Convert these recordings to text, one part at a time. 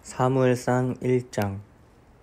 사무엘상 1장.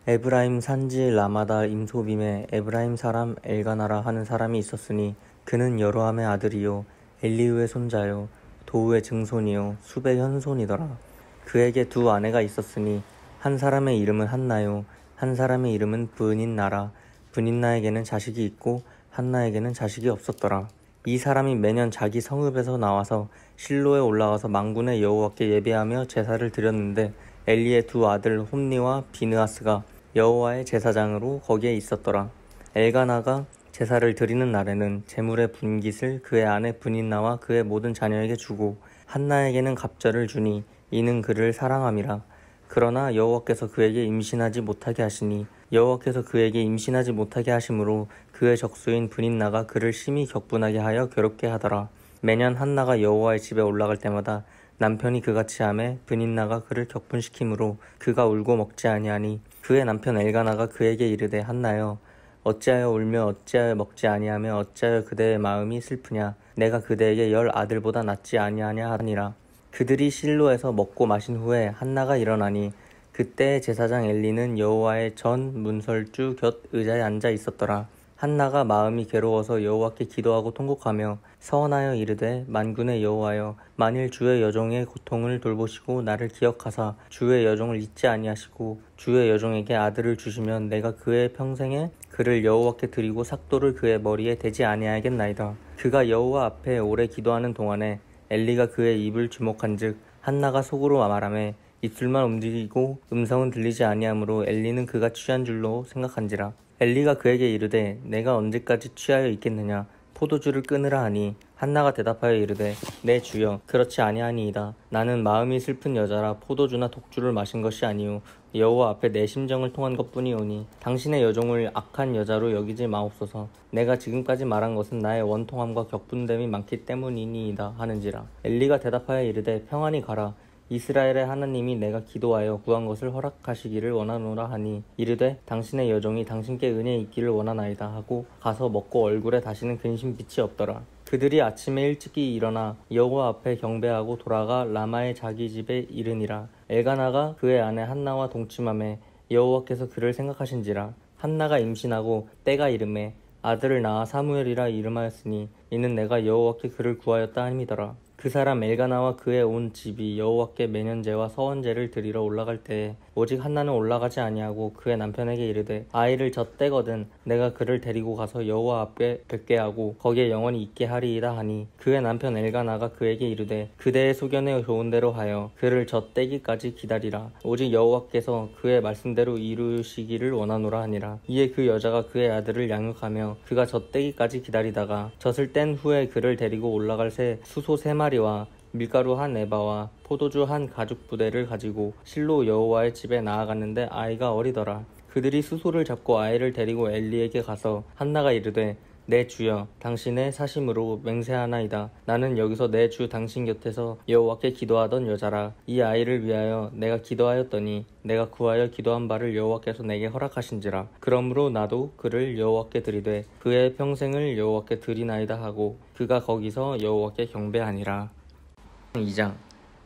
에브라임 산지 라마다 임소빔에 에브라임 사람 엘가나라 하는 사람이 있었으니 그는 여로함의 아들이요 엘리후의 손자요 도후의 증손이요 숲의 현손이더라. 그에게 두 아내가 있었으니 한 사람의 이름은 한나요 한 사람의 이름은 브닛나라. 브닛나에게는 자식이 있고 한나에게는 자식이 없었더라. 이 사람이 매년 자기 성읍에서 나와서 실로에 올라가서 만군의 여호와께 예배하며 제사를 드렸는데 엘리의 두 아들 홈니와 비느하스가 여호와의 제사장으로 거기에 있었더라. 엘가나가 제사를 드리는 날에는 제물의 분깃을 그의 아내 브닛나와 그의 모든 자녀에게 주고 한나에게는 갑절을 주니 이는 그를 사랑함이라. 그러나 여호와께서 그에게 임신하지 못하게 하시니 여호와께서 그에게 임신하지 못하게 하심으로 그의 적수인 브닛나가 그를 심히 격분하게 하여 괴롭게 하더라. 매년 한나가 여호와의 집에 올라갈 때마다 남편이 그같이 하매 브닛나가 그를 격분시키므로 그가 울고 먹지 아니하니 그의 남편 엘가나가 그에게 이르되 한나여 어찌하여 울며 어찌하여 먹지 아니하며 어찌하여 그대의 마음이 슬프냐. 내가 그대에게 10 아들보다 낫지 아니하냐 하니라. 그들이 실로에서 먹고 마신 후에 한나가 일어나니 그때의 제사장 엘리는 여호와의 전 문설주 곁 의자에 앉아 있었더라. 한나가 마음이 괴로워서 여호와께 기도하고 통곡하며 서원하여 이르되 만군의 여호와여 만일 주의 여종의 고통을 돌보시고 나를 기억하사 주의 여종을 잊지 아니하시고 주의 여종에게 아들을 주시면 내가 그의 평생에 그를 여호와께 드리고 삭도를 그의 머리에 대지 아니하겠나이다. 그가 여호와 앞에 오래 기도하는 동안에 엘리가 그의 입을 주목한즉 한나가 속으로 말하매 입술만 움직이고 음성은 들리지 아니하므로 엘리는 그가 취한 줄로 생각한지라. 엘리가 그에게 이르되 내가 언제까지 취하여 있겠느냐. 포도주를 끊으라 하니 한나가 대답하여 이르되 내 주여 그렇지 아니하니이다. 나는 마음이 슬픈 여자라 포도주나 독주를 마신 것이 아니오 여호와 앞에 내 심정을 통한 것뿐이오니 당신의 여종을 악한 여자로 여기지 마옵소서. 내가 지금까지 말한 것은 나의 원통함과 격분됨이 많기 때문이니이다 하는지라. 엘리가 대답하여 이르되 평안히 가라. 이스라엘의 하나님이 내가 기도하여 구한 것을 허락하시기를 원하노라 하니 이르되 당신의 여종이 당신께 은혜 있기를 원하나이다 하고 가서 먹고 얼굴에 다시는 근심빛이 없더라. 그들이 아침에 일찍이 일어나 여호와 앞에 경배하고 돌아가 라마의 자기 집에 이르니라. 엘가나가 그의 아내 한나와 동침하매 여호와께서 그를 생각하신지라. 한나가 임신하고 때가 이르매 아들을 낳아 사무엘이라 이름하였으니 이는 내가 여호와께 그를 구하였다 함이더라. 그 사람 엘가나와 그의 온 집이 여호와께 매년제와 서원제를 드리러 올라갈 때에 오직 한나는 올라가지 아니하고 그의 남편에게 이르되 아이를 젖대거든 내가 그를 데리고 가서 여호와 앞에 뵙게 하고 거기에 영원히 있게 하리이다 하니 그의 남편 엘가나가 그에게 이르되 그대의 소견에 좋은 대로 하여 그를 젖대기까지 기다리라. 오직 여호와께서 그의 말씀대로 이루시기를 원하노라 하니라. 이에 그 여자가 그의 아들을 양육하며 그가 젖대기까지 기다리다가 젖을 뗀 후에 그를 데리고 올라갈 새 수소 3마리와 밀가루 한 에바와 포도주 한 가죽 부대를 가지고 실로 여호와의 집에 나아갔는데 아이가 어리더라. 그들이 수소를 잡고 아이를 데리고 엘리에게 가서 한나가 이르되 내 주여 당신의 사심으로 맹세하나이다. 나는 여기서 내 주 당신 곁에서 여호와께 기도하던 여자라. 이 아이를 위하여 내가 기도하였더니 내가 구하여 기도한 바를 여호와께서 내게 허락하신지라. 그러므로 나도 그를 여호와께 드리되 그의 평생을 여호와께 드리나이다 하고 그가 거기서 여호와께 경배하니라. 2장.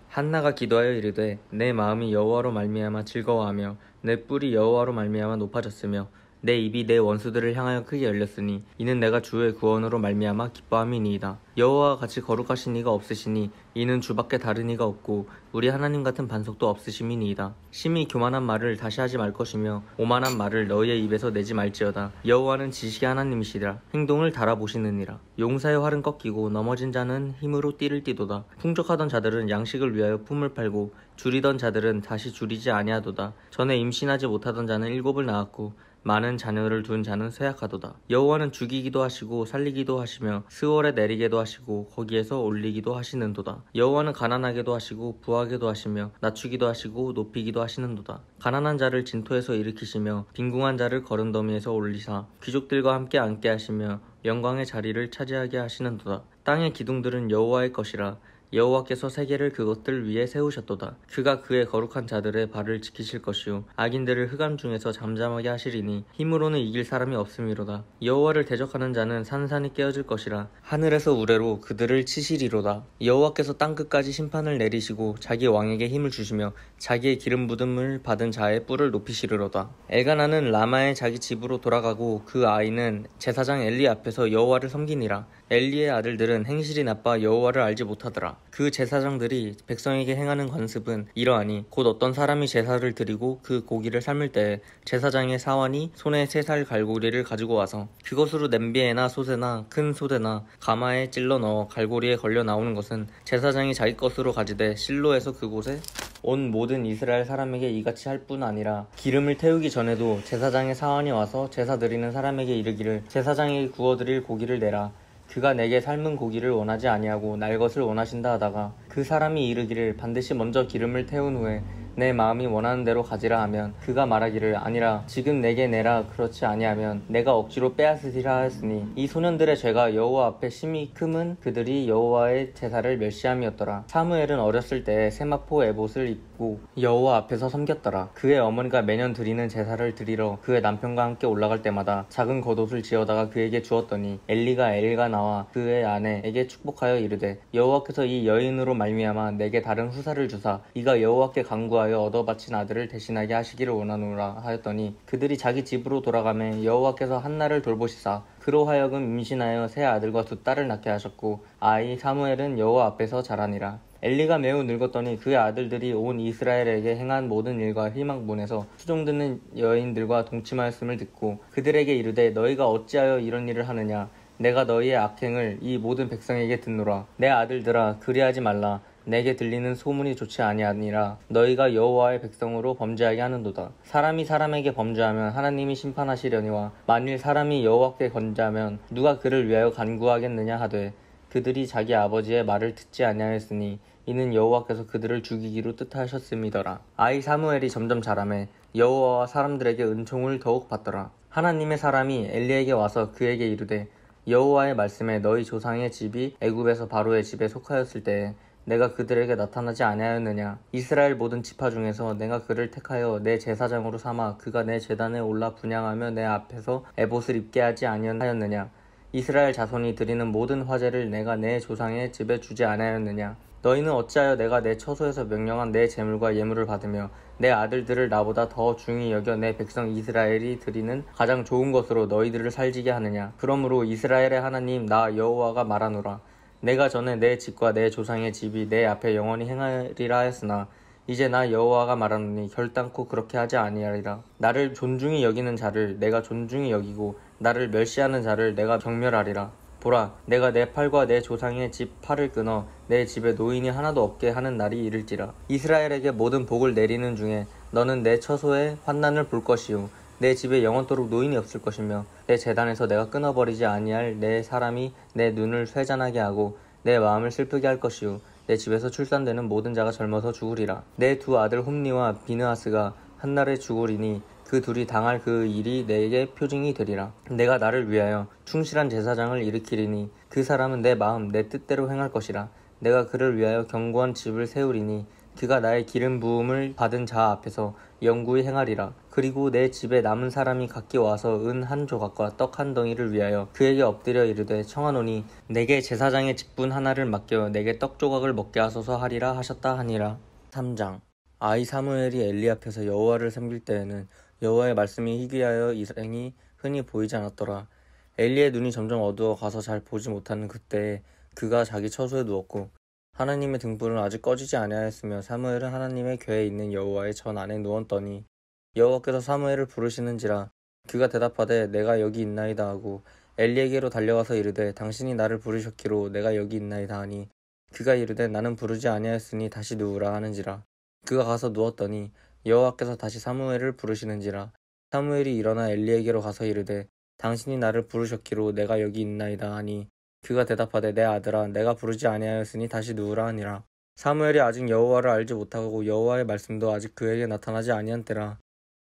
한나가 기도하여 이르되 내 마음이 여호와로 말미암아 즐거워하며 내 뿔이 여호와로 말미암아 높아졌으며 내 입이 내 원수들을 향하여 크게 열렸으니 이는 내가 주의 구원으로 말미암아 기뻐함이니이다. 여호와와 같이 거룩하신 이가 없으시니 이는 주밖에 다른 이가 없고 우리 하나님 같은 반석도 없으심이니이다. 심히 교만한 말을 다시 하지 말 것이며 오만한 말을 너희의 입에서 내지 말지어다. 여호와는 지식의 하나님이시라. 행동을 달아보시느니라. 용사의 활은 꺾이고 넘어진 자는 힘으로 띠를 띠도다. 풍족하던 자들은 양식을 위하여 품을 팔고 줄이던 자들은 다시 줄이지 아니하도다. 전에 임신하지 못하던 자는 7을 낳았고 많은 자녀를 둔 자는 쇠약하도다. 여호와는 죽이기도 하시고 살리기도 하시며 스월에 내리게도 하시고 거기에서 올리기도 하시는도다. 여호와는 가난하게도 하시고 부하게도 하시며 낮추기도 하시고 높이기도 하시는도다. 가난한 자를 진토에서 일으키시며 빈궁한 자를 거름더미에서 올리사 귀족들과 함께 앉게 하시며 영광의 자리를 차지하게 하시는도다. 땅의 기둥들은 여호와의 것이라 여호와께서 세계를 그것들 위에 세우셨도다. 그가 그의 거룩한 자들의 발을 지키실 것이요 악인들을 흑암 중에서 잠잠하게 하시리니 힘으로는 이길 사람이 없음이로다. 여호와를 대적하는 자는 산산이 깨어질 것이라. 하늘에서 우레로 그들을 치시리로다. 여호와께서 땅끝까지 심판을 내리시고 자기 왕에게 힘을 주시며 자기의 기름 부음을 받은 자의 뿔을 높이시리로다. 엘가나는 라마의 자기 집으로 돌아가고 그 아이는 제사장 엘리 앞에서 여호와를 섬기니라. 엘리의 아들들은 행실이 나빠 여호와를 알지 못하더라. 그 제사장들이 백성에게 행하는 관습은 이러하니 곧 어떤 사람이 제사를 드리고 그 고기를 삶을 때에 제사장의 사환이 손에 3살 갈고리를 가지고 와서 그것으로 냄비에나 솥에나 큰 솥에나 가마에 찔러 넣어 갈고리에 걸려 나오는 것은 제사장이 자기 것으로 가지되 실로에서 그곳에 온 모든 이스라엘 사람에게 이같이 할 뿐 아니라 기름을 태우기 전에도 제사장의 사환이 와서 제사 드리는 사람에게 이르기를 제사장에게 구워드릴 고기를 내라. 그가 내게 삶은 고기를 원하지 아니하고 날 것을 원하신다 하다가 그 사람이 이르기를 반드시 먼저 기름을 태운 후에 내 마음이 원하는 대로 가지라 하면 그가 말하기를 아니라 지금 내게 내라. 그렇지 아니하면 내가 억지로 빼앗으리라 하였으니 이 소년들의 죄가 여호와 앞에 심히 크면 그들이 여호와의 제사를 멸시함이었더라. 사무엘은 어렸을 때 세마포 에봇을 입고 여호와 앞에서 섬겼더라. 그의 어머니가 매년 드리는 제사를 드리러 그의 남편과 함께 올라갈 때마다 작은 겉옷을 지어다가 그에게 주었더니 엘리가 엘가나와 그의 아내에게 축복하여 이르되 여호와께서 이 여인으로 말미암아 내게 다른 후사를 주사 이가 여호와께 간구하여 얻어 바친 아들을 대신하게 하시기를 원하노라 하였더니 그들이 자기 집으로 돌아가매 여호와께서 한나를 돌보시사 그로 하여금 임신하여 3아들과 2딸을 낳게 하셨고 아이 사무엘은 여호와 앞에서 자라니라. 엘리가 매우 늙었더니 그의 아들들이 온 이스라엘에게 행한 모든 일과 희망본에서 수종 듣는 여인들과 동침하였음을 듣고 그들에게 이르되 너희가 어찌하여 이런 일을 하느냐. 내가 너희의 악행을 이 모든 백성에게 듣노라. 내 아들들아 그리하지 말라. 내게 들리는 소문이 좋지 아니하니라. 너희가 여호와의 백성으로 범죄하게 하는도다. 사람이 사람에게 범죄하면 하나님이 심판하시려니와 만일 사람이 여호와께 건자면 누가 그를 위하여 간구하겠느냐 하되 그들이 자기 아버지의 말을 듣지 아니하였으니 이는 여호와께서 그들을 죽이기로 뜻하셨음이더라. 아이 사무엘이 점점 자라매 여호와와 사람들에게 은총을 더욱 받더라. 하나님의 사람이 엘리에게 와서 그에게 이르되 여호와의 말씀에 너희 조상의 집이 애굽에서 바로의 집에 속하였을 때에 내가 그들에게 나타나지 아니하였느냐. 이스라엘 모든 지파 중에서 내가 그를 택하여 내 제사장으로 삼아 그가 내 제단에 올라 분향하며 내 앞에서 에봇을 입게 하지 아니하였느냐. 이스라엘 자손이 드리는 모든 화제를 내가 내 조상의 집에 주지 아니하였느냐. 너희는 어찌하여 내가 내 처소에서 명령한 내 재물과 예물을 받으며 내 아들들을 나보다 더 중히 여겨 내 백성 이스라엘이 드리는 가장 좋은 것으로 너희들을 살지게 하느냐. 그러므로 이스라엘의 하나님 나 여호와가 말하노라. 내가 전에 내 집과 내 조상의 집이 내 앞에 영원히 행하리라 하였으나 이제 나 여호와가 말하노니 결단코 그렇게 하지 아니하리라. 나를 존중히 여기는 자를 내가 존중히 여기고 나를 멸시하는 자를 내가 경멸하리라. 보라, 내가 내 팔과 내 조상의 집 팔을 끊어 내 집에 노인이 하나도 없게 하는 날이 이를지라. 이스라엘에게 모든 복을 내리는 중에 너는 내 처소에 환난을 볼 것이요 내 집에 영원토록 노인이 없을 것이며 내 제단에서 내가 끊어버리지 아니할 내 사람이 내 눈을 쇠잔하게 하고 내 마음을 슬프게 할 것이요 내 집에서 출산되는 모든 자가 젊어서 죽으리라. 내 2아들 홈니와 비느하스가 한날에 죽으리니 그 둘이 당할 그 일이 내게 표징이 되리라. 내가 나를 위하여 충실한 제사장을 일으키리니 그 사람은 내 마음 내 뜻대로 행할 것이라. 내가 그를 위하여 견고한 집을 세우리니 그가 나의 기름 부음을 받은 자 앞에서 영구히 행하리라. 그리고 내 집에 남은 사람이 각기 와서 은 1조각과 떡 1덩이를 위하여 그에게 엎드려 이르되 청하노니 내게 제사장의 직분 하나를 맡겨 내게 떡 조각을 먹게 하소서 하리라 하셨다 하니라. 3장. 아이 사무엘이 엘리 앞에서 여호와를 섬길 때에는 여호와의 말씀이 희귀하여 일행이 흔히 보이지 않았더라. 엘리의 눈이 점점 어두워 가서 잘 보지 못하는 그때에 그가 자기 처소에 누웠고 하나님의 등불은 아직 꺼지지 아니하였으며 사무엘은 하나님의 궤에 있는 여호와의 전 안에 누웠더니 여호와께서 사무엘을 부르시는지라. 그가 대답하되 내가 여기 있나이다 하고 엘리에게로 달려가서 이르되 당신이 나를 부르셨기로 내가 여기 있나이다 하니 그가 이르되 나는 부르지 아니하였으니 다시 누우라 하는지라. 그가 가서 누웠더니 여호와께서 다시 사무엘을 부르시는지라. 사무엘이 일어나 엘리에게로 가서 이르되 당신이 나를 부르셨기로 내가 여기 있나이다 하니 그가 대답하되 내 아들아 내가 부르지 아니하였으니 다시 누우라 하니라. 사무엘이 아직 여호와를 알지 못하고 여호와의 말씀도 아직 그에게 나타나지 아니한 때라.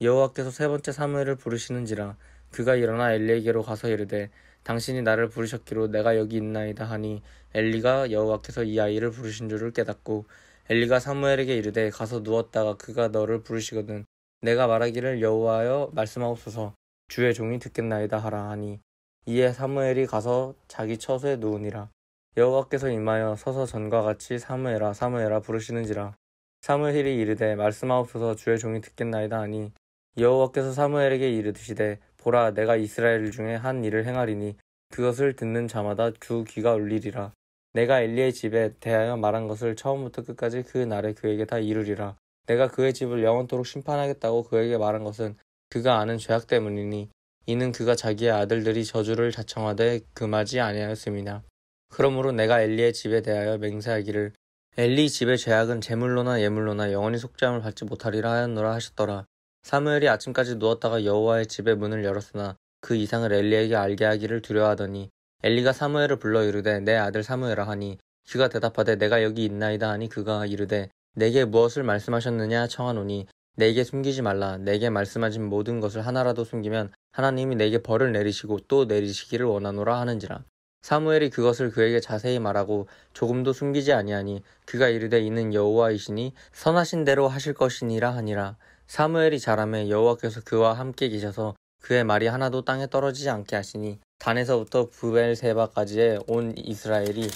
여호와께서 3번째 사무엘을 부르시는지라. 그가 일어나 엘리에게로 가서 이르되 당신이 나를 부르셨기로 내가 여기 있나이다 하니 엘리가 여호와께서 이 아이를 부르신 줄을 깨닫고 엘리가 사무엘에게 이르되 가서 누웠다가 그가 너를 부르시거든 내가 말하기를 여호와여 말씀하옵소서 주의 종이 듣겠나이다 하라 하니 이에 사무엘이 가서 자기 처소에 누우니라. 여호와께서 임하여 서서 전과 같이 사무엘아 사무엘아 부르시는지라. 사무엘이 이르되 말씀하옵소서 주의 종이 듣겠나이다 하니 여호와께서 사무엘에게 이르시되 보라 내가 이스라엘 중에 한 일을 행하리니 그것을 듣는 자마다 주 귀가 울리리라. 내가 엘리의 집에 대하여 말한 것을 처음부터 끝까지 그 날에 그에게 다 이루리라. 내가 그의 집을 영원토록 심판하겠다고 그에게 말한 것은 그가 아는 죄악 때문이니 이는 그가 자기의 아들들이 저주를 자청하되 금하지 아니하였음이냐. 그러므로 내가 엘리의 집에 대하여 맹세하기를 엘리 집의 죄악은 제물로나 예물로나 영원히 속죄함을 받지 못하리라 하였노라 하셨더라. 사무엘이 아침까지 누웠다가 여호와의 집의 문을 열었으나 그 이상을 엘리에게 알게 하기를 두려워하더니 엘리가 사무엘을 불러 이르되 내 아들 사무엘아 하니 그가 대답하되 내가 여기 있나이다 하니 그가 이르되 내게 무엇을 말씀하셨느냐 청하노니 내게 숨기지 말라. 내게 말씀하신 모든 것을 하나라도 숨기면 하나님이 내게 벌을 내리시고 또 내리시기를 원하노라 하는지라. 사무엘이 그것을 그에게 자세히 말하고 조금도 숨기지 아니하니 그가 이르되 이는 여호와이시니 선하신 대로 하실 것이니라 하니라. 사무엘이 자라매 여호와께서 그와 함께 계셔서 그의 말이 하나도 땅에 떨어지지 않게 하시니 단에서부터 브엘세바까지의 온 이스라엘이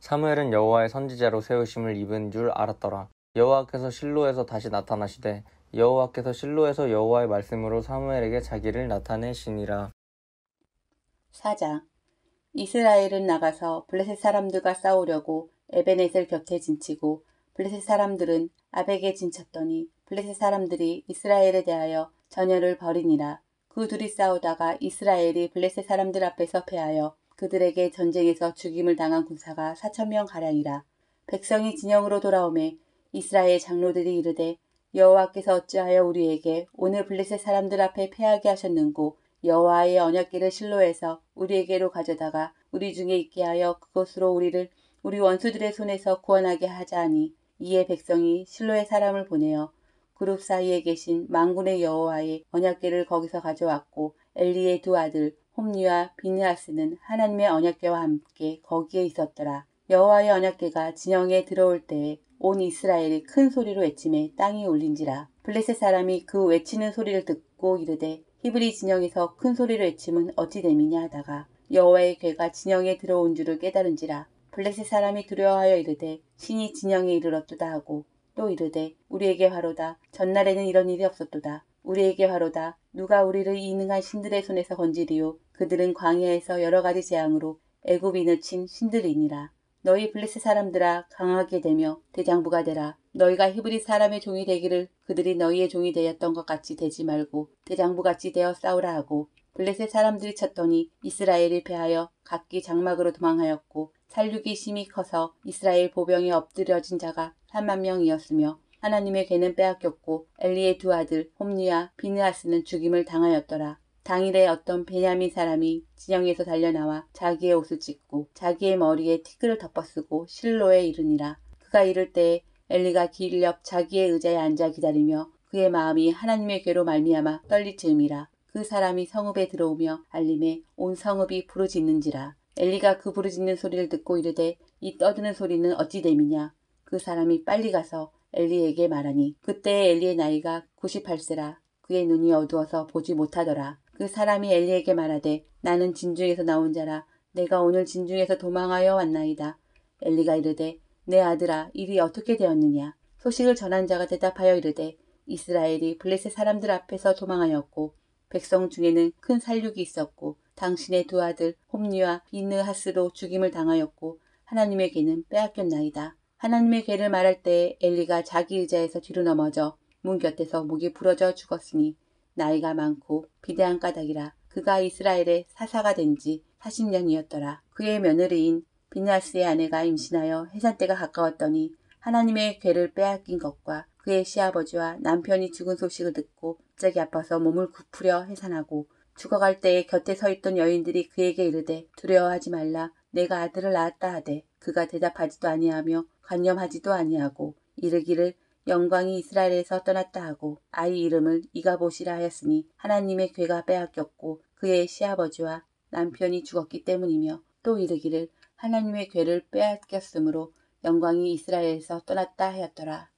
사무엘은 여호와의 선지자로 세우심을 입은 줄 알았더라. 여호와께서 실로에서 다시 나타나시되 여호와께서 실로에서 여호와의 말씀으로 사무엘에게 자기를 나타내시니라. 4장. 이스라엘은 나가서 블레셋 사람들과 싸우려고 에베넷을 곁에 진치고 블레셋 사람들은 아벡에 진쳤더니 블레셋 사람들이 이스라엘에 대하여 전열을 벌이니라. 그 둘이 싸우다가 이스라엘이 블레셋 사람들 앞에서 패하여 그들에게 전쟁에서 죽임을 당한 군사가 4,000명가량이라. 백성이 진영으로 돌아오매 이스라엘 장로들이 이르되 여호와께서 어찌하여 우리에게 오늘 블레셋 사람들 앞에 패하게 하셨는고 여호와의 언약궤를 실로에서 우리에게로 가져다가 우리 중에 있게 하여 그것으로 우리를 우리 원수들의 손에서 구원하게 하자 하니 이에 백성이 실로의 사람을 보내어 그룹 사이에 계신 만군의 여호와의 언약궤를 거기서 가져왔고 엘리의 두 아들 홈리와 비느하스는 하나님의 언약궤와 함께 거기에 있었더라. 여호와의 언약궤가 진영에 들어올 때에 온 이스라엘이 큰 소리로 외치매 땅이 울린지라. 블레셋 사람이 그 외치는 소리를 듣고 이르되 히브리 진영에서 큰 소리로 외침은 어찌 됨이냐 하다가 여호와의 궤가 진영에 들어온 줄을 깨달은지라. 블레셋 사람이 두려워하여 이르되 신이 진영에 이르렀도다 하고 또 이르되 우리에게 화로다. 전날에는 이런 일이 없었도다. 우리에게 화로다. 누가 우리를 이 능한 신들의 손에서 건지리요. 그들은 광야에서 여러 가지 재앙으로 애굽인을 친 신들이니라. 너희 블레셋 사람들아 강하게 되며 대장부가 되라. 너희가 히브리 사람의 종이 되기를 그들이 너희의 종이 되었던 것 같이 되지 말고 대장부같이 되어 싸우라 하고 블레셋 사람들이 쳤더니 이스라엘이 패하여 각기 장막으로 도망하였고 살육이 심히 커서 이스라엘 보병에 엎드려진 자가 30,000명이었으며 하나님의 궤는 빼앗겼고 엘리의 두 아들 홈리와 비느하스는 죽임을 당하였더라. 당일에 어떤 베냐민 사람이 진영에서 달려나와 자기의 옷을 찢고 자기의 머리에 티끌을 덮어쓰고 실로에 이르니라. 그가 이를 때에 엘리가 길 옆 자기의 의자에 앉아 기다리며 그의 마음이 하나님의 궤로 말미암아 떨리즈음이라. 그 사람이 성읍에 들어오며 알림에 온 성읍이 부르짖는지라. 엘리가 그 부르짖는 소리를 듣고 이르되 이 떠드는 소리는 어찌 됨이냐. 그 사람이 빨리 가서 엘리에게 말하니 그때의 엘리의 나이가 98세라. 그의 눈이 어두워서 보지 못하더라. 그 사람이 엘리에게 말하되 나는 진중에서 나온 자라. 내가 오늘 진중에서 도망하여 왔나이다. 엘리가 이르되 내 아들아 일이 어떻게 되었느냐. 소식을 전한 자가 대답하여 이르되 이스라엘이 블레셋 사람들 앞에서 도망하였고 백성 중에는 큰 살육이 있었고 당신의 두 아들 홈리와 비느하스로 죽임을 당하였고 하나님의 궤는 빼앗겼나이다. 하나님의 궤를 말할 때에 엘리가 자기 의자에서 뒤로 넘어져 문 곁에서 목이 부러져 죽었으니 나이가 많고 비대한 까닭이라. 그가 이스라엘의 사사가 된 지 40년이었더라. 그의 며느리인 비느하스의 아내가 임신하여 해산 때가 가까웠더니 하나님의 궤를 빼앗긴 것과 그의 시아버지와 남편이 죽은 소식을 듣고 갑자기 아파서 몸을 굽으려 해산하고 죽어갈 때에 곁에 서 있던 여인들이 그에게 이르되 두려워하지 말라. 내가 아들을 낳았다 하되 그가 대답하지도 아니하며 관념하지도 아니하고 이르기를 영광이 이스라엘에서 떠났다 하고 아이 이름을 이가봇이라 하였으니 하나님의 궤가 빼앗겼고 그의 시아버지와 남편이 죽었기 때문이며 또 이르기를 하나님의 괴를 빼앗겼으므로 영광이 이스라엘에서 떠났다 하였더라.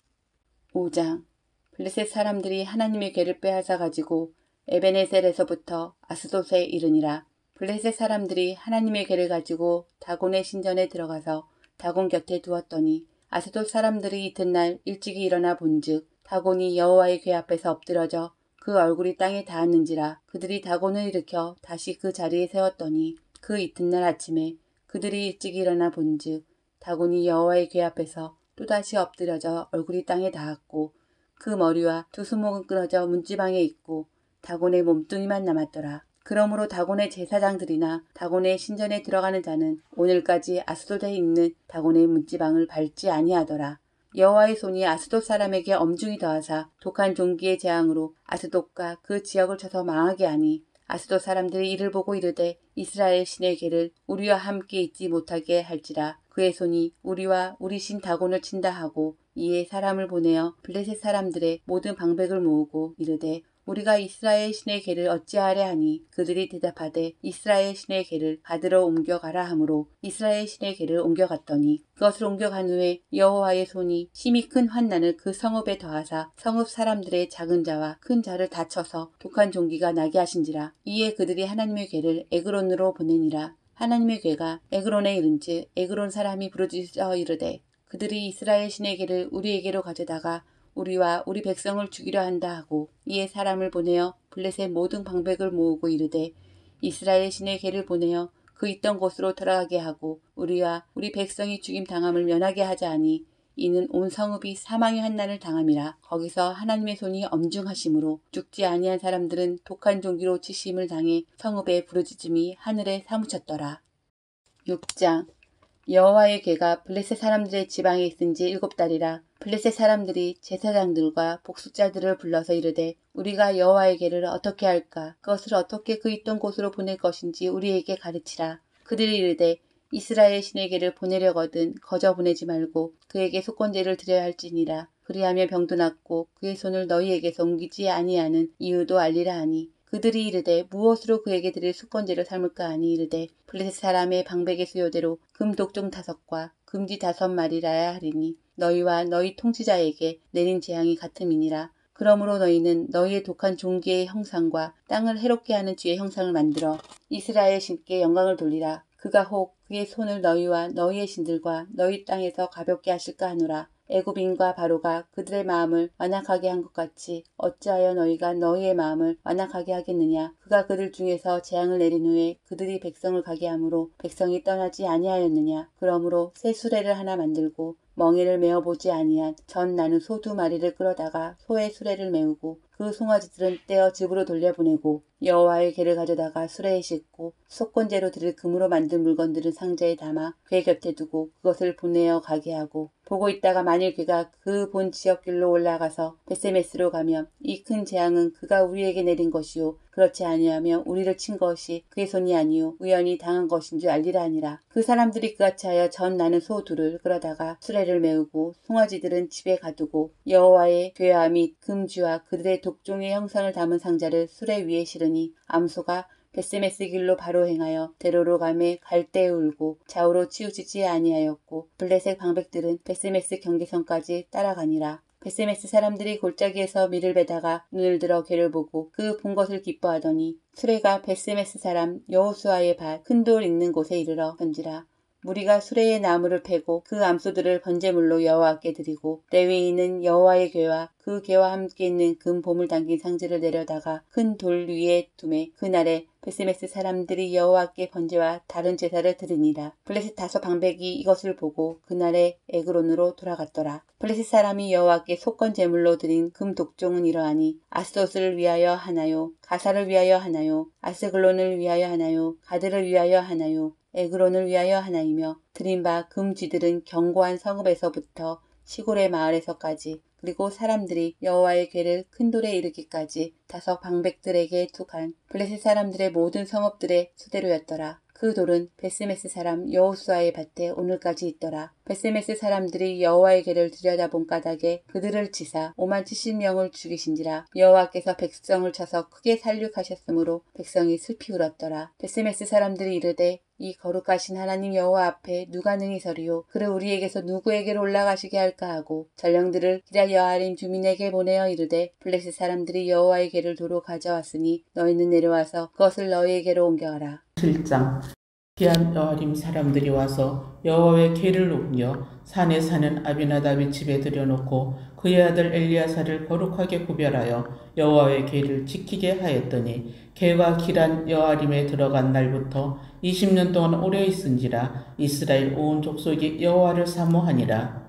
5장. 블레셋 사람들이 하나님의 괴를 빼앗아 가지고 에베네셀에서부터 아스돗에 이르니라. 블레셋 사람들이 하나님의 괴를 가지고 다곤의 신전에 들어가서 다곤 곁에 두었더니 아스돗 사람들이 이튿날 일찍이 일어나 본즉 다곤이 여호와의 괴 앞에서 엎드러져 그 얼굴이 땅에 닿았는지라. 그들이 다곤을 일으켜 다시 그 자리에 세웠더니 그 이튿날 아침에 그들이 일찍 일어나 본즉 다곤이 여호와의 괴 앞에서 또다시 엎드려져 얼굴이 땅에 닿았고 그 머리와 두 수목은 끊어져 문지방에 있고 다곤의 몸뚱이만 남았더라. 그러므로 다곤의 제사장들이나 다곤의 신전에 들어가는 자는 오늘까지 아스돗에 있는 다곤의 문지방을 밟지 아니하더라. 여호와의 손이 아스돗 사람에게 엄중히 더하사 독한 종기의 재앙으로 아스돗과 그 지역을 쳐서 망하게 하니 아스돗 사람들이 이를 보고 이르되 이스라엘 신의 괴를 우리와 함께 있지 못하게 할지라. 그의 손이 우리와 우리 신 다곤을 친다 하고 이에 사람을 보내어 블레셋 사람들의 모든 방백을 모으고 이르되 우리가 이스라엘 신의 괴를 어찌하랴 하니 그들이 대답하되 이스라엘 신의 괴를 가드로 옮겨가라 하므로 이스라엘 신의 괴를 옮겨갔더니 그것을 옮겨간 후에 여호와의 손이 심히 큰 환난을 그 성읍에 더하사 성읍 사람들의 작은 자와 큰 자를 다쳐서 독한 종기가 나게 하신지라. 이에 그들이 하나님의 괴를 에그론으로 보내니라. 하나님의 괴가 에그론에 이른즉 에그론 사람이 부르짖어 이르되 그들이 이스라엘 신의 괴를 우리에게로 가져다가 우리와 우리 백성을 죽이려 한다 하고 이에 사람을 보내어 블레셋 모든 방백을 모으고 이르되 이스라엘 신의 괴를 보내어 그 있던 곳으로 돌아가게 하고 우리와 우리 백성이 죽임 당함을 면하게 하자 하니 이는 온 성읍이 사망의 환난을 당함이라. 거기서 하나님의 손이 엄중하심으로 죽지 아니한 사람들은 독한 종기로 치심을 당해 성읍의 부르짖음이 하늘에 사무쳤더라. 6장. 여호와의 괴가 블레셋 사람들의 지방에 있은지 7달이라. 블레셋 사람들이 제사장들과 복숫자들을 불러서 이르되 우리가 여호와의 괴를 어떻게 할까? 그것을 어떻게 그 있던 곳으로 보낼 것인지 우리에게 가르치라. 그들이 이르되 이스라엘 신의 괴를 보내려거든 거저 보내지 말고 그에게 속건제를 드려야 할지니라. 그리하면 병도 낫고 그의 손을 너희에게서 옮기지 아니하는 이유도 알리라 하니 그들이 이르되 무엇으로 그에게 드릴 속건제를 삼을까 하니 이르되 블레셋 사람의 방백의 수요대로 금 독종 5과 금지 5마리라야 하리니 너희와 너희 통치자에게 내린 재앙이 같음이니라. 그러므로 너희는 너희의 독한 종기의 형상과 땅을 해롭게 하는 쥐의 형상을 만들어 이스라엘 신께 영광을 돌리라. 그가 혹 그의 손을 너희와 너희의 신들과 너희 땅에서 가볍게 하실까 하노라. 애굽인과 바로가 그들의 마음을 완악하게 한 것 같이 어찌하여 너희가 너희의 마음을 완악하게 하겠느냐. 그가 그들 중에서 재앙을 내린 후에 그들이 백성을 가게 하므로 백성이 떠나지 아니하였느냐. 그러므로 새 수레를 하나 만들고 멍에를 메어보지 아니한 전 나는 소 2마리를 끌어다가 소의 수레를 메우고 그 송아지들은 떼어 집으로 돌려보내고 여호와의 괴를 가져다가 수레에 싣고 속건제로 드릴 금으로 만든 물건들은 상자에 담아 괴 곁에 두고 그것을 보내어 가게 하고 보고 있다가 만일 괴가 그 본 지역길로 올라가서 베세메스로 가면 이 큰 재앙은 그가 우리에게 내린 것이요 그렇지 아니하면 우리를 친 것이 그의 손이 아니요 우연히 당한 것인 줄 알리라 하니라. 그 사람들이 그같이 하여 전 나는 소 2를 끌어다가 수레를 메우고 송아지들은 집에 가두고 여호와의 괴와 및 금쥐와 그들의 독종의 형상을 담은 상자를 수레 위에 실으니 암소가 베세메스 길로 바로 행하여 대로로 가매 갈대에 울고 좌우로 치우치지 아니하였고 블레셋 방백들은 베세메스 경계선까지 따라가니라. 베세메스 사람들이 골짜기에서 밀을 베다가 눈을 들어 괴를 보고 그 본 것을 기뻐하더니 수레가 베세메스 사람 여호수아의 발 큰 돌 있는 곳에 이르러 건지라. 무리가 수레의 나무를 패고 그 암소들을 번제물로 여호와께 드리고 레위인은 여호와의 괴와 그 괴와 함께 있는 금 보물 담긴 상자를 내려다가 큰 돌 위에 두매 그날에 베세메스 사람들이 여호와께 번제와 다른 제사를 드리니라. 블레셋 5 방백이 이것을 보고 그날에 에그론으로 돌아갔더라. 블레셋 사람이 여호와께 속건 제물로 드린 금 독종은 이러하니 아스돗을 위하여 하나요, 가사를 위하여 하나요, 아스글론을 위하여 하나요, 가드를 위하여 하나요, 에그론을 위하여 하나이며 드린 바 금쥐들은 견고한 성읍에서부터 시골의 마을에서까지 그리고 사람들이 여호와의 궤를 큰 돌에 이르기까지 다섯 방백들에게 투간 블레셋 사람들의 모든 성읍들의 수대로였더라. 그 돌은 베스메스 사람 여호수아의 밭에 오늘까지 있더라. 베스메스 사람들이 여호와의 궤를 들여다본 까닭에 그들을 치사 50,000명을 죽이신지라. 여호와께서 백성을 쳐서 크게 살육하셨으므로 백성이 슬피 울었더라. 베스메스 사람들이 이르되 이 거룩하신 하나님 여호와 앞에 누가 능히 서리요? 그를 우리에게서 누구에게로 올라가시게 할까 하고 전령들을 기랴여아림 주민에게 보내어 이르되 블레셋 사람들이 여호와의 궤를 도로 가져왔으니 너희는 내려와서 그것을 너희에게로 옮겨와라. 7장. 기랴여아림 사람들이 와서 여호와의 궤를 옮겨 산에 사는 아비나답의 집에 들여놓고 그의 아들 엘리야사를 거룩하게 구별하여 여호와의 궤를 지키게 하였더니 궤가 기랴여아림에 들어간 날부터 20년 동안 오래 있은지라. 이스라엘 온 족속이 여호와를 사모하니라.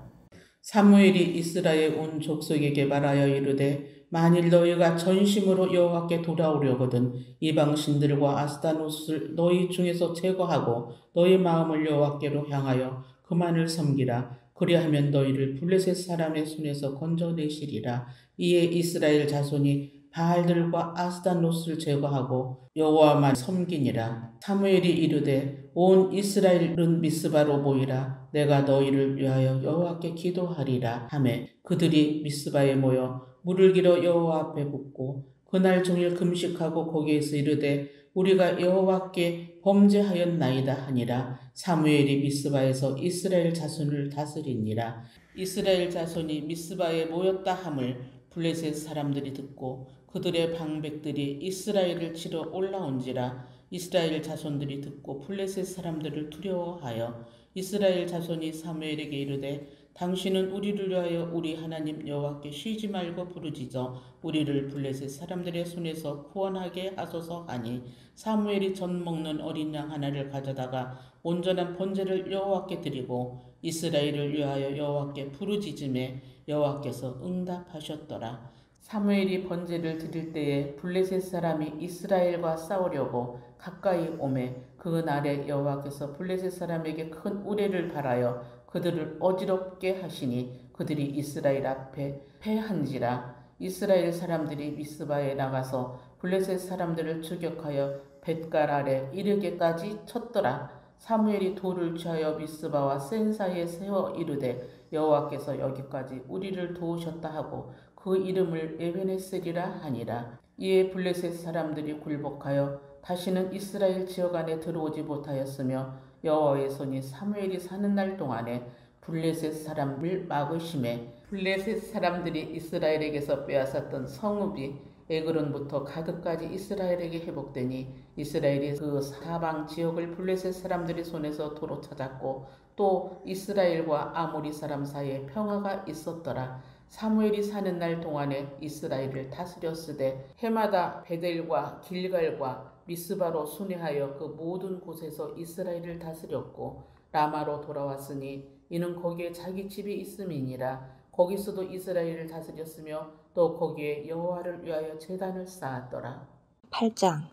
사무엘이 이스라엘 온 족속에게 말하여 이르되 만일 너희가 전심으로 여호와께 돌아오려거든 이방신들과 아스타롯을 너희 중에서 제거하고 너희 마음을 여호와께로 향하여 그만을 섬기라. 그리하면 너희를 블레셋 사람의 손에서 건져내시리라. 이에 이스라엘 자손이 바알들과 아스타롯을 제거하고 여호와만 섬기니라. 사무엘이 이르되 온 이스라엘은 미스바로 모이라. 내가 너희를 위하여 여호와께 기도하리라 하매 그들이 미스바에 모여 물을 길어 여호와 앞에 붓고 그날 종일 금식하고 거기에서 이르되 우리가 여호와께 범죄하였나이다 하니라. 사무엘이 미스바에서 이스라엘 자손을 다스리니라. 이스라엘 자손이 미스바에 모였다 함을 블레셋 사람들이 듣고 그들의 방백들이 이스라엘을 치러 올라온지라. 이스라엘 자손들이 듣고 블레셋 사람들을 두려워하여 이스라엘 자손이 사무엘에게 이르되 당신은 우리를 위하여 우리 하나님 여호와께 쉬지 말고 부르짖어 우리를 블레셋 사람들의 손에서 구원하게 하소서 하니 사무엘이 젖 먹는 어린 양 하나를 가져다가 온전한 번제를 여호와께 드리고 이스라엘을 위하여 여호와께 부르짖음에 여호와께서 응답하셨더라. 사무엘이 번제를 드릴 때에 블레셋 사람이 이스라엘과 싸우려고 가까이 오매 그 날에 여호와께서 블레셋 사람에게 큰 우레를 발하여 그들을 어지럽게 하시니 그들이 이스라엘 앞에 패한지라. 이스라엘 사람들이 미스바에 나가서 블레셋 사람들을 추격하여 벳갈 아래 이르게까지 쳤더라. 사무엘이 돌을 취하여 미스바와 센 사이에 세워 이르되 여호와께서 여기까지 우리를 도우셨다 하고 그 이름을 에베네셀이라 하니라. 이에 블레셋 사람들이 굴복하여 다시는 이스라엘 지역 안에 들어오지 못하였으며 여호와의 손이 사무엘이 사는 날 동안에 블레셋 사람을 막으심에 블레셋 사람들이 이스라엘에게서 빼앗았던 성읍이 에그론부터 가드까지 이스라엘에게 회복되니 이스라엘이 그 사방 지역을 블레셋 사람들의 손에서 도로 찾았고 또 이스라엘과 아모리 사람 사이에 평화가 있었더라. 사무엘이 사는 날 동안에 이스라엘을 다스렸으되 해마다 베델과 길갈과 미스바로 순회하여 그 모든 곳에서 이스라엘을 다스렸고 라마로 돌아왔으니 이는 거기에 자기 집이 있음이니라. 거기서도 이스라엘을 다스렸으며 또 거기에 여호와를 위하여 제단을 쌓았더라. 8장.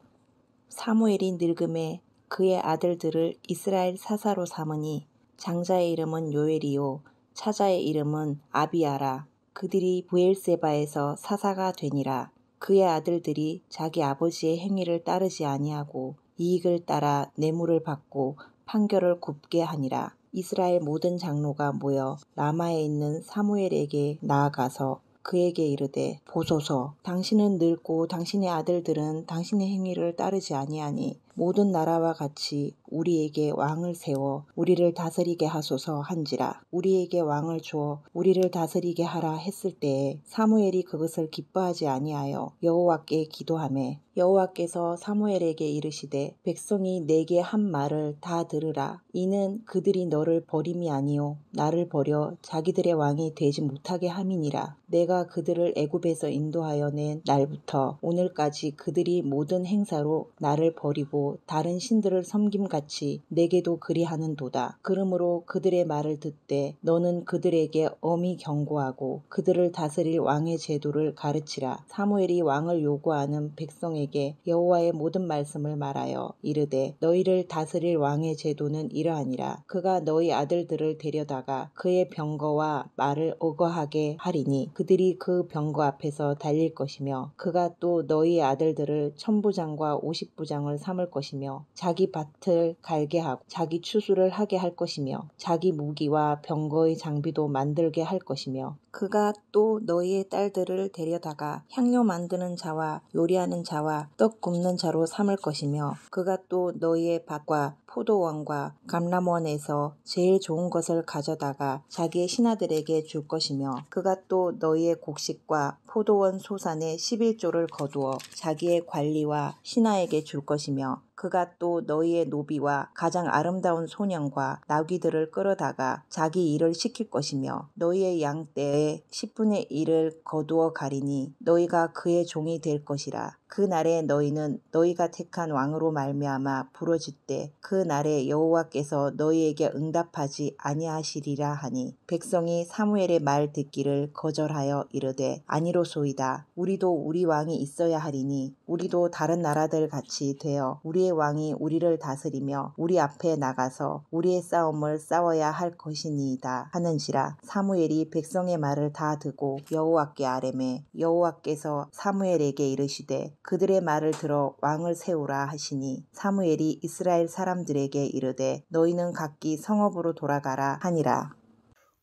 사무엘이 늙음에 그의 아들들을 이스라엘 사사로 삼으니 장자의 이름은 요엘이요 차자의 이름은 아비아라. 그들이 브엘세바에서 사사가 되니라. 그의 아들들이 자기 아버지의 행위를 따르지 아니하고 이익을 따라 뇌물을 받고 판결을 굽게 하니라. 이스라엘 모든 장로가 모여 라마에 있는 사무엘에게 나아가서 그에게 이르되 보소서 당신은 늙고 당신의 아들들은 당신의 행위를 따르지 아니하니 모든 나라와 같이 우리에게 왕을 세워 우리를 다스리게 하소서 한지라. 우리에게 왕을 주어 우리를 다스리게 하라 했을 때에 사무엘이 그것을 기뻐하지 아니하여 여호와께 기도하매 여호와께서 사무엘에게 이르시되 백성이 내게 한 말을 다 들으라. 이는 그들이 너를 버림이 아니요 나를 버려 자기들의 왕이 되지 못하게 함이니라. 내가 그들을 애굽에서 인도하여 낸 날부터 오늘까지 그들이 모든 행사로 나를 버리고 그들도 다른 신들을 섬김같이 내게도 그리하는도다. 그러므로 그들의 말을 듣되 너는 그들에게 엄히 경고하고 그들을 다스릴 왕의 제도를 가르치라. 사무엘이 왕을 요구하는 백성에게 여호와의 모든 말씀을 말하여 이르되 너희를 다스릴 왕의 제도는 이러하니라. 그가 너희 아들들을 데려다가 그의 병거와 말을 어거하게 하리니 그들이 그 병거 앞에서 달릴 것이며 그가 또 너희 아들들을 천부장과 오십부장을 삼을 것이며 자기 밭을 갈게 하고 자기 추수를 하게 할 것이며 자기 무기와 병거의 장비도 만들게 할 것이며 그가 또 너희의 딸들을 데려다가 향료 만드는 자와 요리하는 자와 떡 굽는 자로 삼을 것이며 그가 또 너희의 밭과 포도원과 감람원에서 제일 좋은 것을 가져다가 자기의 신하들에게 줄 것이며 그가 또 너희의 곡식과 포도원 소산의 11조를 거두어 자기의 관리와 신하에게 줄 것이며 그가 또 너희의 노비와 가장 아름다운 소년과 나귀들을 끌어다가 자기 일을 시킬 것이며 너희의 양떼의 10분의 1을 거두어 가리니 너희가 그의 종이 될 것이라. 그 날에 너희는 너희가 택한 왕으로 말미암아 부르짖되 그 날에 여호와께서 너희에게 응답하지 아니하시리라 하니 백성이 사무엘의 말 듣기를 거절하여 이르되 아니로소이다. 우리도 우리 왕이 있어야 하리니 우리도 다른 나라들 같이 되어 우리의 왕이 우리를 다스리며 우리 앞에 나가서 우리의 싸움을 싸워야 할 것이니이다 하는지라. 사무엘이 백성의 말을 다 듣고 여호와께 아뢰매 여호와께서 사무엘에게 이르시되 그들의 말을 들어 왕을 세우라 하시니 사무엘이 이스라엘 사람들에게 이르되 너희는 각기 성읍으로 돌아가라 하니라.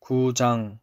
9장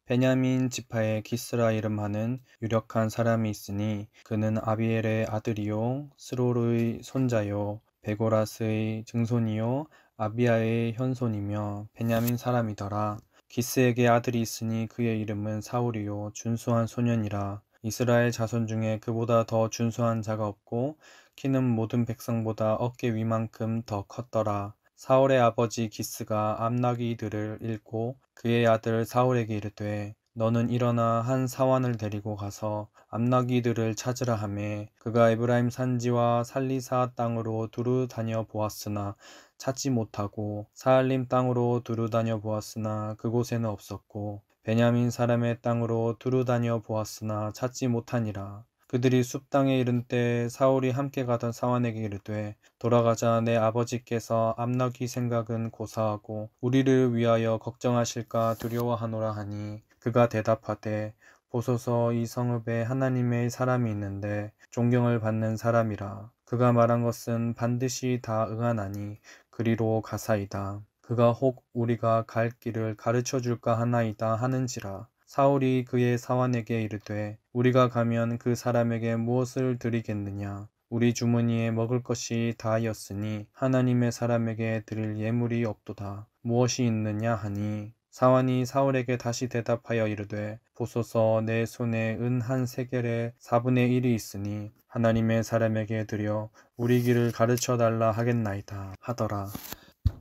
베냐민 지파의 기스라 이름하는 유력한 사람이 있으니 그는 아비엘의 아들이요 스롤의 손자요 베고라스의 증손이요 아비야의 현손이며 베냐민 사람이더라. 기스에게 아들이 있으니 그의 이름은 사울이요 준수한 소년이라. 이스라엘 자손 중에 그보다 더 준수한 자가 없고 키는 모든 백성보다 어깨 위만큼 더 컸더라. 사울의 아버지 기스가 암나기들을 잃고 그의 아들 사울에게 이르되 너는 일어나 한 사환을 데리고 가서 암나기들을 찾으라 하매 그가 에브라임 산지와 살리사 땅으로 두루 다녀 보았으나 찾지 못하고 사알림 땅으로 두루 다녀 보았으나 그곳에는 없었고 베냐민 사람의 땅으로 두루 다녀 보았으나 찾지 못하니라. 그들이 숲 땅에 이른 때 사울이 함께 가던 사환에게 이르되 돌아가자. 내 아버지께서 암나기 생각은 고사하고 우리를 위하여 걱정하실까 두려워하노라 하니 그가 대답하되 보소서 이 성읍에 하나님의 사람이 있는데 존경을 받는 사람이라. 그가 말한 것은 반드시 다 응하나니 그리로 가사이다. 그가 혹 우리가 갈 길을 가르쳐 줄까 하나이다 하는지라. 사울이 그의 사환에게 이르되 우리가 가면 그 사람에게 무엇을 드리겠느냐. 우리 주머니에 먹을 것이 다하였으니 하나님의 사람에게 드릴 예물이 없도다. 무엇이 있느냐 하니 사환이 사울에게 다시 대답하여 이르되 보소서 내 손에 은 한 세겔의 4분의 1이 있으니 하나님의 사람에게 드려 우리 길을 가르쳐 달라 하겠나이다 하더라.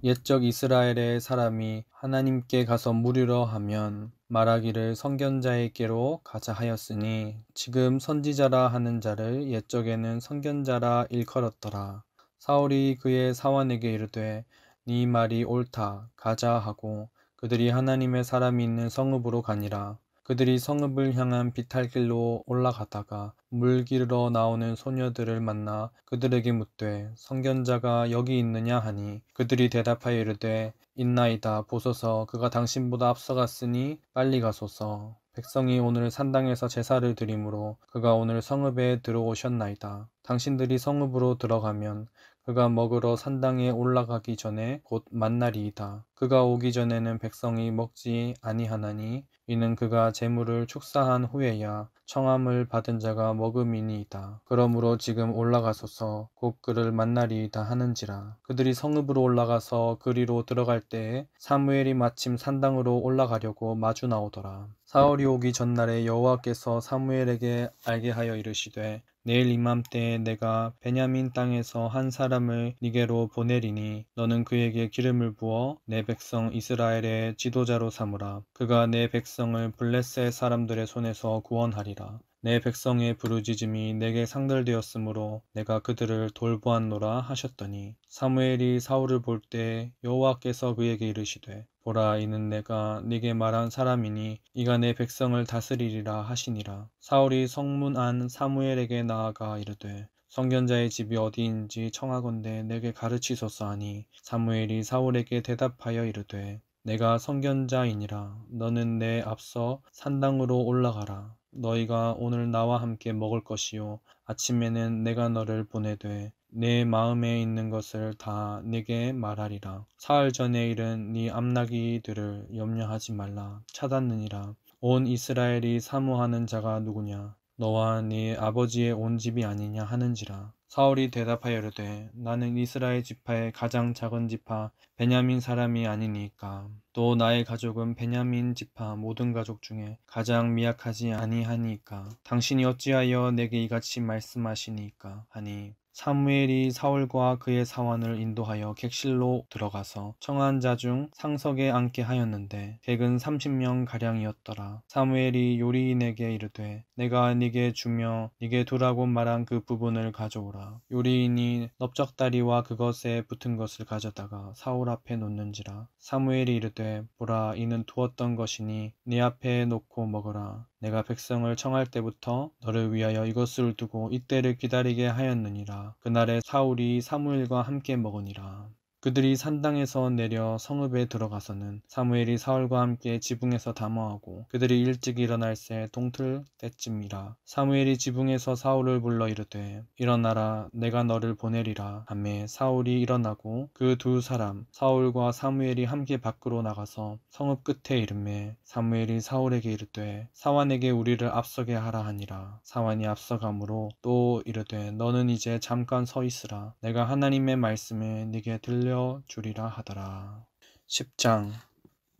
옛적 이스라엘의 사람이 하나님께 가서 물으려 하면 말하기를 선견자에게로 가자 하였으니 지금 선지자라 하는 자를 옛적에는 선견자라 일컬었더라. 사울이 그의 사환에게 이르되 네 말이 옳다 가자 하고 그들이 하나님의 사람이 있는 성읍으로 가니라. 그들이 성읍을 향한 비탈길로 올라가다가 물 기르러 나오는 소녀들을 만나 그들에게 묻되 선견자가 여기 있느냐 하니 그들이 대답하여 이르되 있나이다. 보소서 그가 당신보다 앞서갔으니 빨리 가소서. 백성이 오늘 산당에서 제사를 드리므로 그가 오늘 성읍에 들어오셨나이다. 당신들이 성읍으로 들어가면 그가 먹으러 산당에 올라가기 전에 곧 만날이이다. 그가 오기 전에는 백성이 먹지 아니하나니 이는 그가 제물을 축사한 후에야 청함을 받은 자가 먹음이니이다. 그러므로 지금 올라가소서 곧 그를 만나리이다 하는지라. 그들이 성읍으로 올라가서 그리로 들어갈 때에 사무엘이 마침 산당으로 올라가려고 마주 나오더라. 사울이 오기 전날에 여호와께서 사무엘에게 알게 하여 이르시되 내일 이맘때에 내가 베냐민 땅에서 한 사람을 니게로 보내리니 너는 그에게 기름을 부어 내 백성 이스라엘의 지도자로 삼으라. 그가 내 백성을 블레셋 사람들의 손에서 구원하리라. 내 백성의 부르짖음이 내게 상달되었으므로 내가 그들을 돌보았노라 하셨더니 사무엘이 사울을 볼 때 여호와께서 그에게 이르시되 보라 이는 내가 네게 말한 사람이니 이가 내 백성을 다스리리라 하시니라. 사울이 성문 안 사무엘에게 나아가 이르되 선견자의 집이 어디인지 청하건대 내게 가르치소서 하니 사무엘이 사울에게 대답하여 이르되 내가 선견자이니라. 너는 내 앞서 산당으로 올라가라. 너희가 오늘 나와 함께 먹을 것이요 아침에는 내가 너를 보내되 내 마음에 있는 것을 다 네게 말하리라. 사흘 전에 일은 네 암나기들을 염려하지 말라. 찾았느니라. 온 이스라엘이 사모하는 자가 누구냐? 너와 네 아버지의 온 집이 아니냐 하는지라. 사울이 대답하여 이르되 나는 이스라엘 지파의 가장 작은 지파 베냐민 사람이 아니니까. 또 나의 가족은 베냐민 지파 모든 가족 중에 가장 미약하지 아니하니까. 당신이 어찌하여 내게 이같이 말씀하시니까 하니 사무엘이 사울과 그의 사원을 인도하여 객실로 들어가서 청한 자 중 상석에 앉게 하였는데 객은 30명 가량이었더라. 사무엘이 요리인에게 이르되 내가 네게 주며 네게 두라고 말한 그 부분을 가져오라. 요리인이 넓적다리와 그것에 붙은 것을 가져다가 사울 앞에 놓는지라. 사무엘이 이르되 보라 이는 두었던 것이니 네 앞에 놓고 먹으라. 내가 백성을 청할 때부터 너를 위하여 이것을 두고 이때를 기다리게 하였느니라. 그날에 사울이 사무엘과 함께 먹으니라. 그들이 산당에서 내려 성읍에 들어가서는 사무엘이 사울과 함께 지붕에서 담화하고 그들이 일찍 일어날새 동틀 때쯤이라. 사무엘이 지붕에서 사울을 불러 이르되 일어나라 내가 너를 보내리라 하매 사울이 일어나고 그 두 사람 사울과 사무엘이 함께 밖으로 나가서 성읍 끝에 이르매 사무엘이 사울에게 이르되 사환에게 우리를 앞서게 하라 하니라. 사환이 앞서가므로 또 이르되 너는 이제 잠깐 서 있으라. 내가 하나님의 말씀을 네게 들려주리라 하더라. 10장.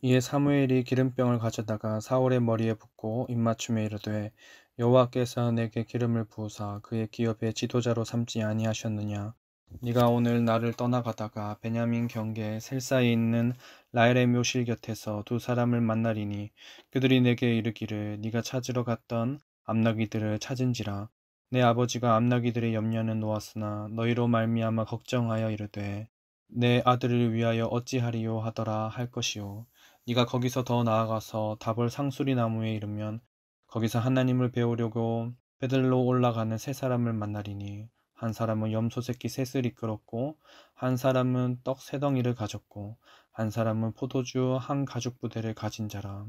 이에 사무엘이 기름병을 가져다가 사울의 머리에 붓고 입맞춤에 이르되 여호와께서 내게 기름을 부으사 그의 기업의 지도자로 삼지 아니하셨느냐. 네가 오늘 나를 떠나가다가 베냐민 경계 셀사에 있는 라헬의 묘실 곁에서 두 사람을 만나리니 그들이 내게 이르기를 네가 찾으러 갔던 암나기들을 찾은지라. 내 아버지가 암나기들의 염려는 놓았으나 너희로 말미암아 걱정하여 이르되 내 아들을 위하여 어찌하리요 하더라 할 것이요. 네가 거기서 더 나아가서 다볼 상수리 나무에 이르면 거기서 하나님을 배우려고 베들로 올라가는 세 사람을 만나리니 한 사람은 염소 새끼 셋을 이끌었고 한 사람은 떡 세 덩이를 가졌고 한 사람은 포도주 한 가죽 부대를 가진 자라.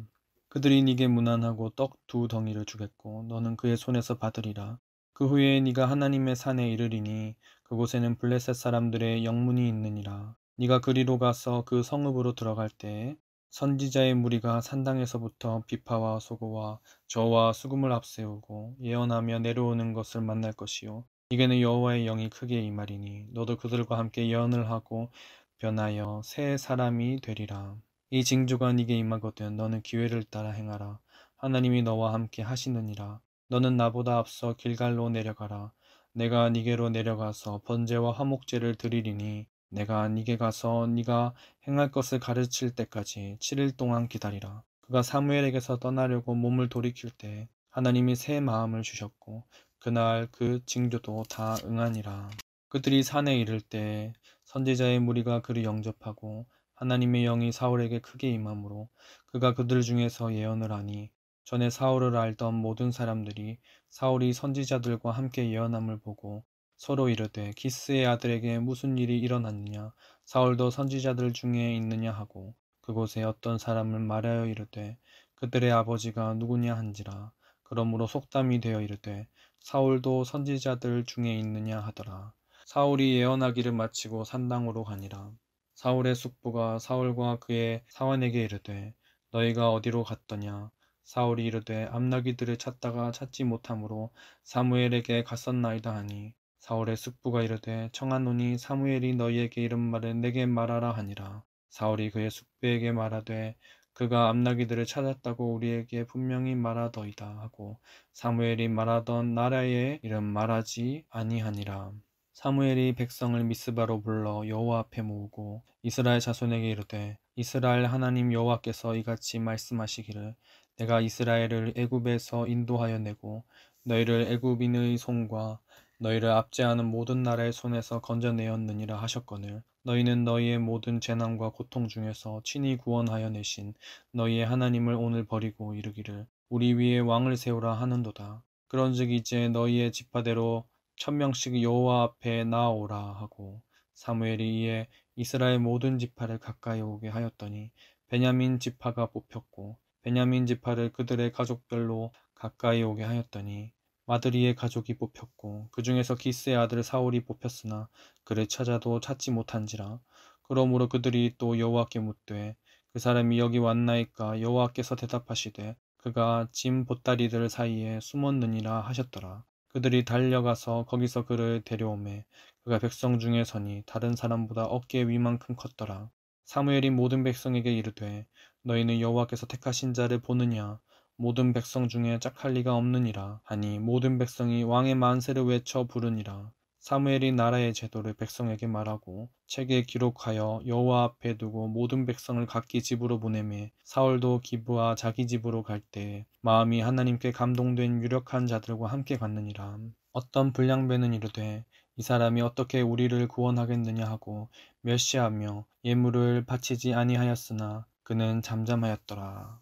그들이 네게 무난하고 떡 두 덩이를 주겠고 너는 그의 손에서 받으리라. 그 후에 네가 하나님의 산에 이르리니 그곳에는 블레셋 사람들의 영문이 있느니라. 네가 그리로 가서 그 성읍으로 들어갈 때에 선지자의 무리가 산당에서부터 비파와 소고와 저와 수금을 앞세우고 예언하며 내려오는 것을 만날 것이요 이게는 여호와의 영이 크게 임하리니 너도 그들과 함께 예언을 하고 변하여 새 사람이 되리라. 이 징조가 네게 임하거든 너는 기회를 따라 행하라. 하나님이 너와 함께 하시느니라. 너는 나보다 앞서 길갈로 내려가라. 내가 네게로 내려가서 번제와 화목제를 드리리니 내가 네게 가서 네가 행할 것을 가르칠 때까지 7일 동안 기다리라. 그가 사무엘에게서 떠나려고 몸을 돌이킬 때 하나님이 새 마음을 주셨고 그날 그 징조도 다 응하니라. 그들이 산에 이를 때 선지자의 무리가 그를 영접하고 하나님의 영이 사울에게 크게 임함으로 그가 그들 중에서 예언을 하니 전에 사울을 알던 모든 사람들이 사울이 선지자들과 함께 예언함을 보고 서로 이르되 기스의 아들에게 무슨 일이 일어났느냐 사울도 선지자들 중에 있느냐 하고 그곳에 어떤 사람을 말하여 이르되 그들의 아버지가 누구냐 한지라. 그러므로 속담이 되어 이르되 사울도 선지자들 중에 있느냐 하더라. 사울이 예언하기를 마치고 산당으로 가니라. 사울의 숙부가 사울과 그의 사환에게 이르되 너희가 어디로 갔더냐. 사울이 이르되 암나기들을 찾다가 찾지 못하므로 사무엘에게 갔었나이다 하니 사울의 숙부가 이르되 청하노니 사무엘이 너희에게 이른 말을 내게 말하라 하니라. 사울이 그의 숙부에게 말하되 그가 암나기들을 찾았다고 우리에게 분명히 말하더이다 하고 사무엘이 말하던 나라의 이름 말하지 아니하니라. 사무엘이 백성을 미스바로 불러 여호와 앞에 모으고 이스라엘 자손에게 이르되 이스라엘 하나님 여호와께서 이같이 말씀하시기를 내가 이스라엘을 애굽에서 인도하여 내고 너희를 애굽인의 손과 너희를 압제하는 모든 나라의 손에서 건져내었느니라 하셨거늘 너희는 너희의 모든 재난과 고통 중에서 친히 구원하여 내신 너희의 하나님을 오늘 버리고 이르기를 우리 위에 왕을 세우라 하는도다. 그런즉 이제 너희의 지파대로 1000명씩 여호와 앞에 나아오라 하고 사무엘이 이에 이스라엘 모든 지파를 가까이 오게 하였더니 베냐민 지파가 뽑혔고 베냐민 지파를 그들의 가족별로 가까이 오게 하였더니 마드리의 가족이 뽑혔고 그 중에서 기스의 아들 사울이 뽑혔으나 그를 찾아도 찾지 못한지라. 그러므로 그들이 또 여호와께 묻되 그 사람이 여기 왔나이까 여호와께서 대답하시되 그가 짐 보따리들 사이에 숨었느니라 하셨더라. 그들이 달려가서 거기서 그를 데려오매 그가 백성 중에 서니 다른 사람보다 어깨 위만큼 컸더라. 사무엘이 모든 백성에게 이르되 너희는 여호와께서 택하신 자를 보느냐 모든 백성 중에 짝할 리가 없느니라 하니 모든 백성이 왕의 만세를 외쳐 부르니라. 사무엘이 나라의 제도를 백성에게 말하고 책에 기록하여 여호와 앞에 두고 모든 백성을 각기 집으로 보내매 사울도 기브와 자기 집으로 갈 때 마음이 하나님께 감동된 유력한 자들과 함께 갔느니라. 어떤 불량배는 이르되 이 사람이 어떻게 우리를 구원하겠느냐 하고 멸시하며 예물을 바치지 아니하였으나 그는 잠잠하였더라.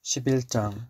11장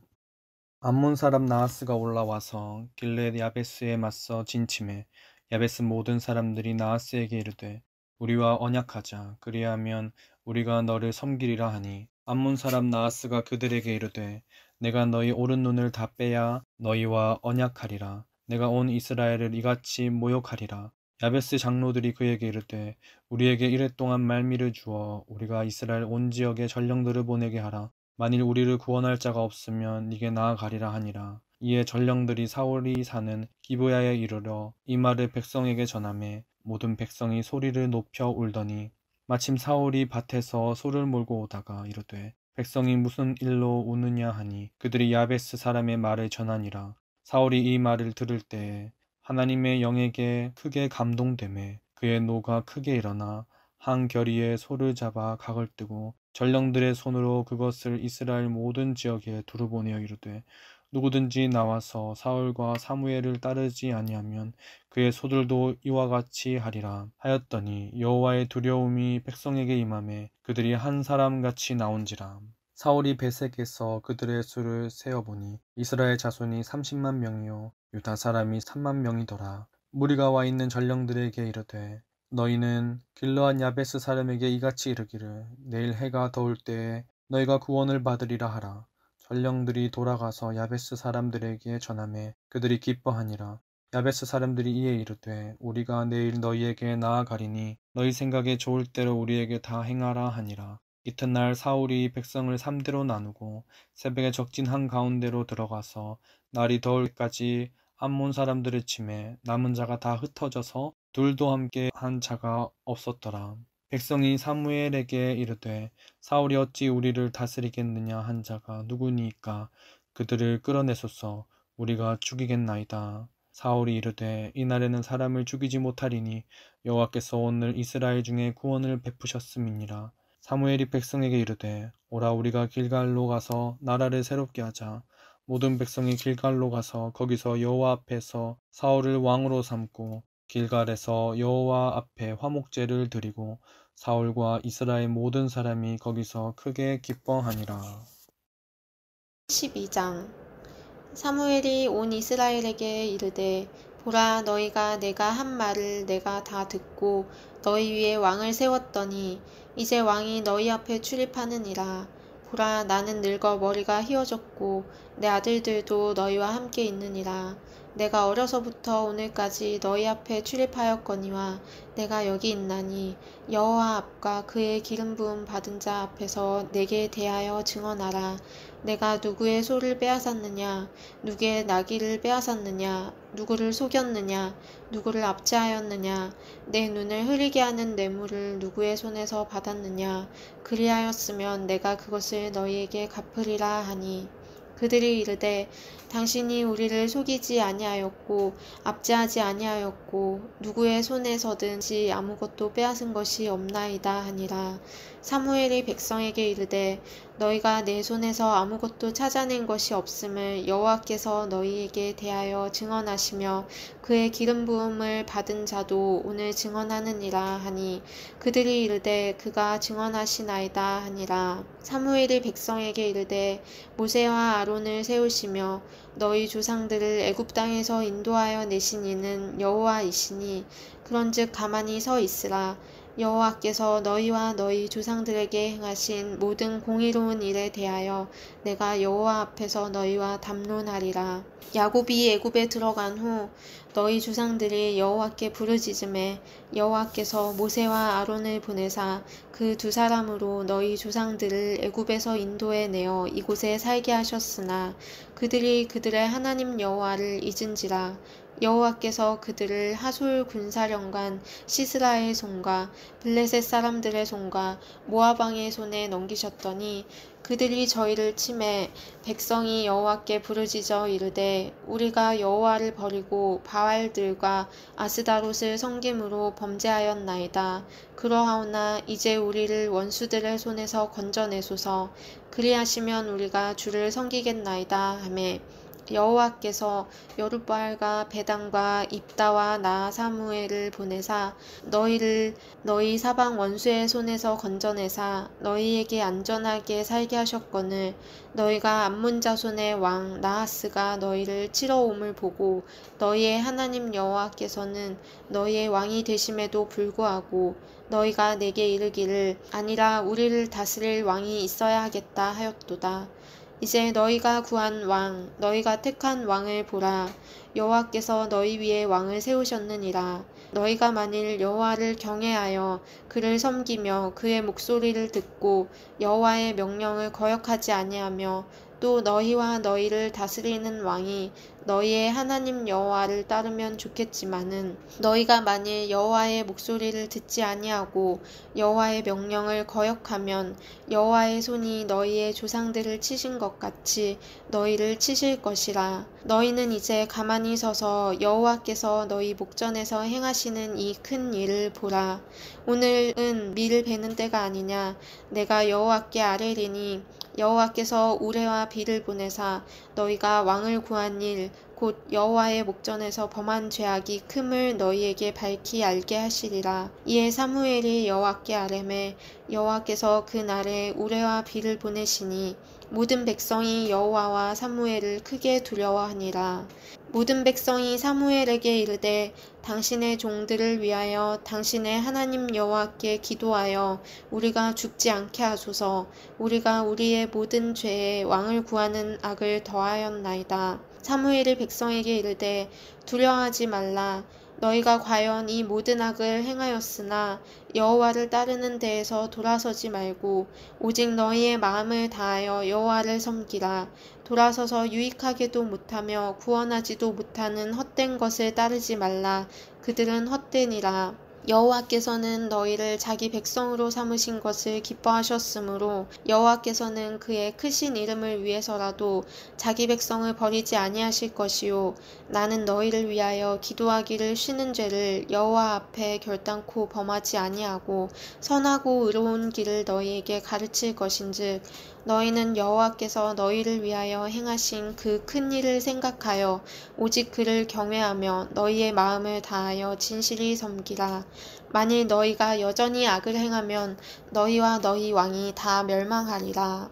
암몬 사람 나하스가 올라와서 길렛 야베스에 맞서 진침해 야베스 모든 사람들이 나하스에게 이르되 우리와 언약하자 그리하면 우리가 너를 섬기리라 하니 암몬 사람 나하스가 그들에게 이르되 내가 너희 오른 눈을 다 빼야 너희와 언약하리라. 내가 온 이스라엘을 이같이 모욕하리라. 야베스 장로들이 그에게 이르되 우리에게 이랫동안 말미를 주어 우리가 이스라엘 온 지역에 전령들을 보내게 하라. 만일 우리를 구원할 자가 없으면 네게 나아가리라 하니라. 이에 전령들이 사울이 사는 기브야에 이르러 이 말을 백성에게 전하매 모든 백성이 소리를 높여 울더니 마침 사울이 밭에서 소를 몰고 오다가 이르되 백성이 무슨 일로 우느냐 하니 그들이 야베스 사람의 말을 전하니라. 사울이 이 말을 들을 때에 하나님의 영에게 크게 감동되매 그의 노가 크게 일어나 한 결의에 소를 잡아 각을 뜨고 전령들의 손으로 그것을 이스라엘 모든 지역에 두루 보내어 이르되 누구든지 나와서 사울과 사무엘을 따르지 아니하면 그의 소들도 이와 같이 하리라 하였더니 여호와의 두려움이 백성에게 임하매 그들이 한 사람같이 나온지라. 사울이 베색에서 그들의 수를 세어보니 이스라엘 자손이 30만 명이요 유다 사람이 3만 명이더라. 무리가 와 있는 전령들에게 이르되 너희는 길르앗 야베스 사람에게 이같이 이르기를 내일 해가 더울 때에 너희가 구원을 받으리라 하라. 전령들이 돌아가서 야베스 사람들에게 전하매 그들이 기뻐하니라. 야베스 사람들이 이에 이르되 우리가 내일 너희에게 나아가리니 너희 생각에 좋을 대로 우리에게 다 행하라 하니라. 이튿날 사울이 백성을 3대로 나누고 새벽에 적진 한가운데로 들어가서 날이 더울 때까지 암몬 사람들을 치매 남은 자가 다 흩어져서 둘도 함께 한 자가 없었더라. 백성이 사무엘에게 이르되 사울이 어찌 우리를 다스리겠느냐 한 자가 누구니이까 그들을 끌어내소서 우리가 죽이겠나이다. 사울이 이르되 이날에는 사람을 죽이지 못하리니 여호와께서 오늘 이스라엘 중에 구원을 베푸셨음이니라. 사무엘이 백성에게 이르되 오라 우리가 길갈로 가서 나라를 새롭게 하자. 모든 백성이 길갈로 가서 거기서 여호와 앞에서 사울을 왕으로 삼고 길갈에서 여호와 앞에 화목제를 드리고 사울과 이스라엘 모든 사람이 거기서 크게 기뻐하니라. 12장 사무엘이 온 이스라엘에게 이르되 보라 너희가 내가 한 말을 내가 다 듣고 너희 위에 왕을 세웠더니 이제 왕이 너희 앞에 출입하느니라. 보라 나는 늙어 머리가 휘어졌고 내 아들들도 너희와 함께 있느니라. 내가 어려서부터 오늘까지 너희 앞에 출입하였거니와 내가 여기 있나니 여호와 앞과 그의 기름 부음 받은 자 앞에서 내게 대하여 증언하라. 내가 누구의 소를 빼앗았느냐 누구의 나귀를 빼앗았느냐 누구를 속였느냐 누구를 압제하였느냐 내 눈을 흐리게 하는 뇌물을 누구의 손에서 받았느냐 그리하였으면 내가 그것을 너희에게 갚으리라 하니 그들이 이르되 당신이 우리를 속이지 아니하였고 압제하지 아니하였고 누구의 손에서든지 아무것도 빼앗은 것이 없나이다 하니라. 사무엘이 백성에게 이르되 너희가 내 손에서 아무것도 찾아낸 것이 없음을 여호와께서 너희에게 대하여 증언하시며 그의 기름 부음을 받은 자도 오늘 증언하느니라 하니 그들이 이르되 그가 증언하시나이다 하니라. 사무엘이 백성에게 이르되 모세와 아론을 세우시며 너희 조상들을 애굽 땅에서 인도하여 내신 이는 여호와이시니 그런즉 가만히 서 있으라. 여호와께서 너희와 너희 조상들에게 행하신 모든 공의로운 일에 대하여 내가 여호와 앞에서 너희와 담론하리라. 야곱이 애굽에 들어간 후 너희 조상들이 여호와께 부르짖음에 여호와께서 모세와 아론을 보내사 그 두 사람으로 너희 조상들을 애굽에서 인도해 내어 이곳에 살게 하셨으나 그들이 그들의 하나님 여호와를 잊은지라. 여호와께서 그들을 하솔 군사령관 시스라의 손과 블레셋 사람들의 손과 모압 왕의 손에 넘기셨더니 그들이 저희를 치매 백성이 여호와께 부르짖어 이르되 우리가 여호와를 버리고 바알들과 아스다롯을 섬김으로 범죄하였나이다. 그러하오나 이제 우리를 원수들의 손에서 건져내소서. 그리하시면 우리가 주를 섬기겠나이다 하매 여호와께서 여룻바알과 베단과 입다와 나 사무엘을 보내사 너희를 너희 사방 원수의 손에서 건져내사 너희에게 안전하게 살게 하셨거늘 너희가 암몬 자손의 왕 나하스가 너희를 치러 옴을 보고 너희의 하나님 여호와께서는 너희의 왕이 되심에도 불구하고 너희가 내게 이르기를 아니라 우리를 다스릴 왕이 있어야 하겠다 하였도다. 이제 너희가 구한 왕, 너희가 택한 왕을 보라. 여호와께서 너희 위에 왕을 세우셨느니라. 너희가 만일 여호와를 경외하여 그를 섬기며 그의 목소리를 듣고 여호와의 명령을 거역하지 아니하며 또 너희와 너희를 다스리는 왕이 너희의 하나님 여호와를 따르면 좋겠지만은 너희가 만일 여호와의 목소리를 듣지 아니하고 여호와의 명령을 거역하면 여호와의 손이 너희의 조상들을 치신 것 같이 너희를 치실 것이라. 너희는 이제 가만히 서서 여호와께서 너희 목전에서 행하시는 이 큰 일을 보라. 오늘은 밀을 베는 때가 아니냐. 내가 여호와께 아뢰리니 여호와께서 우레와 비를 보내사 너희가 왕을 구한 일 곧 여호와의 목전에서 범한 죄악이 큼을 너희에게 밝히 알게 하시리라. 이에 사무엘이 여호와께 아뢰매 여호와께서 그 날에 우레와 비를 보내시니 모든 백성이 여호와와 사무엘을 크게 두려워하니라. 모든 백성이 사무엘에게 이르되 당신의 종들을 위하여 당신의 하나님 여호와께 기도하여 우리가 죽지 않게 하소서. 우리가 우리의 모든 죄에 왕을 구하는 악을 더하였나이다. 사무엘이 백성에게 이르되 두려워하지 말라. 너희가 과연 이 모든 악을 행하였으나 여호와를 따르는 데에서 돌아서지 말고 오직 너희의 마음을 다하여 여호와를 섬기라. 돌아서서 유익하게도 못하며 구원하지도 못하는 헛된 것을 따르지 말라. 그들은 헛되니라. 여호와께서는 너희를 자기 백성으로 삼으신 것을 기뻐하셨으므로 여호와께서는 그의 크신 이름을 위해서라도 자기 백성을 버리지 아니하실 것이요 나는 너희를 위하여 기도하기를 쉬는 죄를 여호와 앞에 결단코 범하지 아니하고 선하고 의로운 길을 너희에게 가르칠 것인즉 너희는 여호와께서 너희를 위하여 행하신 그 큰 일을 생각하여 오직 그를 경외하며 너희의 마음을 다하여 진실히 섬기라. 만일 너희가 여전히 악을 행하면 너희와 너희 왕이 다 멸망하리라.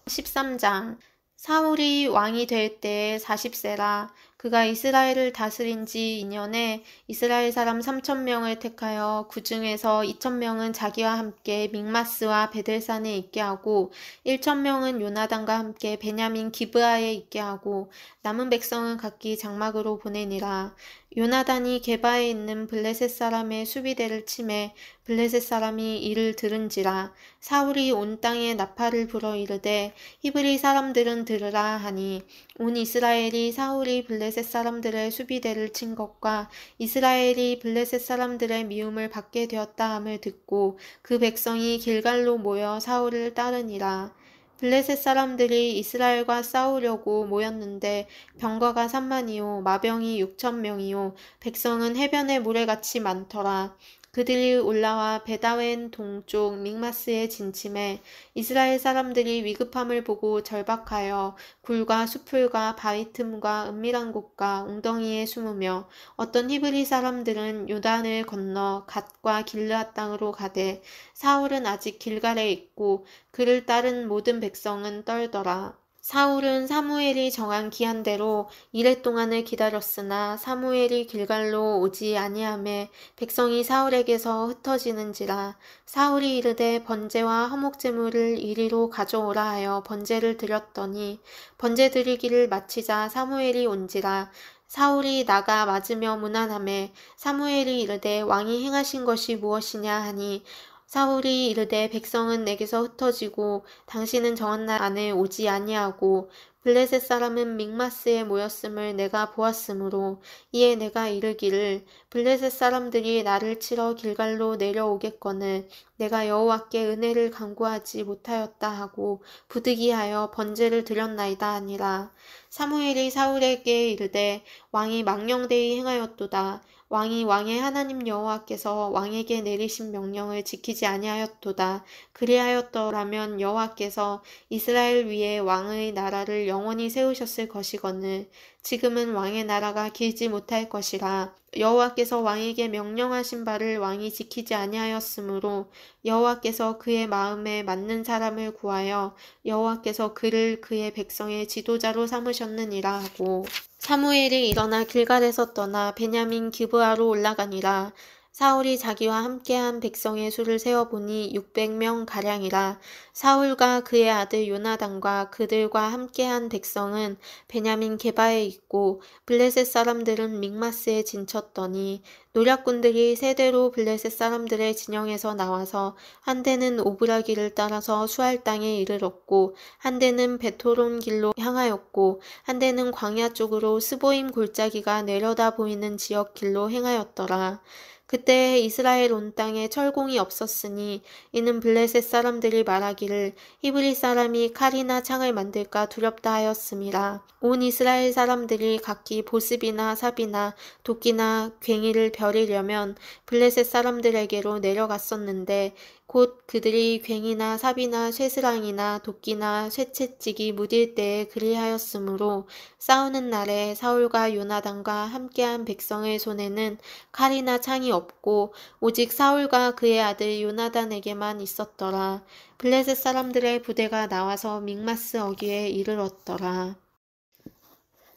13장 사울이 왕이 될 때에 40세라. 그가 이스라엘을 다스린 지 2년에 이스라엘 사람 3,000명을 택하여 그 중에서 2,000명은 자기와 함께 믹마스와 베델산에 있게 하고 1,000명은 요나단과 함께 베냐민 기브아에 있게 하고 남은 백성은 각기 장막으로 보내니라. 요나단이 게바에 있는 블레셋 사람의 수비대를 치매 블레셋 사람이 이를 들은지라. 사울이 온 땅에 나팔을 불어 이르되 히브리 사람들은 들으라 하니 온 이스라엘이 사울이 블레셋 사람들의 수비대를 친 것과 이스라엘이 블레셋 사람들의 미움을 받게 되었다 함을 듣고 그 백성이 길갈로 모여 사울을 따르니라. 블레셋 사람들이 이스라엘과 싸우려고 모였는데 병거가 30,000이요 마병이 6,000명이요 백성은 해변의 모래같이 많더라. 그들이 올라와 베다웬 동쪽 믹마스에 진침해 이스라엘 사람들이 위급함을 보고 절박하여 굴과 수풀과 바위 틈과 은밀한 곳과 웅덩이에 숨으며 어떤 히브리 사람들은 요단을 건너 갓과 길르앗 땅으로 가되 사울은 아직 길갈에 있고 그를 따른 모든 백성은 떨더라. 사울은 사무엘이 정한 기한대로 이레 동안을 기다렸으나 사무엘이 길갈로 오지 아니하매 백성이 사울에게서 흩어지는지라. 사울이 이르되 번제와 화목제물을 이리로 가져오라 하여 번제를 드렸더니 번제 드리기를 마치자 사무엘이 온지라. 사울이 나가 맞으며 문안하매 사무엘이 이르되 왕이 행하신 것이 무엇이냐 하니 사울이 이르되 백성은 내게서 흩어지고 당신은 정한 날 안에 오지 아니하고 블레셋 사람은 믹마스에 모였음을 내가 보았으므로 이에 내가 이르기를 블레셋 사람들이 나를 치러 길갈로 내려오겠거늘 내가 여호와께 은혜를 간구하지 못하였다 하고 부득이하여 번제를 드렸나이다 하니라. 사무엘이 사울에게 이르되 왕이 망령되이 행하였도다. 왕이 왕의 하나님 여호와께서 왕에게 내리신 명령을 지키지 아니하였도다. 그리하였더라면 여호와께서 이스라엘 위에 왕의 나라를 영원히 세우셨을 것이거늘 지금은 왕의 나라가 길지 못할 것이라. 여호와께서 왕에게 명령하신 바를 왕이 지키지 아니하였으므로 여호와께서 그의 마음에 맞는 사람을 구하여 여호와께서 그를 그의 백성의 지도자로 삼으셨느니라 하고 사무엘이 일어나 길갈에서 떠나 베냐민 기브아로 올라가니라. 사울이 자기와 함께한 백성의 수를 세어보니 600명 가량이라. 사울과 그의 아들 요나단과 그들과 함께한 백성은 베냐민 게바에 있고 블레셋 사람들은 믹마스에 진쳤더니 노략군들이 세대로 블레셋 사람들의 진영에서 나와서 한 대는 오브라길을 따라서 수알 땅에 이르렀고 한 대는 베토론 길로 향하였고 한 대는 광야 쪽으로 스보임 골짜기가 내려다 보이는 지역 길로 행하였더라. 그때 이스라엘 온 땅에 철공이 없었으니 이는 블레셋 사람들이 말하기를 히브리 사람이 칼이나 창을 만들까 두렵다 하였음이라. 온 이스라엘 사람들이 각기 보습이나 삽이나 도끼나 괭이를 벼리려면 블레셋 사람들에게로 내려갔었는데 곧 그들이 괭이나 삽이나 쇠스랑이나 도끼나 쇠채찍이 무딜 때에 그리하였으므로 싸우는 날에 사울과 요나단과 함께한 백성의 손에는 칼이나 창이 없고 오직 사울과 그의 아들 요나단에게만 있었더라. 블레셋 사람들의 부대가 나와서 믹마스 어귀에 이르렀더라.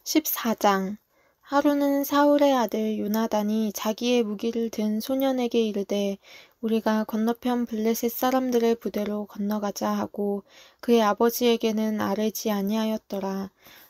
14장 하루는 사울의 아들 요나단이 자기의 무기를 든 소년에게 이르되 우리가 건너편 블레셋 사람들의 부대로 건너가자 하고 그의 아버지에게는 아뢰지 아니하였더라.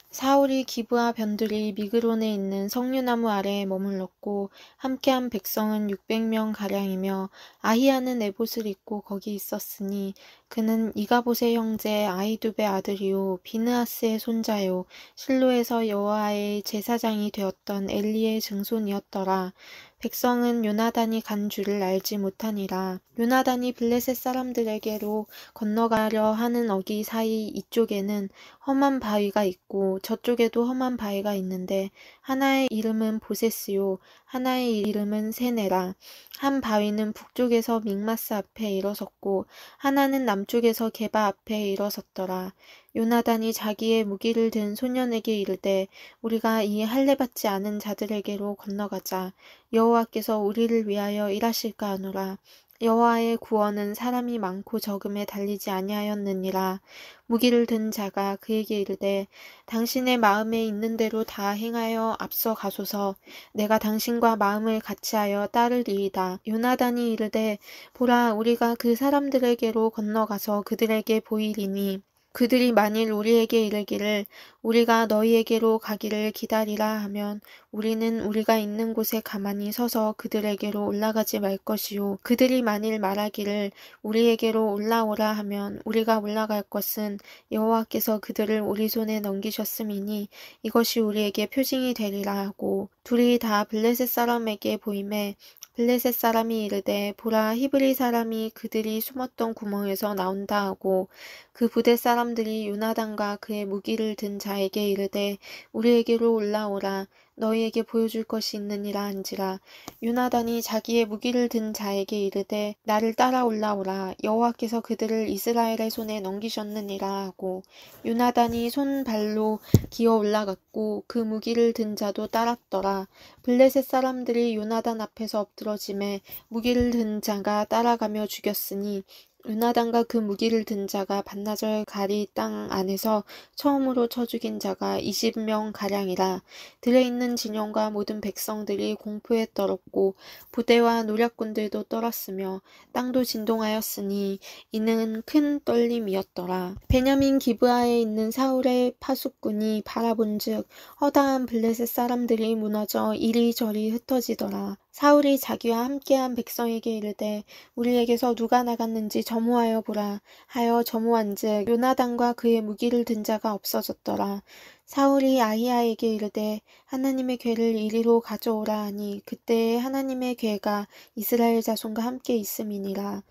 사울이 기브아 변들이 미그론에 있는 석류나무 아래에 머물렀고 함께한 백성은 600명 가량이며 아히야는 에봇을 입고 거기 있었으니 그는 이가봇의 형제 아히두베 아들이요 비느하스의 손자요 실로에서 여호와의 제사장이 되었던 엘리의 증손이었더라. 백성은 요나단이 간 줄을 알지 못하니라. 요나단이 블레셋 사람들에게로 건너가려 하는 어기 사이 이쪽에는 험한 바위가 있고 저쪽에도 험한 바위가 있는데 하나의 이름은 보세스요 하나의 이름은 세네라. 한 바위는 북쪽에서 믹마스 앞에 일어섰고 하나는 남쪽에서 게바 앞에 일어섰더라. 요나단이 자기의 무기를 든 소년에게 이르되 우리가 이 할례받지 않은 자들에게로 건너가자. 여호와께서 우리를 위하여 일하실까 하노라. 여호와의 구원은 사람이 많고 적음에 달리지 아니하였느니라. 무기를 든 자가 그에게 이르되 당신의 마음에 있는 대로 다 행하여 앞서 가소서. 내가 당신과 마음을 같이하여 따르리이다. 요나단이 이르되 보라 우리가 그 사람들에게로 건너가서 그들에게 보이리니 그들이 만일 우리에게 이르기를 우리가 너희에게로 가기를 기다리라 하면 우리는 우리가 있는 곳에 가만히 서서 그들에게로 올라가지 말 것이요 그들이 만일 말하기를 우리에게로 올라오라 하면 우리가 올라갈 것은 여호와께서 그들을 우리 손에 넘기셨음이니 이것이 우리에게 표징이 되리라 하고 둘이 다 블레셋 사람에게 보이매 블레셋 사람이 이르되 보라 히브리 사람이 그들이 숨었던 구멍에서 나온다 하고 그 부대 사람들이 요나단과 그의 무기를 든 자에게 이르되 우리에게로 올라오라. 너희에게 보여줄 것이 있느니라 한지라. 요나단이 자기의 무기를 든 자에게 이르되 나를 따라 올라오라. 여호와께서 그들을 이스라엘의 손에 넘기셨느니라 하고 요나단이 손발로 기어 올라갔고 그 무기를 든 자도 따랐더라. 블레셋 사람들이 요나단 앞에서 엎드러짐에 무기를 든 자가 따라가며 죽였으니 요나단과 그 무기를 든 자가 반나절 가리 땅 안에서 처음으로 쳐 죽인 자가 20명 가량이라. 들에 있는 진영과 모든 백성들이 공포에 떨었고 부대와 노략군들도 떨었으며 땅도 진동하였으니 이는 큰 떨림이었더라. 베냐민 기브아에 있는 사울의 파수꾼이 바라본즉 허다한 블레셋 사람들이 무너져 이리저리 흩어지더라. 사울이 자기와 함께한 백성에게 이르되 우리에게서 누가 나갔는지 점호하여 보라 하여 점호한즉 요나단과 그의 무기를 든 자가 없어졌더라. 사울이 아히야에게 이르되 하나님의 궤를 이리로 가져오라 하니 그때에 하나님의 궤가 이스라엘 자손과 함께 있음이니라.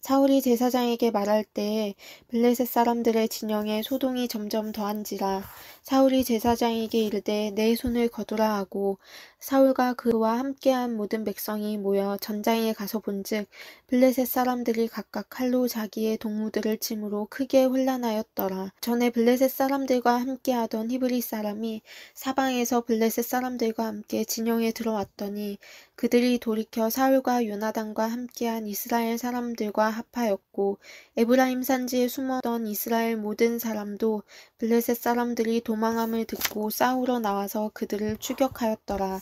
사울이 제사장에게 말할 때에 블레셋 사람들의 진영에 소동이 점점 더한지라. 사울이 제사장에게 이르되 내 손을 거두라 하고 사울과 그와 함께한 모든 백성이 모여 전장에 가서 본즉 블레셋 사람들이 각각 칼로 자기의 동무들을 침으로 크게 혼란하였더라. 전에 블레셋 사람들과 함께하던 히브리 사람이 사방에서 블레셋 사람들과 함께 진영에 들어왔더니 그들이 돌이켜 사울과 요나단과 함께한 이스라엘 사람들과 합하였고 에브라임 산지에 숨었던 이스라엘 모든 사람도 블레셋 사람들이 도망함을 듣고 싸우러 나와서 그들을 추격하였더라.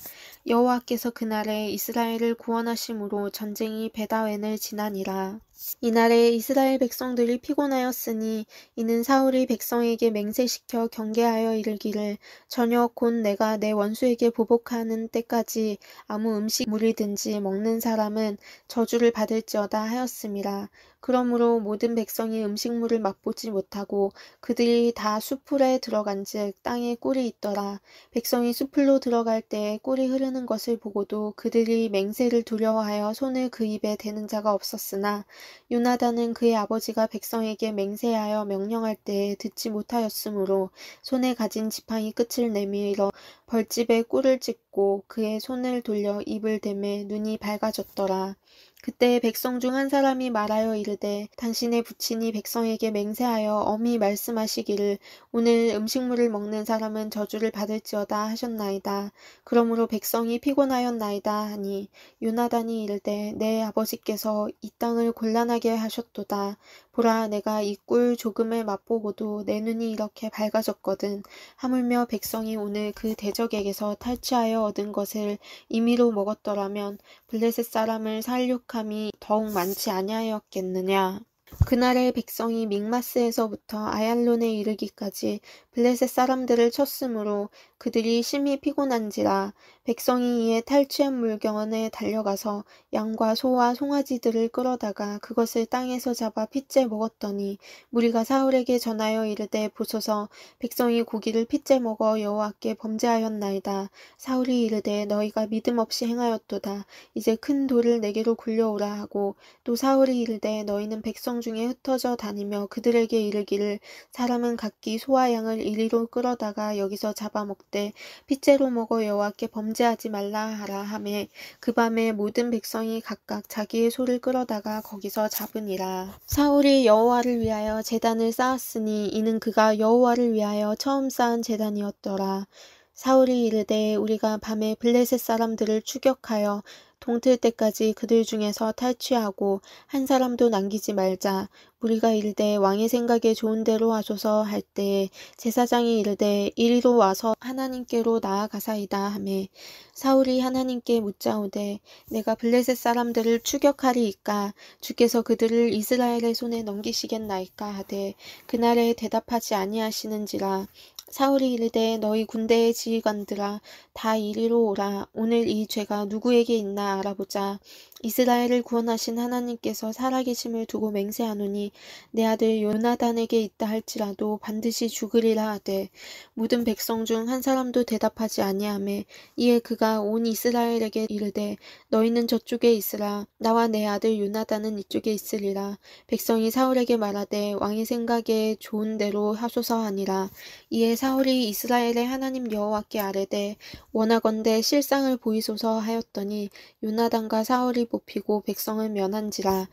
여호와께서 그날에 이스라엘을 구원하심으로 전쟁이 베다웬을 지나니라. 이날에 이스라엘 백성들이 피곤하였으니 이는 사울이 백성에게 맹세시켜 경계하여 이르기를 저녁 곧 내가 내 원수에게 보복하는 때까지 아무 음식물이든지 먹는 사람은 저주를 받을지어다 하였음이라. 그러므로 모든 백성이 음식물을 맛보지 못하고 그들이 다 수풀에 들어간즉 땅에 꿀이 있더라. 백성이 수풀로 들어갈 때에 꿀이 흐르는 것을 보고도 그들이 맹세를 두려워하여 손을 그 입에 대는 자가 없었으나 요나단은 그의 아버지가 백성에게 맹세하여 명령할 때에 듣지 못하였으므로 손에 가진 지팡이 끝을 내밀어 벌집에 꿀을 찍고 그의 손을 돌려 입을 대매 눈이 밝아졌더라. 그때 백성 중 한 사람이 말하여 이르되 당신의 부친이 백성에게 맹세하여 엄히 말씀하시기를 오늘 음식물을 먹는 사람은 저주를 받을지어다 하셨나이다. 그러므로 백성이 피곤하였나이다 하니 요나단이 이르되 내 아버지께서 이 땅을 곤란하게 하셨도다. 보라 내가 이 꿀 조금을 맛보고도 내 눈이 이렇게 밝아졌거든. 하물며 백성이 오늘 그 대적에게서 탈취하여 얻은 것을 임의로 먹었더라면 블레셋 사람을 살육함이 더욱 많지 아니하였겠느냐. 그날의 백성이 믹마스에서부터 아얄론에 이르기까지 블레셋 사람들을 쳤으므로 그들이 심히 피곤한지라. 백성이 이에 탈취한 물경원에 달려가서 양과 소와 송아지들을 끌어다가 그것을 땅에서 잡아 핏째 먹었더니 무리가 사울에게 전하여 이르되 보소서 백성이 고기를 핏째 먹어 여호와께 범죄하였나이다. 사울이 이르되 너희가 믿음 없이 행하였도다. 이제 큰 돌을 내게로 굴려오라 하고 또 사울이 이르되 너희는 백성 중에 흩어져 다니며 그들에게 이르기를 사람은 각기 소와 양을 이리로 끌어다가 여기서 잡아먹되 핏째로 먹어 여호와께 범죄하지 말라 하라 하매 그 밤에 모든 백성이 각각 자기의 소를 끌어다가 거기서 잡으니라. 사울이 여호와를 위하여 제단을 쌓았으니 이는 그가 여호와를 위하여 처음 쌓은 제단이었더라. 사울이 이르되 우리가 밤에 블레셋 사람들을 추격하여 동틀 때까지 그들 중에서 탈취하고 한 사람도 남기지 말자. 무리가 이르되 왕의 생각에 좋은 대로 하소서 할 때에 제사장이 이르되 이리로 와서 하나님께로 나아가사이다 하매 사울이 하나님께 묻자오되 내가 블레셋 사람들을 추격하리이까 주께서 그들을 이스라엘의 손에 넘기시겠나이까 하되 그날에 대답하지 아니하시는지라. 사울이 이르되 너희 군대의 지휘관들아 다 이리로 오라. 오늘 이 죄가 누구에게 있나 알아보자. 이스라엘을 구원하신 하나님께서 살아계심을 두고 맹세하노니 내 아들 요나단에게 있다 할지라도 반드시 죽으리라 하되 모든 백성 중 한 사람도 대답하지 아니하매 이에 그가 온 이스라엘에게 이르되 너희는 저쪽에 있으라. 나와 내 아들 요나단은 이쪽에 있으리라. 백성이 사울에게 말하되 왕의 생각에 좋은 대로 하소서 하니라. 이에 사울이 이스라엘의 하나님 여호와께 아뢰되 원하건대 실상을 보이소서 하였더니 요나단과 사울이 뽑히고 백성을 면한지라.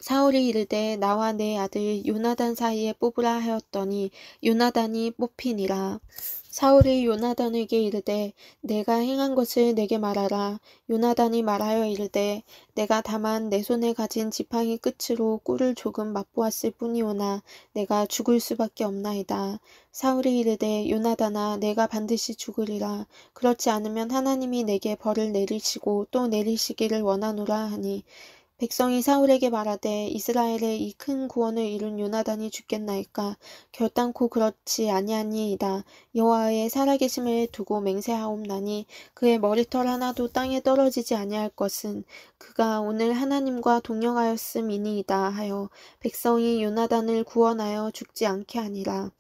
사울이 이르되 나와 내 아들 요나단 사이에 뽑으라 하였더니 요나단이 뽑히니라. 사울이 요나단에게 이르되 내가 행한 것을 내게 말하라. 요나단이 말하여 이르되 내가 다만 내 손에 가진 지팡이 끝으로 꿀을 조금 맛보았을 뿐이오나 내가 죽을 수밖에 없나이다. 사울이 이르되 요나단아 내가 반드시 죽으리라. 그렇지 않으면 하나님이 내게 벌을 내리시고 또 내리시기를 원하노라 하니 백성이 사울에게 말하되 이스라엘의 이 큰 구원을 이룬 요나단이 죽겠나이까. 결단코 그렇지 아니하니이다. 여호와의 살아계심을 두고 맹세하옵나니 그의 머리털 하나도 땅에 떨어지지 아니할 것은 그가 오늘 하나님과 동역하였음이니이다 하여 백성이 요나단을 구원하여 죽지 않게 하니라.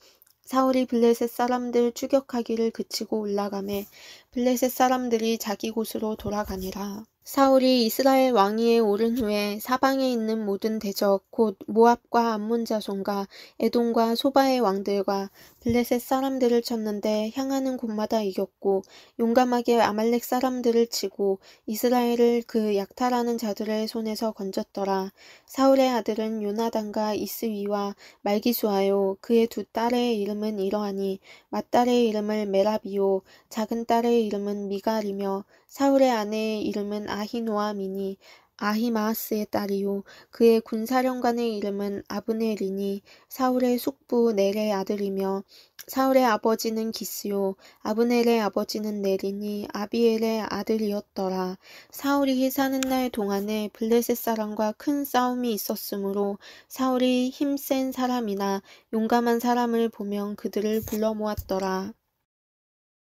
사울이 블레셋 사람들 추격하기를 그치고 올라가매 블레셋 사람들이 자기 곳으로 돌아가니라. 사울이 이스라엘 왕위에 오른 후에 사방에 있는 모든 대적 곧 모압과 암몬 자손과 에돔과 소바의 왕들과 블레셋 사람들을 쳤는데 향하는 곳마다 이겼고 용감하게 아말렉 사람들을 치고 이스라엘을 그 약탈하는 자들의 손에서 건졌더라. 사울의 아들은 요나단과 이스위와 말기수하요 그의 두 딸의 이름은 이러하니 맏딸의 이름을 메라비요 작은 딸의 이름은 미갈이며 사울의 아내의 이름은 아히노아미니 아히마아스의 딸이요 그의 군사령관의 이름은 아브넬이니 사울의 숙부 넬의 아들이며 사울의 아버지는 기스요 아브넬의 아버지는 넬이니 아비엘의 아들이었더라. 사울이 사는 날 동안에 블레셋 사람과 큰 싸움이 있었으므로 사울이 힘센 사람이나 용감한 사람을 보면 그들을 불러 모았더라.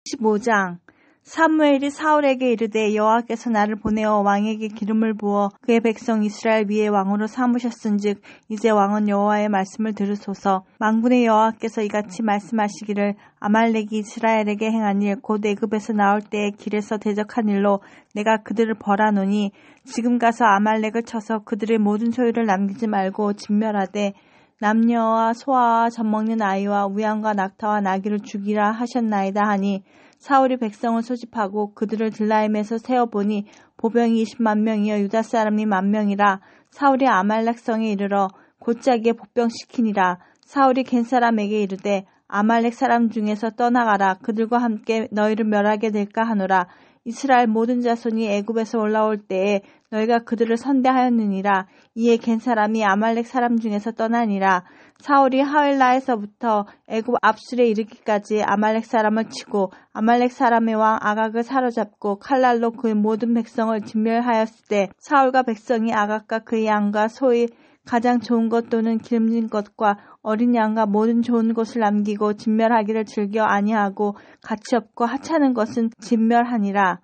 15장 사무엘이 사울에게 이르되 여호와께서 나를 보내어 왕에게 기름을 부어 그의 백성 이스라엘 위에 왕으로 삼으셨은즉 이제 왕은 여호와의 말씀을 들으소서. 만군의 여호와께서 이같이 말씀하시기를 아말렉이 이스라엘에게 행한 일 곧 애굽에서 나올 때에 길에서 대적한 일로 내가 그들을 벌하노니 지금 가서 아말렉을 쳐서 그들의 모든 소유를 남기지 말고 진멸하되 남녀와 소아와 젖먹는 아이와 우양과 낙타와 나귀를 죽이라 하셨나이다 하니 사울이 백성을 소집하고 그들을 들라임에서 세어보니 보병이 20만 명이여 유다 사람이 10,000명이라. 사울이 아말렉 성에 이르러 곧자기에 복병시키니라. 사울이 겐 사람에게 이르되 아말렉 사람 중에서 떠나가라. 그들과 함께 너희를 멸하게 될까 하노라. 이스라엘 모든 자손이 애굽에서 올라올 때에 너희가 그들을 선대하였느니라. 이에 겐 사람이 아말렉 사람 중에서 떠나니라. 사울이 하웰라에서부터 애굽 압술에 이르기까지 아말렉 사람을 치고 아말렉 사람의 왕 아각을 사로잡고 칼날로 그의 모든 백성을 진멸하였을 때 사울과 백성이 아각과 그의 양과 소의 가장 좋은 것 또는 기름진 것과 어린 양과 모든 좋은 것을 남기고 진멸하기를 즐겨 아니하고 가치 없고 하찮은 것은 진멸하니라.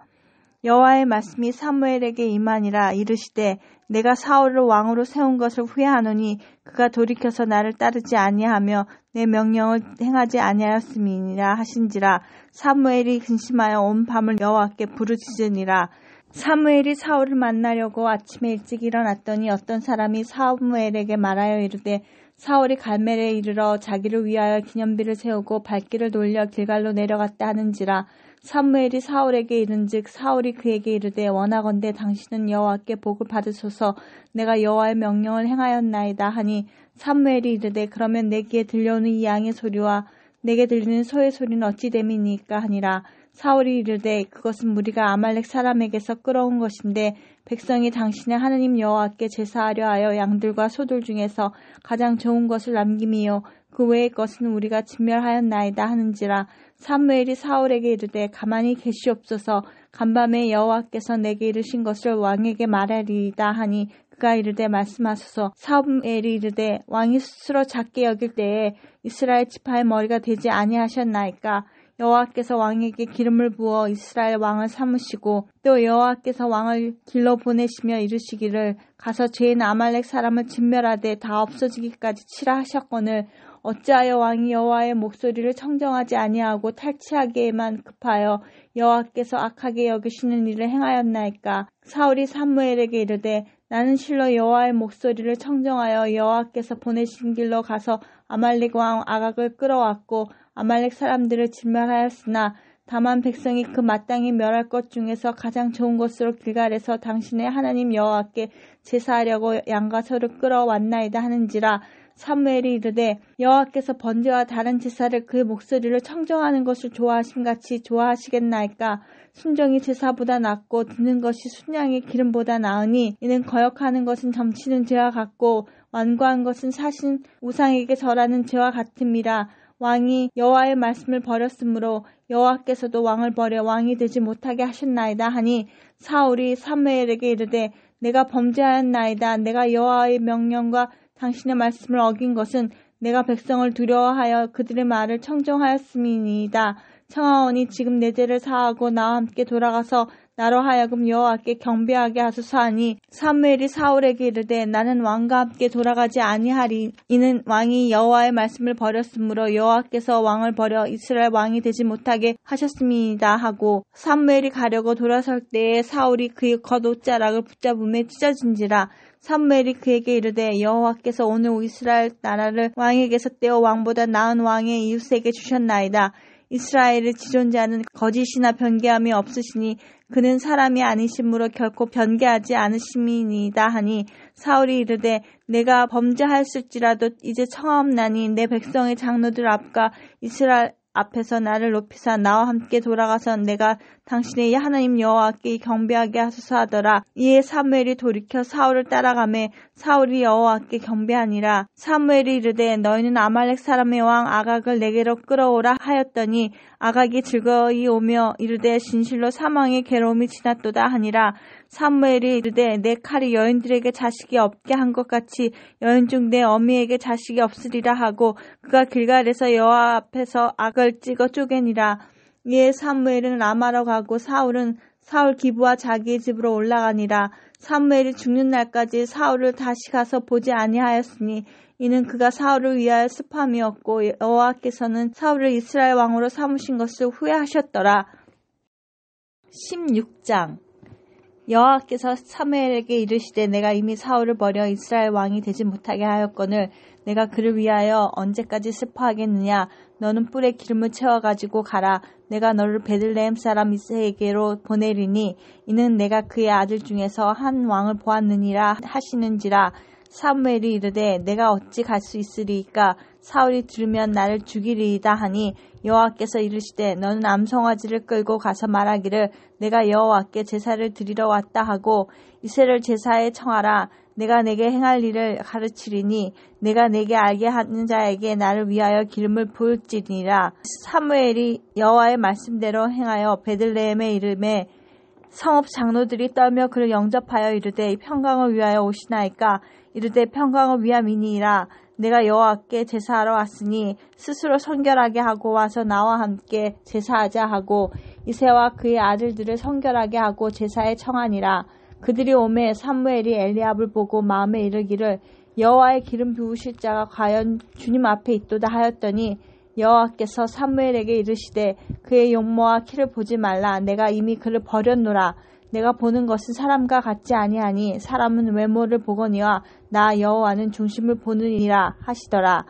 여호와의 말씀이 사무엘에게 임하니라. 이르시되 내가 사울을 왕으로 세운 것을 후회하노니 그가 돌이켜서 나를 따르지 아니하며 내 명령을 행하지 아니하였음이니라 하신지라. 사무엘이 근심하여 온 밤을 여호와께 부르짖으니라. 사무엘이 사울을 만나려고 아침에 일찍 일어났더니 어떤 사람이 사무엘에게 말하여 이르되 사울이 갈멜에 이르러 자기를 위하여 기념비를 세우고 발길을 돌려 길갈로 내려갔다 하는지라. 사무엘이 사울에게 이른즉 사울이 그에게 이르되 원하건대 당신은 여호와께 복을 받으소서. 내가 여호와의 명령을 행하였나이다 하니 사무엘이 이르되 그러면 내 귀에 들려오는 이 양의 소리와 내게 들리는 소의 소리는 어찌 됨이니까 하니라. 사울이 이르되 그것은 무리가 아말렉 사람에게서 끌어온 것인데 백성이 당신의 하나님 여호와께 제사하려 하여 양들과 소들 중에서 가장 좋은 것을 남김이요 그 외의 것은 우리가 진멸하였나이다 하는지라. 사무엘이 사울에게 이르되 가만히 계시옵소서. 간밤에 여호와께서 내게 이르신 것을 왕에게 말하리이다 하니 그가 이르되 말씀하소서. 사무엘이 이르되 왕이 스스로 작게 여길 때에 이스라엘 지파의 머리가 되지 아니하셨나이까. 여호와께서 왕에게 기름을 부어 이스라엘 왕을 삼으시고 또 여호와께서 왕을 길러 보내시며 이르시기를 가서 죄인 아말렉 사람을 진멸하되 다 없어지기까지 치라 하셨거늘 어찌하여 왕이 여호와의 목소리를 청정하지 아니하고 탈취하기에만 급하여 여호와께서 악하게 여기시는 일을 행하였나이까. 사울이 사무엘에게 이르되 나는 실로 여호와의 목소리를 청정하여 여호와께서 보내신 길로 가서 아말렉 왕 아각을 끌어왔고 아말렉 사람들을 진멸하였으나 다만 백성이 그 마땅히 멸할 것 중에서 가장 좋은 것으로 길갈에서 당신의 하나님 여호와께 제사하려고 양과 소를 끌어왔나이다 하는지라. 사무엘이 이르되 여호와께서 번제와 다른 제사를 그의 목소리를 청정하는 것을 좋아하심같이 좋아하시겠나이까. 순종이 제사보다 낫고 듣는 것이 순양의 기름보다 나으니 이는 거역하는 것은 점치는 죄와 같고 완고한 것은 사신 우상에게 절하는 죄와 같음이라. 왕이 여호와의 말씀을 버렸으므로 여호와께서도 왕을 버려 왕이 되지 못하게 하셨나이다 하니 사울이 사무엘에게 이르되 내가 범죄하였나이다. 내가 여호와의 명령과 당신의 말씀을 어긴 것은 내가 백성을 두려워하여 그들의 말을 청정하였음이니이다. 청하오니 지금 내 죄를 사하고 나와 함께 돌아가서 나로 하여금 여호와께 경배하게 하소서 하니 사무엘이 사울에게 이르되 나는 왕과 함께 돌아가지 아니하리. 이는 왕이 여호와의 말씀을 버렸으므로 여호와께서 왕을 버려 이스라엘 왕이 되지 못하게 하셨음이니이다 하고 사무엘이 가려고 돌아설 때에 사울이 그의 겉옷자락을 붙잡음에 찢어진지라. 사무엘이 그에게 이르되 여호와께서 오늘 이스라엘 나라를 왕에게서 떼어 왕보다 나은 왕의 이웃에게 주셨나이다. 이스라엘의 지존자는 거짓이나 변개함이 없으시니 그는 사람이 아니심으로 결코 변개하지 않으심이니이다 하니 사울이 이르되 내가 범죄하였을지라도 이제 청하옵나니 내 백성의 장로들 앞과 이스라엘 앞에서 나를 높이사 나와 함께 돌아가서 내가 당신의 하나님 여호와께 경배하게 하소서 하더라. 이에 사무엘이 돌이켜 사울을 따라가매 사울이 여호와께 경배하니라. 사무엘이 이르되 너희는 아말렉 사람의 왕 아각을 내게로 끌어오라 하였더니 아각이 즐거이 오며 이르되 진실로 사망의 괴로움이 지났도다 하니라. 사무엘이 이르되 내 칼이 여인들에게 자식이 없게 한 것 같이 여인 중 내 어미에게 자식이 없으리라 하고 그가 길갈에서 여호와 앞에서 악을 찍어 쪼개니라. 이에 사무엘은 라마로 가고 사울은 사울 기브와 자기의 집으로 올라가니라. 사무엘이 죽는 날까지 사울을 다시 가서 보지 아니하였으니 이는 그가 사울을 위하여 습함이었고 여호와께서는 사울을 이스라엘 왕으로 삼으신 것을 후회하셨더라. 16장 여호와께서 사무엘에게 이르시되 내가 이미 사울을 버려 이스라엘 왕이 되지 못하게 하였거늘 내가 그를 위하여 언제까지 슬퍼하겠느냐. 너는 뿔에 기름을 채워가지고 가라. 내가 너를 베들레헴 사람 이새에게로 보내리니 이는 내가 그의 아들 중에서 한 왕을 보았느니라 하시는지라. 사무엘이 이르되 내가 어찌 갈 수 있으리이까. 사울이 들으면 나를 죽이리이다 하니 여호와께서 이르시되 너는 암송아지를 끌고 가서 말하기를 내가 여호와께 제사를 드리러 왔다 하고 이새를 제사에 청하라. 내가 내게 행할 일을 가르치리니 내가 내게 알게 하는 자에게 나를 위하여 기름을 부을지니라. 사무엘이 여호와의 말씀대로 행하여 베들레헴에 이르매 성읍 장로들이 떨며 그를 영접하여 이르되 평강을 위하여 오시나이까. 이르되 평강을 위함이니이다. 내가 여호와께 제사하러 왔으니 스스로 성결하게 하고 와서 나와 함께 제사하자 하고 이새와 그의 아들들을 성결하게 하고 제사에 청하니라. 그들이 오매 사무엘이 엘리압을 보고 마음에 이르기를 여호와의 기름 부으실 자가 과연 주님 앞에 있도다 하였더니 여호와께서 사무엘에게 이르시되 그의 용모와 키를 보지 말라. 내가 이미 그를 버렸노라. 내가 보는 것은 사람과 같지 아니하니 사람은 외모를 보거니와 나 여호와는 중심을 보느니라 하시더라.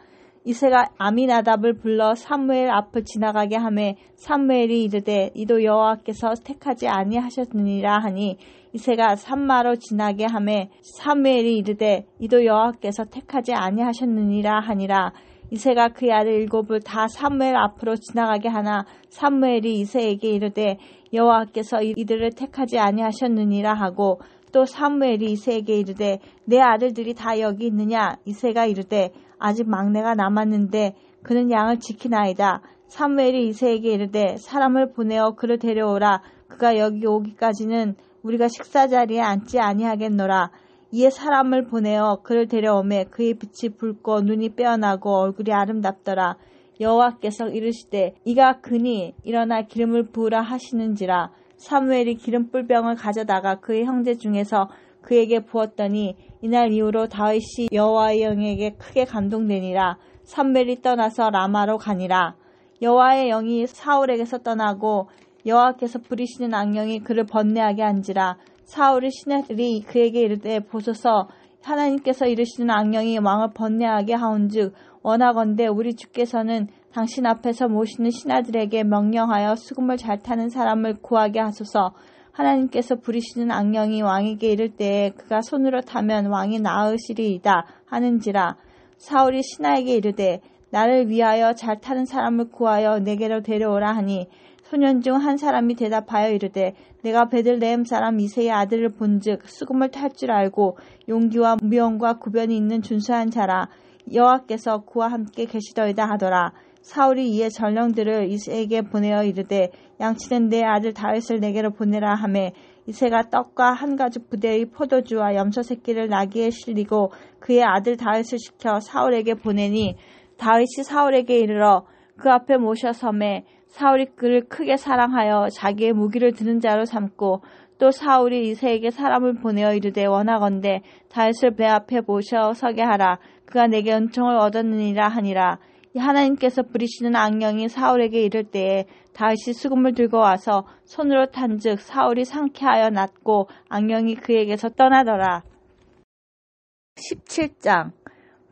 이새가 아미나답을 불러 사무엘 앞을 지나가게 하매 사무엘이 이르되 이도 여호와께서 택하지 아니하셨느니라 하니 이새가 산마로 지나게 하매 사무엘이 이르되 이도 여호와께서 택하지 아니하셨느니라 하니라. 이새가 그의 아들 7을 다 사무엘 앞으로 지나가게 하나 사무엘이 이새에게 이르되 여호와께서 이들을 택하지 아니하셨느니라 하고 또 사무엘이 이새에게 이르되 내 아들들이 다 여기 있느냐. 이새가 이르되 아직 막내가 남았는데 그는 양을 지키나이다. 사무엘이 이새에게 이르되 사람을 보내어 그를 데려오라. 그가 여기 오기까지는 우리가 식사 자리에 앉지 아니하겠노라. 이에 사람을 보내어 그를 데려오매 그의 빛이 붉고 눈이 빼어나고 얼굴이 아름답더라. 여호와께서 이르시되 이가 그니 일어나 기름을 부으라 하시는지라. 사무엘이 기름 뿔병을 가져다가 그의 형제 중에서 그에게 부었더니 이날 이후로 다윗이 여호와의 영에게 크게 감동되니라. 사무엘이 떠나서 라마로 가니라. 여호와의 영이 사울에게서 떠나고 여호와께서 부리시는 악령이 그를 번뇌하게 한지라. 사울의 시내들이 그에게 이르되 보소서 하나님께서 이르시는 악령이 왕을 번뇌하게 하온즉 원하건대 우리 주께서는 당신 앞에서 모시는 신하들에게 명령하여 수금을 잘 타는 사람을 구하게 하소서. 하나님께서 부리시는 악령이 왕에게 이를 때에 그가 손으로 타면 왕이 나으시리이다 하는지라. 사울이 신하에게 이르되 나를 위하여 잘 타는 사람을 구하여 내게로 데려오라 하니 소년 중 한 사람이 대답하여 이르되 내가 베들레헴 사람 이새의 아들을 본즉 수금을 탈 줄 알고 용기와 무용과 구변이 있는 준수한 자라. 여호와께서 그와 함께 계시더이다 하더라. 사울이 이에 전령들을 이새에게 보내어 이르되 양치된 내 아들 다윗을 내게로 보내라 하매 이새가 떡과 한 가죽 부대의 포도주와 염소 새끼를 나귀에 실리고 그의 아들 다윗을 시켜 사울에게 보내니 다윗이 사울에게 이르러 그 앞에 모셔섬에 사울이 그를 크게 사랑하여 자기의 무기를 드는 자로 삼고 또 사울이 이새에게 사람을 보내어 이르되 원하건대 다윗을 배 앞에 모셔 서게 하라. 그가 내게 은총을 얻었느니라 하니라. 하나님께서 부리시는 악령이 사울에게 이를 때에 다윗이 수금을 들고 와서 손으로 탄즉 사울이 상쾌하여 낫고 악령이 그에게서 떠나더라. 17장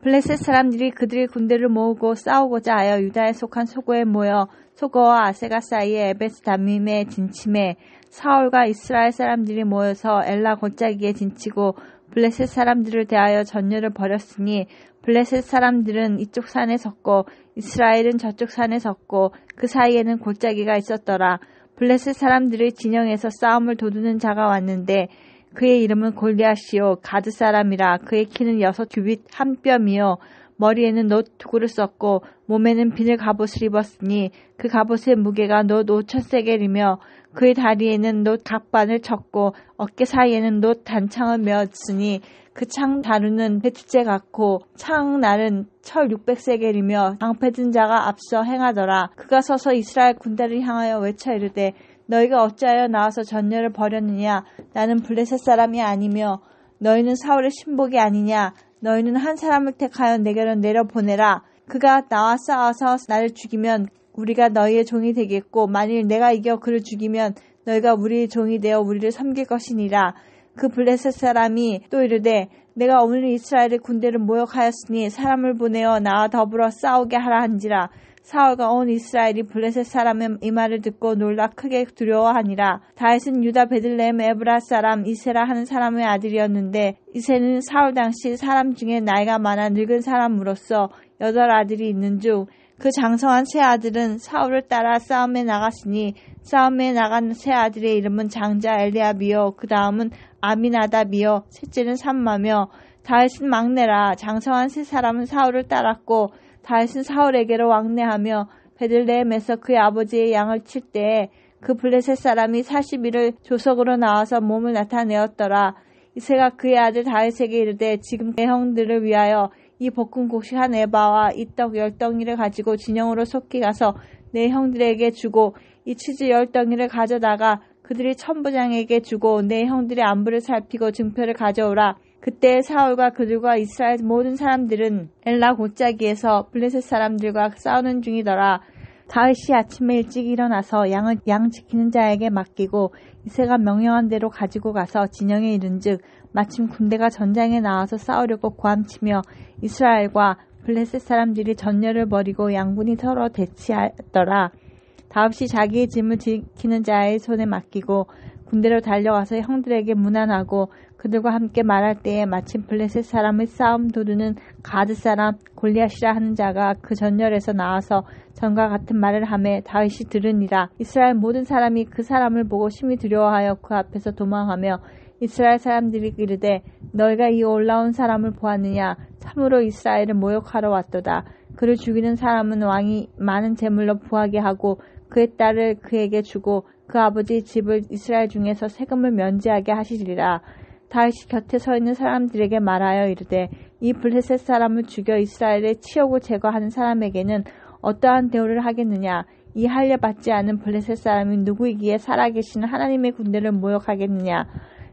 블레셋 사람들이 그들의 군대를 모으고 싸우고자 하여 유다에 속한 소고에 모여 소고와 아세가 사이에 에베스 다밈에 진침해 사울과 이스라엘 사람들이 모여서 엘라 골짜기에 진치고 블레셋 사람들을 대하여 전열을 벌였으니 블레셋 사람들은 이쪽 산에 섰고 이스라엘은 저쪽 산에 섰고 그 사이에는 골짜기가 있었더라. 블레셋 사람들의 진영에서 싸움을 도두는 자가 왔는데 그의 이름은 골리앗이요 가드 사람이라. 그의 키는 6규빗 한 뼘이요 머리에는 놋 투구를 썼고 몸에는 비늘 갑옷을 입었으니 그 갑옷의 무게가 놋 5,000세겔이며 그의 다리에는 놋 각반을 쳤고 어깨 사이에는 놋 단창을 메었으니 그 창 다루는 배투째 같고 창 날은 철 600세겔이며 방패 든 자가 앞서 행하더라. 그가 서서 이스라엘 군대를 향하여 외쳐 이르되 너희가 어찌하여 나와서 전열을 벌였느냐. 나는 블레셋 사람이 아니며 너희는 사울의 신복이 아니냐. 너희는 한 사람을 택하여 내게로 내려보내라. 그가 나와 싸워서 나를 죽이면 우리가 너희의 종이 되겠고 만일 내가 이겨 그를 죽이면 너희가 우리의 종이 되어 우리를 섬길 것이니라. 그 블레셋 사람이 또 이르되 내가 오늘 이스라엘의 군대를 모욕하였으니 사람을 보내어 나와 더불어 싸우게 하라 한지라. 사울과 온 이스라엘이 블레셋 사람의 이 말을 듣고 놀라 크게 두려워하니라. 다윗은 유다 베들레헴 에브라 사람 이새라 하는 사람의 아들이었는데 이새는 사울 당시 사람 중에 나이가 많아 늙은 사람으로서 8 아들이 있는 중 그 장성한 세 아들은 사울을 따라 싸움에 나갔으니 싸움에 나간 세 아들의 이름은 장자 엘리압이요 그 다음은 아미나답이요 셋째는 삼마며 다윗은 막내라. 장성한 세 사람은 사울을 따랐고 다윗은 사울에게로 왕래하며 베들레헴에서 그의 아버지의 양을 칠 때에 그 블레셋 사람이 40일을 조석으로 나와서 몸을 나타내었더라. 이새가 그의 아들 다윗에게 이르되 지금 내 형들을 위하여 이 볶은 곡식 한 에바와 이 떡 10덩이를 가지고 진영으로 속히 가서 내 형들에게 주고 이 치즈 10덩이를 가져다가 그들이 천부장에게 주고 내 형들의 안부를 살피고 증표를 가져오라. 그때 사울과 그들과 이스라엘 모든 사람들은 엘라 골짜기에서 블레셋 사람들과 싸우는 중이더라. 다윗이 아침에 일찍 일어나서 양을 양 지키는 자에게 맡기고 이새가 명령한 대로 가지고 가서 진영에 이른즉 마침 군대가 전장에 나와서 싸우려고 고함치며 이스라엘과 블레셋 사람들이 전열을 벌이고 양군이 서로 대치하더라. 다윗이 자기의 짐을 지키는 자의 손에 맡기고 군대로 달려가서 형들에게 문안하고 그들과 함께 말할 때에 마침 블레셋 사람의 싸움 도두는 가드 사람 골리앗이라 하는 자가 그 전열에서 나와서 전과 같은 말을 하매 다윗이 들으니라. 이스라엘 모든 사람이 그 사람을 보고 심히 두려워하여 그 앞에서 도망하며 이스라엘 사람들이 이르되 너희가 이 올라온 사람을 보았느냐. 참으로 이스라엘을 모욕하러 왔도다. 그를 죽이는 사람은 왕이 많은 재물로 부하게 하고 그의 딸을 그에게 주고 그 아버지의 집을 이스라엘 중에서 세금을 면제하게 하시리라. 다윗이 곁에 서 있는 사람들에게 말하여 이르되 이 블레셋 사람을 죽여 이스라엘의 치욕을 제거하는 사람에게는 어떠한 대우를 하겠느냐. 이 할례 받지 않은 블레셋 사람이 누구이기에 살아계신 하나님의 군대를 모욕하겠느냐.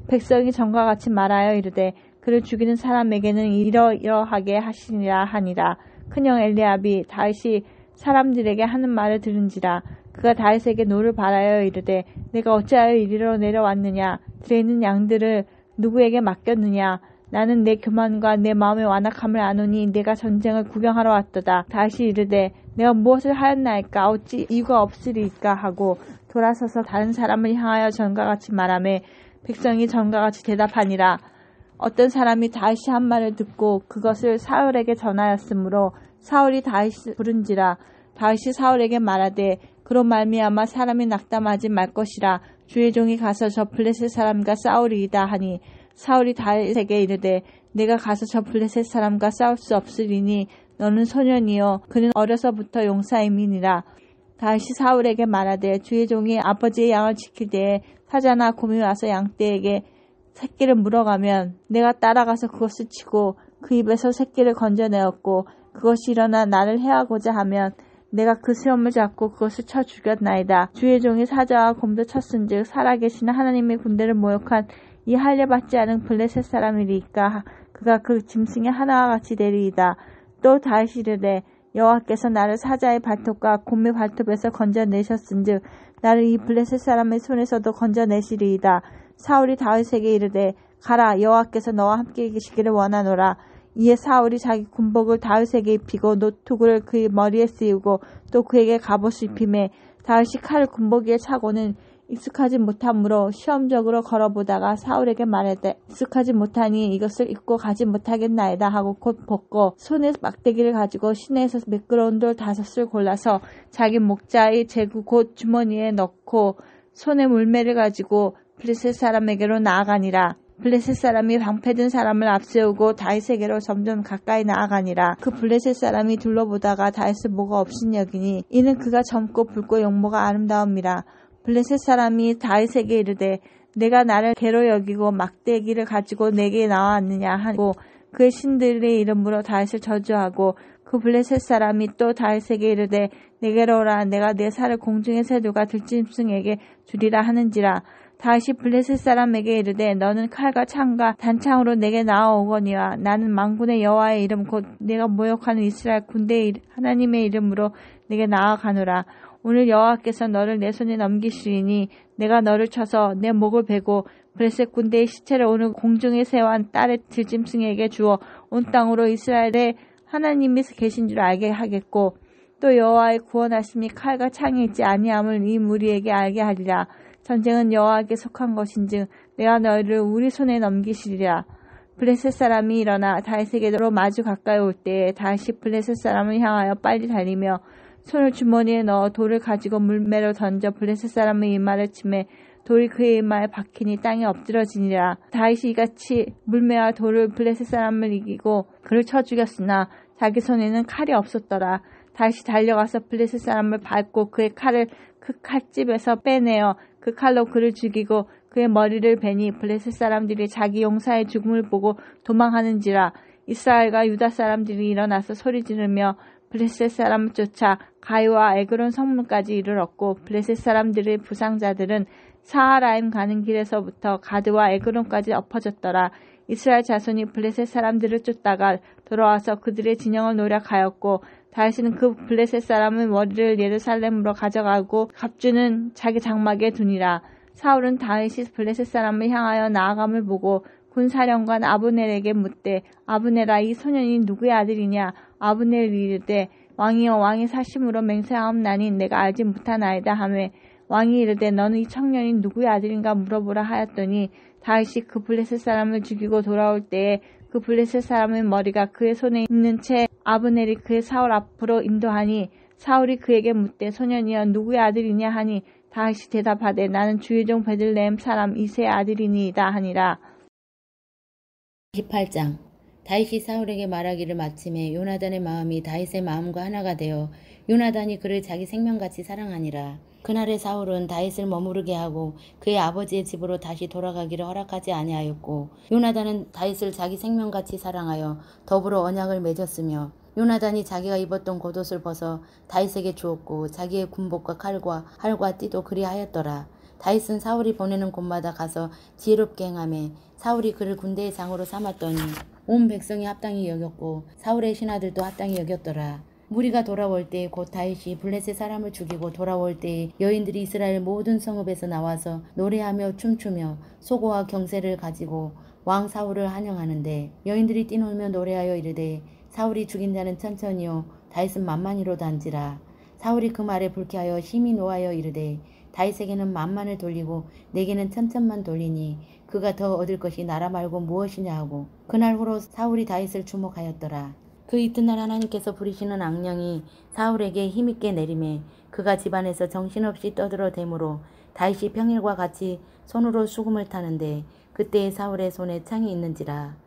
백성이 전과 같이 말하여 이르되 그를 죽이는 사람에게는 이러이러하게 하시니라 하니라. 큰형 엘리압이 다윗이 사람들에게 하는 말을 들은지라. 그가 다윗에게 노를 바라여 이르되 내가 어찌하여 이리로 내려왔느냐. 들에 있는 양들을 누구에게 맡겼느냐. 나는 내 교만과 내 마음의 완악함을 아노니 내가 전쟁을 구경하러 왔도다. 다윗이 이르되 내가 무엇을 하였나이까 어찌 이유가 없으리까 하고 돌아서서 다른 사람을 향하여 전과 같이 말하매 백성이 전과 같이 대답하니라. 어떤 사람이 다윗이 한 말을 듣고 그것을 사울에게 전하였으므로 사울이 다윗을 부른지라. 다윗이 사울에게 말하되 그로 말미암아 사람이 낙담하지 말 것이라. 주의 종이 가서 저 블레셋 사람과 싸우리이다 하니 사울이 다윗에게 이르되 내가 가서 저 블레셋 사람과 싸울 수 없으리니 너는 소년이요 그는 어려서부터 용사임이니라. 다윗이 사울에게 말하되 주의 종이 아버지의 양을 지킬 때에 사자나 곰이 와서 양떼에게 새끼를 물어가면 내가 따라가서 그것을 치고 그 입에서 새끼를 건져내었고 그것이 일어나 나를 해하고자 하면 내가 그 수염을 잡고 그것을 쳐 죽였나이다. 주의 종이 사자와 곰도 쳤은즉 살아계신 하나님의 군대를 모욕한 이 할례받지 않은 블레셋 사람이리까 그가 그 짐승의 하나와 같이 되리이다. 또 다윗이 이르되 여호와께서 나를 사자의 발톱과 곰의 발톱에서 건져내셨은즉 나를 이 블레셋 사람의 손에서도 건져내시리이다. 사울이 다윗에게 이르되 가라 여호와께서 너와 함께 계시기를 원하노라. 이에 사울이 자기 군복을 다윗에게 입히고 노투구를 그의 머리에 씌우고 또 그에게 갑옷을 입히매 다윗이 칼을 군복 위에 차고는 익숙하지 못하므로 시험적으로 걸어보다가 사울에게 말하되 익숙하지 못하니 이것을 입고 가지 못하겠나이다 하고 곧 벗고 손에 막대기를 가지고 시내에서 매끄러운 돌 5을 골라서 자기 목자의 제구 곧 주머니에 넣고 손에 물매를 가지고 블레셋 사람에게로 나아가니라. 블레셋 사람이 방패든 사람을 앞세우고 다윗에게로 점점 가까이 나아가니라. 그 블레셋 사람이 둘러보다가 다윗을 뭐가 없인 여기니 이는 그가 젊고 붉고 용모가 아름다움이라. 블레셋 사람이 다윗에게 이르되 내가 나를 개로 여기고 막대기를 가지고 내게 나왔느냐 하고 그의 신들의 이름으로 다윗을 저주하고 그 블레셋 사람이 또 다윗에게 이르되 내게로 오라 내가 내 살을 공중의 새들과 들짐승에게 주리라 하는지라. 다윗이 블레셋 사람에게 이르되 너는 칼과 창과 단창으로 내게 나아오거니와 나는 만군의 여호와의 이름 곧 내가 모욕하는 이스라엘 군대의 하나님의 이름으로 내게 나아가노라. 오늘 여호와께서 너를 내 손에 넘기시리니 내가 너를 쳐서 내 목을 베고 블레셋 군대의 시체를 오늘 공중의 새와 딸의 들짐승에게 주어 온 땅으로 이스라엘의 하나님이 계신 줄 알게 하겠고 또 여호와의 구원하심이 칼과 창에 있지 아니함을 이 무리에게 알게 하리라. 전쟁은 여호와에게 속한 것인즉 내가 너희를 우리 손에 넘기시리라. 블레셋 사람이 일어나 다윗에게로 마주 가까이 올 때에 다윗이 블레셋 사람을 향하여 빨리 달리며 손을 주머니에 넣어 돌을 가지고 물매로 던져 블레셋 사람의 이마를 치매 돌이 그의 이마에 박히니 땅에 엎드러지니라. 다윗이 이같이 물매와 돌을 블레셋 사람을 이기고 그를 쳐 죽였으나 자기 손에는 칼이 없었더라. 다윗이 달려가서 블레셋 사람을 밟고 그의 칼을 그 칼집에서 빼내어 그 칼로 그를 죽이고 그의 머리를 베니 블레셋 사람들이 자기 용사의 죽음을 보고 도망하는지라. 이스라엘과 유다 사람들이 일어나서 소리 지르며 블레셋 사람을 쫓아 가이와 에그론 성문까지 이르렀고 블레셋 사람들의 부상자들은 사하라임 가는 길에서부터 가드와 에그론까지 엎어졌더라. 이스라엘 자손이 블레셋 사람들을 쫓다가 돌아와서 그들의 진영을 노략하였고 다윗은 그 블레셋 사람의 머리를 예루살렘으로 가져가고 갑주는 자기 장막에 두니라. 사울은 다윗이 블레셋 사람을 향하여 나아감을 보고 군사령관 아브넬에게 묻되 아브넬아 이 소년이 누구의 아들이냐. 아브넬이 이르되 왕이여 왕의 사심으로 맹세하옵나니 내가 알지 못하나이다 하매 왕이 이르되 너는 이 청년이 누구의 아들인가 물어보라 하였더니 다윗이 그 블레셋 사람을 죽이고 돌아올 때에 그 블레셋 사람의 머리가 그의 손에 있는 채 아브넬이 그의 사울 앞으로 인도하니 사울이 그에게 묻되 소년이여 누구의 아들이냐 하니 다윗이 대답하되 나는 주의 종 베들레헴 사람 이새의 아들이니이다 하니라. 18장 다윗이 사울에게 말하기를 마침에 요나단의 마음이 다윗의 마음과 하나가 되어 요나단이 그를 자기 생명같이 사랑하니라. 그날에 사울은 다윗을 머무르게 하고 그의 아버지의 집으로 다시 돌아가기를 허락하지 아니하였고 요나단은 다윗을 자기 생명같이 사랑하여 더불어 언약을 맺었으며 요나단이 자기가 입었던 겉옷을 벗어 다윗에게 주었고 자기의 군복과 칼과 활과 띠도 그리하였더라. 다윗은 사울이 보내는 곳마다 가서 지혜롭게 행하며 사울이 그를 군대의 장으로 삼았더니 온 백성이 합당히 여겼고 사울의 신하들도 합당히 여겼더라. 무리가 돌아올 때에 곧 다윗이 블레셋 사람을 죽이고 돌아올 때에 여인들이 이스라엘 모든 성읍에서 나와서 노래하며 춤추며 소고와 경세를 가지고 왕 사울을 환영하는데 여인들이 뛰놀며 노래하여 이르되 사울이 죽인 자는 천천히요 다윗은 만만이로다 한지라. 사울이 그 말에 불쾌하여 심히 노하여 이르되 다윗에게는 만만을 돌리고 내게는 천천만 돌리니 그가 더 얻을 것이 나라 말고 무엇이냐 하고 그날 후로 사울이 다윗을 주목하였더라. 그 이튿날 하나님께서 부리시는 악령이 사울에게 힘있게 내림에 그가 집안에서 정신없이 떠들어대므로 다윗이 평일과 같이 손으로 수금을 타는데 그때에 사울의 손에 창이 있는지라.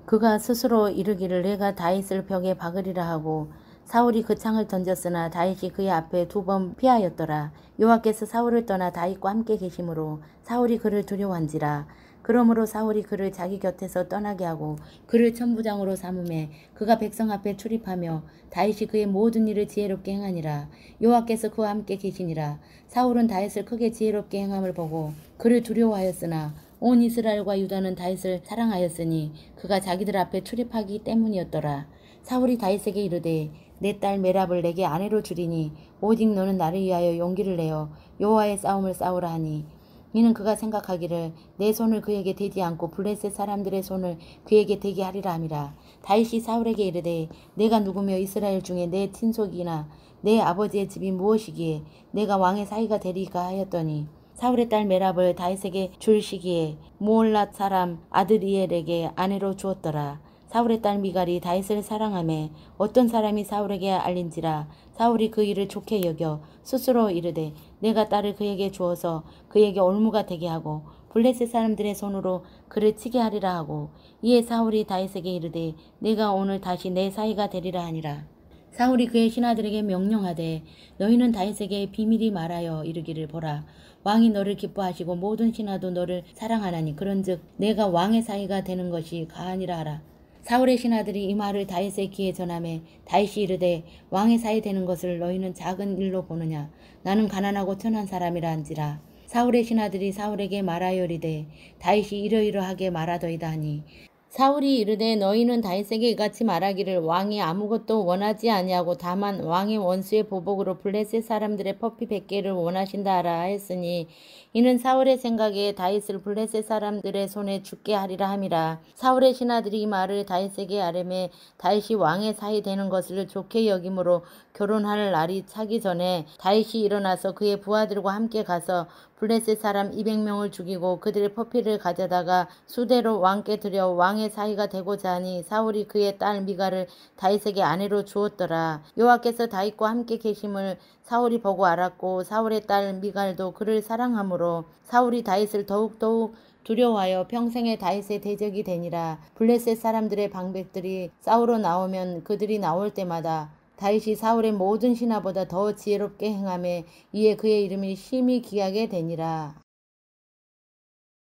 그가 스스로 이르기를 내가 다윗을 벽에 박으리라 하고 사울이 그 창을 던졌으나 다윗이 그의 앞에 2번 피하였더라. 여호와께서 사울을 떠나 다윗과 함께 계심으로 사울이 그를 두려워한지라. 그러므로 사울이 그를 자기 곁에서 떠나게 하고 그를 천부장으로 삼음에 그가 백성 앞에 출입하며 다윗이 그의 모든 일을 지혜롭게 행하니라. 여호와께서 그와 함께 계시니라. 사울은 다윗을 크게 지혜롭게 행함을 보고 그를 두려워하였으나 온 이스라엘과 유다는 다윗을 사랑하였으니 그가 자기들 앞에 출입하기 때문이었더라. 사울이 다윗에게 이르되 내 딸 메랍을 내게 아내로 주리니 오직 너는 나를 위하여 용기를 내어 여호와의 싸움을 싸우라 하니 이는 그가 생각하기를 내 손을 그에게 대지 않고 블레셋 사람들의 손을 그에게 대게 하리라 함이라. 다윗이 사울에게 이르되 내가 누구며 이스라엘 중에 내 친속이나 내 아버지의 집이 무엇이기에 내가 왕의 사위가 되리까 하였더니 사울의 딸 메랍을 다윗에게 줄 시기에 모올랏 사람 아드리엘에게 아내로 주었더라. 사울의 딸 미갈이 다윗을 사랑하며 어떤 사람이 사울에게 알린지라. 사울이 그 일을 좋게 여겨 스스로 이르되 내가 딸을 그에게 주어서 그에게 올무가 되게 하고 블레셋 사람들의 손으로 그를 치게 하리라 하고 이에 사울이 다윗에게 이르되 내가 오늘 다시 내 사위가 되리라 하니라. 사울이 그의 신하들에게 명령하되 너희는 다윗에게 비밀히 말하여 이르기를 보라. 왕이 너를 기뻐하시고 모든 신하도 너를 사랑하나니 그런즉 내가 왕의 사위가 되는 것이 가하니라 하라. 사울의 신하들이 이 말을 다윗의 귀에 전하매 다윗이 이르되 왕의 사위 되는 것을 너희는 작은 일로 보느냐. 나는 가난하고 천한 사람이라 한지라. 사울의 신하들이 사울에게 말하여 이르되 다윗이 이러이러하게 말하더이다 하니 사울이 이르되 너희는 다윗에게 이같이 말하기를 왕이 아무것도 원하지 아니하고 다만 왕의 원수의 보복으로 블레셋 사람들의 퍼피 100개를 원하신다 하라 했으니 이는 사울의 생각에 다윗을 블레셋 사람들의 손에 죽게 하리라 함이라. 사울의 신하들이 이 말을 다윗에게 아뢰매 다윗이 왕의 사위 되는 것을 좋게 여김으로 결혼할 날이 차기 전에 다윗이 일어나서 그의 부하들과 함께 가서 블레셋 사람 200명을 죽이고 그들의 퍼피를 가져다가 수대로 왕께 드려 왕의 사위가 되고자 하니 사울이 그의 딸 미갈을 다윗에게 아내로 주었더라. 여호와께서 다윗과 함께 계심을 사울이 보고 알았고 사울의 딸 미갈도 그를 사랑하므로 사울이 다윗을 더욱더욱 두려워하여 평생에 다윗의 대적이 되니라. 블레셋 사람들의 방백들이 싸우러 나오면 그들이 나올 때마다 다윗이 사울의 모든 신하보다 더 지혜롭게 행하며 이에 그의 이름이 심히 귀하게 되니라.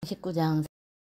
19장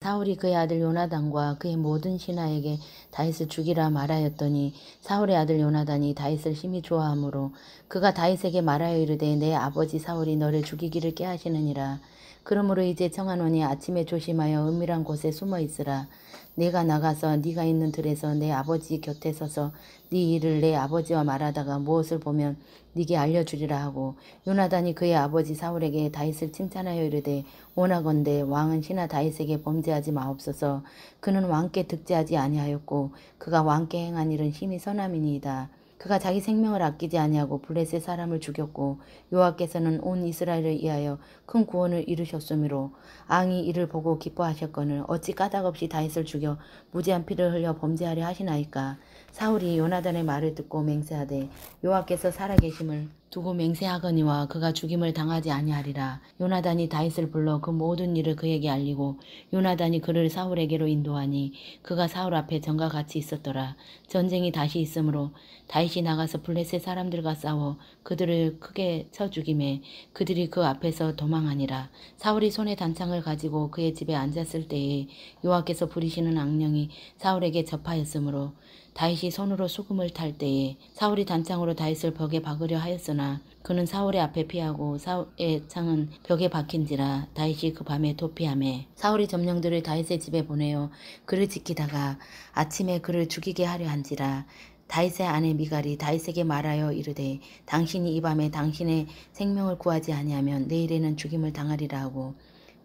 사울이 그의 아들 요나단과 그의 모든 신하에게 다윗을 죽이라 말하였더니 사울의 아들 요나단이 다윗을 심히 좋아하므로 그가 다윗에게 말하여 이르되 내 아버지 사울이 너를 죽이기를 꾀하시느니라. 그러므로 이제 청하노니 아침에 조심하여 은밀한 곳에 숨어 있으라. 내가 나가서 네가 있는 들에서 내 아버지 곁에 서서 네 일을 내 아버지와 말하다가 무엇을 보면 네게 알려주리라 하고 요나단이 그의 아버지 사울에게 다윗을 칭찬하여 이르되 원하건대 왕은 신하 다윗에게 범죄하지 마옵소서. 그는 왕께 득죄하지 아니하였고 그가 왕께 행한 일은 심히 선함이니이다. 그가 자기 생명을 아끼지 아니하고 블레셋 사람을 죽였고 여호와께서는 온 이스라엘을 위하여 큰 구원을 이루셨으므로 왕이 이를 보고 기뻐하셨거늘 어찌 까닭없이 다윗을 죽여 무지한 피를 흘려 범죄하려 하시나이까. 사울이 요나단의 말을 듣고 맹세하되 여호와께서 살아계심을 두고 맹세하거니와 그가 죽임을 당하지 아니하리라. 요나단이 다윗을 불러 그 모든 일을 그에게 알리고 요나단이 그를 사울에게로 인도하니 그가 사울 앞에 전과 같이 있었더라. 전쟁이 다시 있으므로 다윗이 나가서 블레셋 사람들과 싸워 그들을 크게 쳐 죽이매 그들이 그 앞에서 도망하니라. 사울이 손에 단창을 가지고 그의 집에 앉았을 때에 여호와께서 부리시는 악령이 사울에게 접하였으므로 다윗이 손으로 수금을 탈 때에 사울이 단창으로 다윗을 벽에 박으려 하였으나 그는 사울의 앞에 피하고 사울의 창은 벽에 박힌지라. 다윗이 그 밤에 도피하매 사울이 점령들을 다윗의 집에 보내어 그를 지키다가 아침에 그를 죽이게 하려 한지라. 다윗의 아내 미갈이 다윗에게 말하여 이르되 당신이 이 밤에 당신의 생명을 구하지 아니하면 내일에는 죽임을 당하리라 하고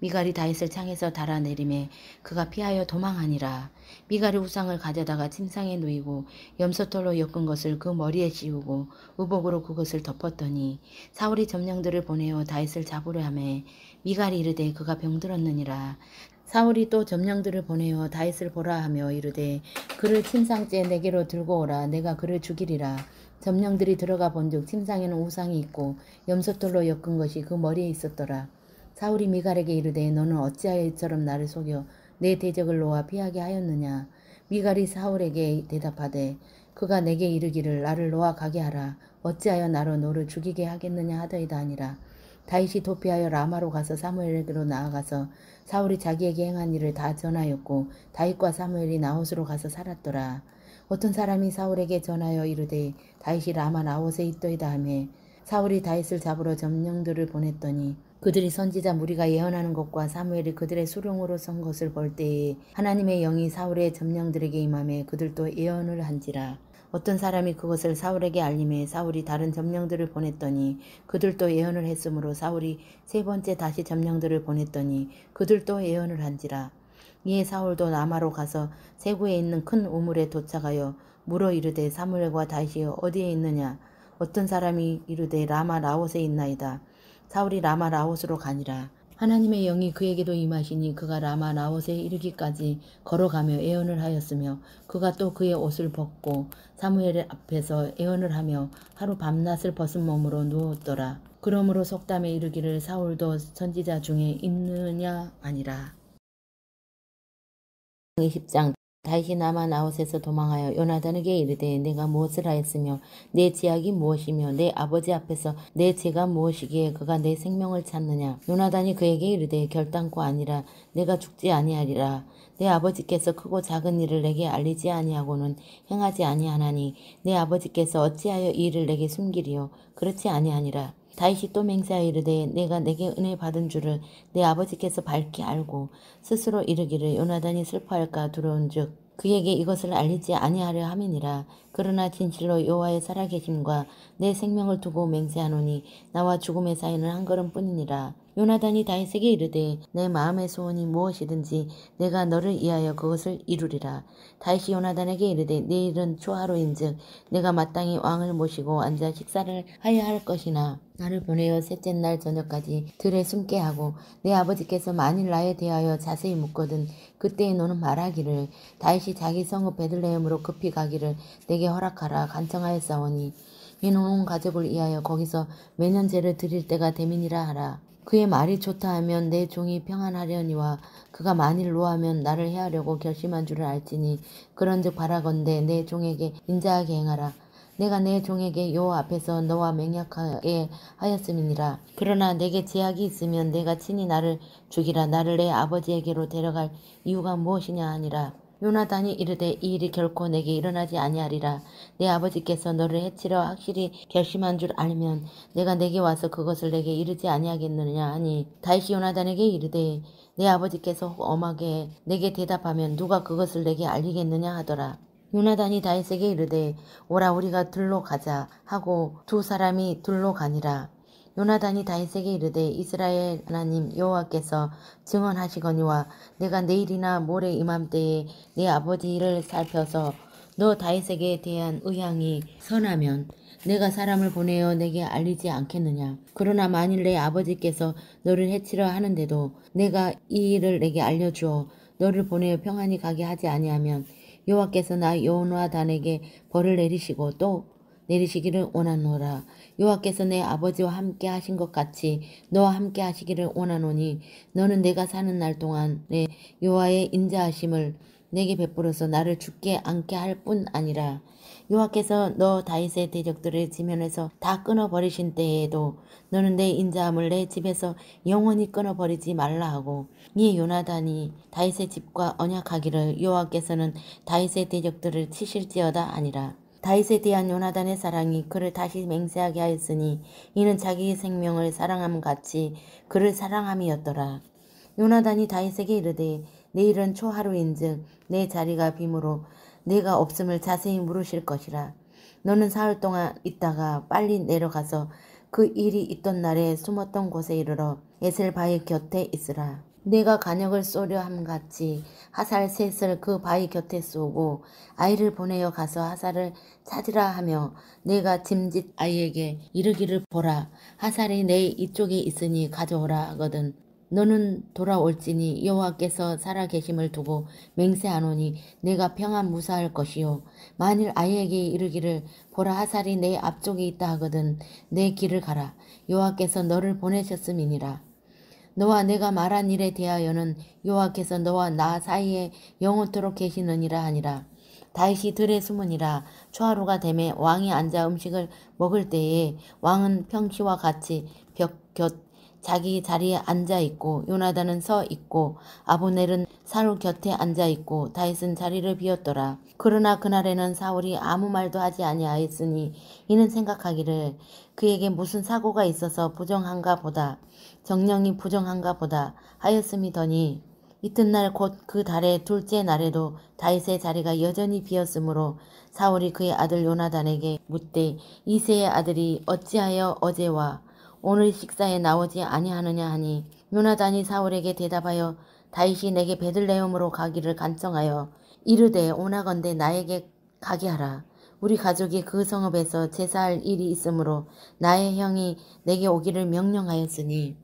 미갈이 다윗을 창에서 달아내림에 그가 피하여 도망하니라. 미갈이 우상을 가져다가 침상에 누이고 염소털로 엮은 것을 그 머리에 씌우고 의복으로 그것을 덮었더니 사울이 점령들을 보내어 다윗을 잡으려 하매 미갈이 이르되 그가 병들었느니라. 사울이 또 점령들을 보내어 다윗을 보라 하며 이르되 그를 침상째 내게로 들고 오라. 내가 그를 죽이리라. 점령들이 들어가 본즉 침상에는 우상이 있고 염소털로 엮은 것이 그 머리에 있었더라. 사울이 미갈에게 이르되 너는 어찌하여 이처럼 나를 속여 내 대적을 놓아 피하게 하였느냐. 미갈이 사울에게 대답하되 그가 내게 이르기를 나를 놓아 가게 하라. 어찌하여 나로 너를 죽이게 하겠느냐 하더이다 하니라. 다윗이 도피하여 라마로 가서 사무엘에게로 나아가서 사울이 자기에게 행한 일을 다 전하였고 다윗과 사무엘이 나옷으로 가서 살았더라. 어떤 사람이 사울에게 전하여 이르되 다윗이 라마 나옷에 있더이다 하며 사울이 다윗을 잡으러 점령들을 보냈더니 그들이 선지자 무리가 예언하는 것과 사무엘이 그들의 수령으로 선 것을 볼 때에 하나님의 영이 사울의 점령들에게 임하매 그들도 예언을 한지라. 어떤 사람이 그것을 사울에게 알림해 사울이 다른 점령들을 보냈더니 그들도 예언을 했으므로 사울이 세 번째 다시 점령들을 보냈더니 그들도 예언을 한지라. 이에 사울도 라마로 가서 세구에 있는 큰 우물에 도착하여 물어 이르되 사무엘과 다윗이 어디에 있느냐. 어떤 사람이 이르되 라마 라옷에 있나이다. 사울이 라마 라옷으로 가니라. 하나님의 영이 그에게도 임하시니 그가 라마 라옷에 이르기까지 걸어가며 예언을 하였으며 그가 또 그의 옷을 벗고 사무엘 앞에서 예언을 하며 하루 밤낮을 벗은 몸으로 누웠더라. 그러므로 속담에 이르기를 사울도 선지자 중에 있느냐 아니라. 20장 다윗이 라마 라옷에서 도망하여 요나단에게 이르되 내가 무엇을 하였으며 내 죄악이 무엇이며 내 아버지 앞에서 내 죄가 무엇이기에 그가 내 생명을 찾느냐. 요나단이 그에게 이르되 결단코 아니라 내가 죽지 아니하리라. 내 아버지께서 크고 작은 일을 내게 알리지 아니하고는 행하지 아니하나니 내 아버지께서 어찌하여 이 일을 내게 숨기리요. 그렇지 아니하니라. 다윗이 또 맹세하여 이르되 내가 내게 은혜 받은 줄을 내 아버지께서 밝히 알고 스스로 이르기를 요나단이 슬퍼할까 두려운즉 그에게 이것을 알리지 아니하려 함이니라. 그러나 진실로 여호와의 살아계심과 내 생명을 두고 맹세하노니 나와 죽음의 사이는 한 걸음뿐이니라. 요나단이 다윗에게 이르되 내 마음의 소원이 무엇이든지 내가 너를 위하여 그것을 이루리라. 다윗이 요나단에게 이르되 내일은 초하루인즉 내가 마땅히 왕을 모시고 앉아 식사를 하여야 할 것이나 나를 보내어 셋째 날 저녁까지 들에 숨게 하고 내 아버지께서 만일 나에 대하여 자세히 묻거든 그때에 너는 말하기를 다윗이 자기 성읍 베들레헴으로 급히 가기를 내게 허락하라 간청하였사오니 이는 온 가족을 위하여 거기서 매년 제를 드릴 때가 되민이라 하라. 그의 말이 좋다 하면 내 종이 평안하려니와 그가 만일 노하면 나를 해하려고 결심한 줄을 알지니 그런즉 바라건대 내 종에게 인자하게 행하라. 내가 내 종에게 여호와 앞에서 너와 맹약하게 하였음이니라. 그러나 내게 제약이 있으면 내가 친히 나를 죽이라. 나를 내 아버지에게로 데려갈 이유가 무엇이냐 하니라. 요나단이 이르되 이 일이 결코 내게 일어나지 아니하리라. 내 아버지께서 너를 해치려 확실히 결심한 줄 알면 내가 내게 와서 그것을 내게 이르지 아니하겠느냐 하니 다윗이 요나단에게 이르되 내 아버지께서 혹 엄하게 내게 대답하면 누가 그것을 내게 알리겠느냐 하더라. 요나단이 다윗에게 이르되 오라 우리가 들로 가자 하고 두 사람이 들로 가니라. 요나단이 다윗에게 이르되 이스라엘 하나님 여호와께서 증언하시거니와 내가 내일이나 모레 이맘때에 내 아버지를 살펴서 너 다윗에게 대한 의향이 선하면 내가 사람을 보내어 내게 알리지 않겠느냐. 그러나 만일 내 아버지께서 너를 해치려 하는데도 내가 이 일을 내게 알려주어 너를 보내어 평안히 가게 하지 아니하면 여호와께서 나 요나단에게 벌을 내리시고 또 내리시기를 원하노라. 여호와께서 내 아버지와 함께 하신 것 같이 너와 함께 하시기를 원하노니 너는 내가 사는 날 동안 내 여호와의 인자하심을 내게 베풀어서 나를 죽게 않게 할 뿐 아니라 여호와께서 너 다윗의 대적들을 지면에서 다 끊어버리신 때에도 너는 내 인자함을 내 집에서 영원히 끊어버리지 말라 하고 이에 요나단이 다윗의 집과 언약하기를 여호와께서는 다윗의 대적들을 치실지어다 아니라. 다윗에 대한 요나단의 사랑이 그를 다시 맹세하게 하였으니 이는 자기 생명을 사랑함 같이 그를 사랑함이었더라. 요나단이 다윗에게 이르되 내일은 초하루인즉 내 자리가 빔으로 내가 없음을 자세히 물으실 것이라. 너는 사흘 동안 있다가 빨리 내려가서 그 일이 있던 날에 숨었던 곳에 이르러 에셀 바위 곁에 있으라. 내가 간역을 쏘려 함같이 하살 셋을 그 바위 곁에 쏘고 아이를 보내어 가서 하살을 찾으라 하며 내가 짐짓 아이에게 이르기를 보라 하살이 내 이쪽에 있으니 가져오라 하거든 너는 돌아올지니 여호와께서 살아계심을 두고 맹세하노니 내가 평안 무사할 것이요 만일 아이에게 이르기를 보라 하살이 내 앞쪽에 있다 하거든 내 길을 가라 여호와께서 너를 보내셨음이니라 너와 내가 말한 일에 대하여는 여호와께서 너와 나 사이에 영원토록 계시느니라 하니라. 다윗이 들에 숨으니라. 초하루가 되매 왕이 앉아 음식을 먹을 때에 왕은 평시와 같이 벽 곁 자기 자리에 앉아 있고 요나단은 서 있고 아브넬은 사울 곁에 앉아 있고 다윗은 자리를 비웠더라. 그러나 그날에는 사울이 아무 말도 하지 아니하였으니 이는 생각하기를 그에게 무슨 사고가 있어서 부정한가 보다 정령이 부정한가 보다 하였음이더니 이튿날 곧 그 달의 둘째 날에도 다윗의 자리가 여전히 비었으므로 사울이 그의 아들 요나단에게 묻되 이새의 아들이 어찌하여 어제와 오늘 식사에 나오지 아니하느냐 하니 요나단이 사울에게 대답하여 다윗이 내게 베들레헴으로 가기를 간청하여 이르되 오나건대 나에게 가게 하라. 우리 가족이 그 성읍에서 제사할 일이 있으므로 나의 형이 내게 오기를 명령하였으니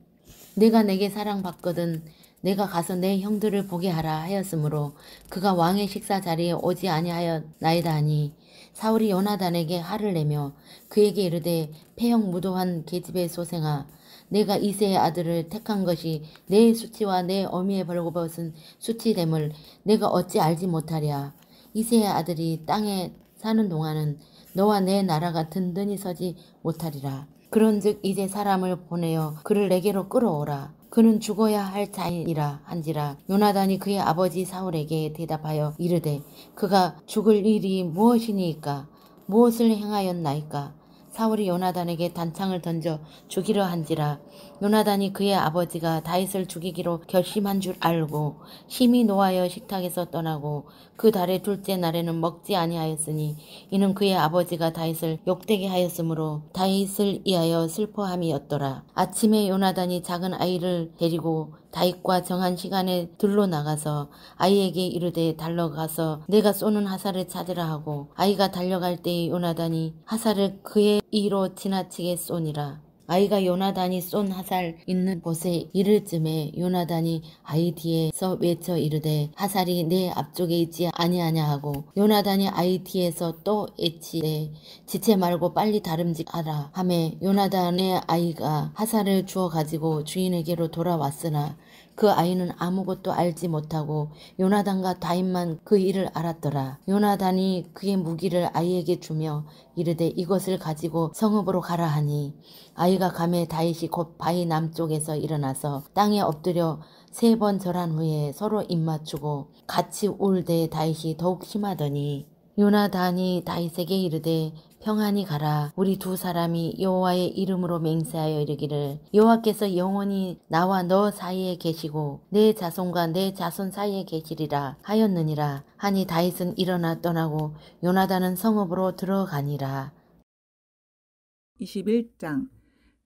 내가 내게 사랑받거든 내가 가서 내 형들을 보게 하라 하였으므로 그가 왕의 식사 자리에 오지 아니하였나이다 하니 사울이 요나단에게 화를 내며 그에게 이르되 패형 무도한 계집의 소생아 내가 이새의 아들을 택한 것이 내 수치와 내 어미의 벌거벗은 수치됨을 내가 어찌 알지 못하랴. 이새의 아들이 땅에 사는 동안은 너와 내 나라가 든든히 서지 못하리라. 그런즉 이제 사람을 보내어 그를 내게로 끌어오라. 그는 죽어야 할 자이라 한지라. 요나단이 그의 아버지 사울에게 대답하여 이르되 그가 죽을 일이 무엇이니까 무엇을 행하였나이까. 사울이 요나단에게 단창을 던져 죽이려 한지라. 요나단이 그의 아버지가 다윗을 죽이기로 결심한 줄 알고 심히 노하여 식탁에서 떠나고 그 달의 둘째 날에는 먹지 아니하였으니 이는 그의 아버지가 다윗을 욕되게 하였으므로 다윗을 위하여 슬퍼함이었더라. 아침에 요나단이 작은 아이를 데리고 다윗과 정한 시간에 들로 나가서 아이에게 이르되 달려가서 내가 쏘는 하살을 찾으라 하고 아이가 달려갈 때에 요나단이 하살을 그의 이로 지나치게 쏘니라. 아이가 요나단이 쏜 하살 있는 곳에 이를 쯤에 요나단이 아이 뒤에서 외쳐 이르되 하살이 내 앞쪽에 있지 아니하냐 하고 요나단이 아이 뒤에서 또 외치되 지체 말고 빨리 다름질하라 하매 요나단의 아이가 하살을 주워 가지고 주인에게로 돌아왔으나 그 아이는 아무것도 알지 못하고 요나단과 다윗만 그 일을 알았더라. 요나단이 그의 무기를 아이에게 주며 이르되 이것을 가지고 성읍으로 가라 하니 아이가 가매 다윗이 곧 바위 남쪽에서 일어나서 땅에 엎드려 3번 절한 후에 서로 입맞추고 같이 울되 다윗이 더욱 심하더니 요나단이 다윗에게 이르되 평안히 가라. 우리 두 사람이 여호와의 이름으로 맹세하여 이르기를 여호와께서 영원히 나와 너 사이에 계시고 내 자손과 내 자손 사이에 계시리라 하였느니라 하니 다윗은 일어나 떠나고 요나단은 성읍으로 들어가니라. 21장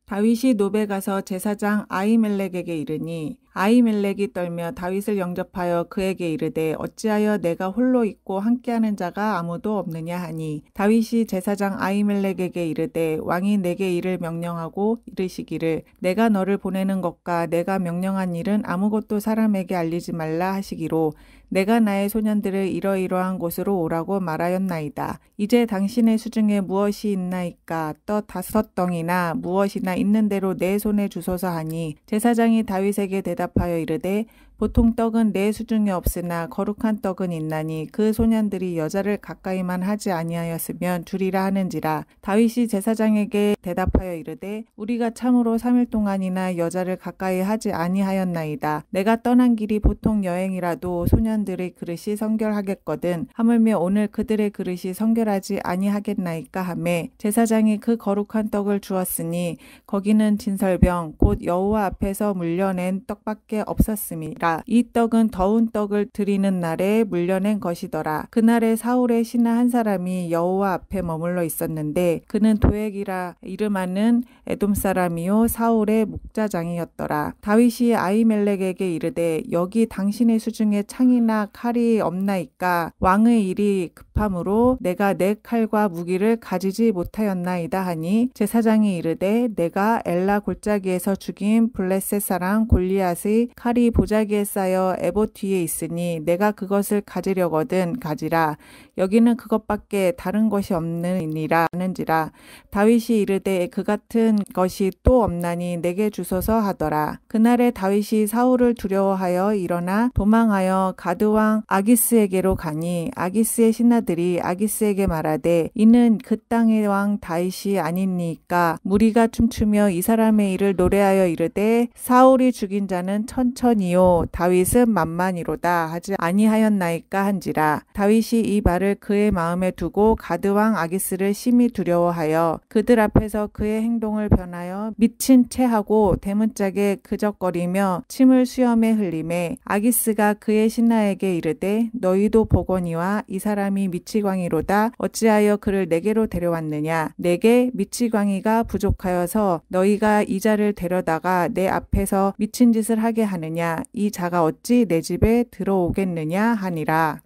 다윗이 노베 가서 제사장 아히멜렉에게 이르니 아히멜렉이 떨며 다윗을 영접하여 그에게 이르되 어찌하여 내가 홀로 있고 함께하는 자가 아무도 없느냐 하니 다윗이 제사장 아히멜렉에게 이르되 왕이 내게 이를 명령하고 이르시기를 내가 너를 보내는 것과 내가 명령한 일은 아무것도 사람에게 알리지 말라 하시기로 내가 나의 소년들을 이러이러한 곳으로 오라고 말하였나이다. 이제 당신의 수중에 무엇이 있나이까 떠 5덩이나 무엇이나 있는 대로 내 손에 주소서 하니 제사장이 다윗에게 대답하여 이르되 보통 떡은 내 수중에 없으나 거룩한 떡은 있나니 그 소년들이 여자를 가까이만 하지 아니하였으면 주리라 하는지라. 다윗이 제사장에게 대답하여 이르되 우리가 참으로 3일 동안이나 여자를 가까이 하지 아니하였나이다. 내가 떠난 길이 보통 여행이라도 소년들의 그릇이 성결하겠거든 하물며 오늘 그들의 그릇이 성결하지 아니하겠나이까 하매 제사장이 그 거룩한 떡을 주었으니 거기는 진설병 곧 여호와 앞에서 물려낸 떡밖에 없었음이라. 하였다가 이 떡은 더운 떡을 드리는 날에 물려낸 것이더라. 그날에 사울의 신하 한 사람이 여호와 앞에 머물러 있었는데 그는 도액이라 이름하는 에돔 사람이요 사울의 목자장이었더라. 다윗이 아히멜렉에게 이르되 여기 당신의 수중에 창이나 칼이 없나이까? 왕의 일이 급함으로 내가 내 칼과 무기를 가지지 못하였나이다 하니 제사장이 이르되 내가 엘라 골짜기에서 죽인 블레셋 사람 골리앗의 칼이 보자기에 쌓여 에봇 뒤에 있으니 내가 그것을 가지려거든 가지라. 여기는 그것밖에 다른 것이 없느니라 하는지라. 다윗이 이르되 그 같은 것이 또 없나니 내게 주소서 하더라. 그날에 다윗이 사울을 두려워하여 일어나 도망하여 가드왕 아기스에게로 가니 아기스의 신하들이 아기스에게 말하되 이는 그 땅의 왕 다윗이 아니니까 무리가 춤추며 이 사람의 일을 노래하여 이르되 사울이 죽인 자는 천천히요 다윗은 만만이로다 하지 아니하였나이까 한지라. 다윗이 이 말을 그의 마음에 두고 가드왕 아기스를 심히 두려워하여 그들 앞에서 그의 행동을 변하여 미친 채 하고 대문짝에 그적거리며 침을 수염에 흘리매 아기스가 그의 신하에게 이르되 너희도 보거니와 이 사람이 미치광이로다. 어찌하여 그를 내게로 데려왔느냐? 내게 미치광이가 부족하여서 너희가 이 자를 데려다가 내 앞에서 미친 짓을 하게 하느냐? 이 자가 어찌 내 집에 들어오겠느냐 하니라.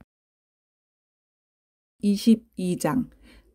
22장.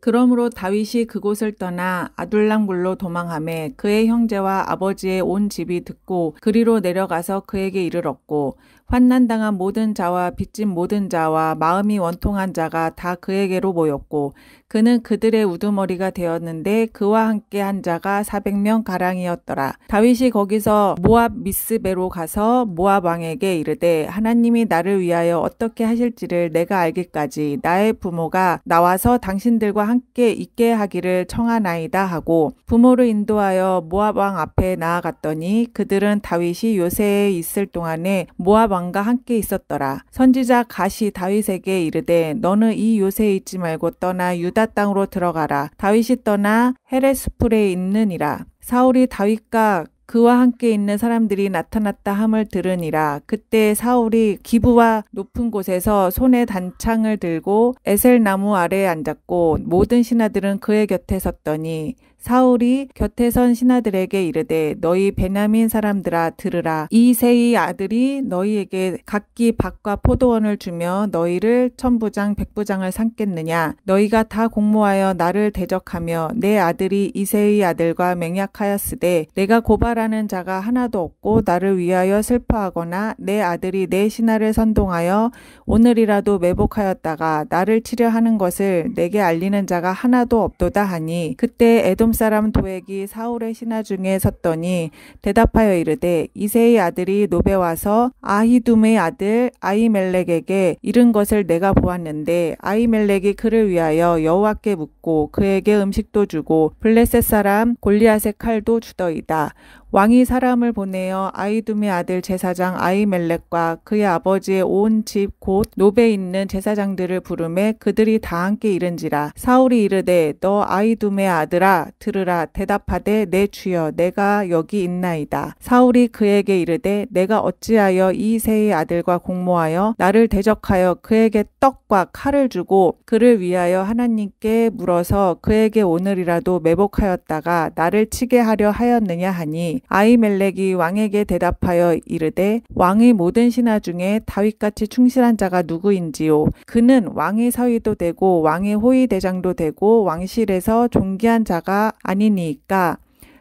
그러므로 다윗이 그곳을 떠나 아둘람굴로 도망하매 그의 형제와 아버지의 온 집이 듣고 그리로 내려가서 그에게 이르렀고 환난당한 모든 자와 빚진 모든 자와 마음이 원통한 자가 다 그에게로 모였고 그는 그들의 우두머리가 되었는데 그와 함께 한 자가 400명 가량이었더라. 다윗이 거기서 모압 미스베로 가서 모압 왕에게 이르되 하나님이 나를 위하여 어떻게 하실지를 내가 알기까지 나의 부모가 나와서 당신들과 함께 있게 하기를 청하나이다 하고 부모를 인도하여 모압 왕 앞에 나아갔더니 그들은 다윗이 요새에 있을 동안에 모압 왕과 함께 있었더라. 선지자 갓이 다윗에게 이르되 너는 이 요새에 있지 말고 떠나 유다 땅으로 들어가라. 다윗이 떠나 헤레스풀에 있느니라. 사울이 다윗과 그와 함께 있는 사람들이 나타났다 함을 들으니라. 그때 사울이 기브와 높은 곳에서 손에 단창을 들고 에셀나무 아래에 앉았고 모든 신하들은 그의 곁에 섰더니 사울이 곁에 선 신하들에게 이르되 너희 베냐민 사람들아 들으라. 이새의 아들이 너희에게 각기 밭과 포도원을 주며 너희를 천부장 백부장을 삼겠느냐? 너희가 다 공모하여 나를 대적하며 내 아들이 이새의 아들과 맹약하였으되 내가 고발하는 자가 하나도 없고 나를 위하여 슬퍼하거나 내 아들이 내 신하를 선동하여 오늘이라도 매복하였다가 나를 치려 하는 것을 내게 알리는 자가 하나도 없도다 하니 그때 에돔 사람 도액이 사울의 신하 중에 섰더니 대답하여 이르되 이새의 아들이 노베 와서 아히둠의 아들 아히멜렉에게 이른 것을 내가 보았는데 아히멜렉이 그를 위하여 여호와께 묻고 그에게 음식도 주고 블레셋 사람 골리앗의 칼도 주더이다. 왕이 사람을 보내어 아히둠의 아들 제사장 아히멜렉과 그의 아버지의 온 집 곧 노베에 있는 제사장들을 부르매 그들이 다 함께 이른지라. 사울이 이르되 너 아히둠의 아들아 들으라. 대답하되 내 주여 내가 여기 있나이다. 사울이 그에게 이르되 내가 어찌하여 이 새의 아들과 공모하여 나를 대적하여 그에게 떡과 칼을 주고 그를 위하여 하나님께 물어서 그에게 오늘이라도 매복하였다가 나를 치게 하려 하였느냐 하니 아히멜렉이 왕에게 대답하여 이르되 왕의 모든 신하 중에 다윗같이 충실한 자가 누구인지요? 그는 왕의 사위도 되고 왕의 호위 대장도 되고 왕실에서 존귀한 자가 아니니까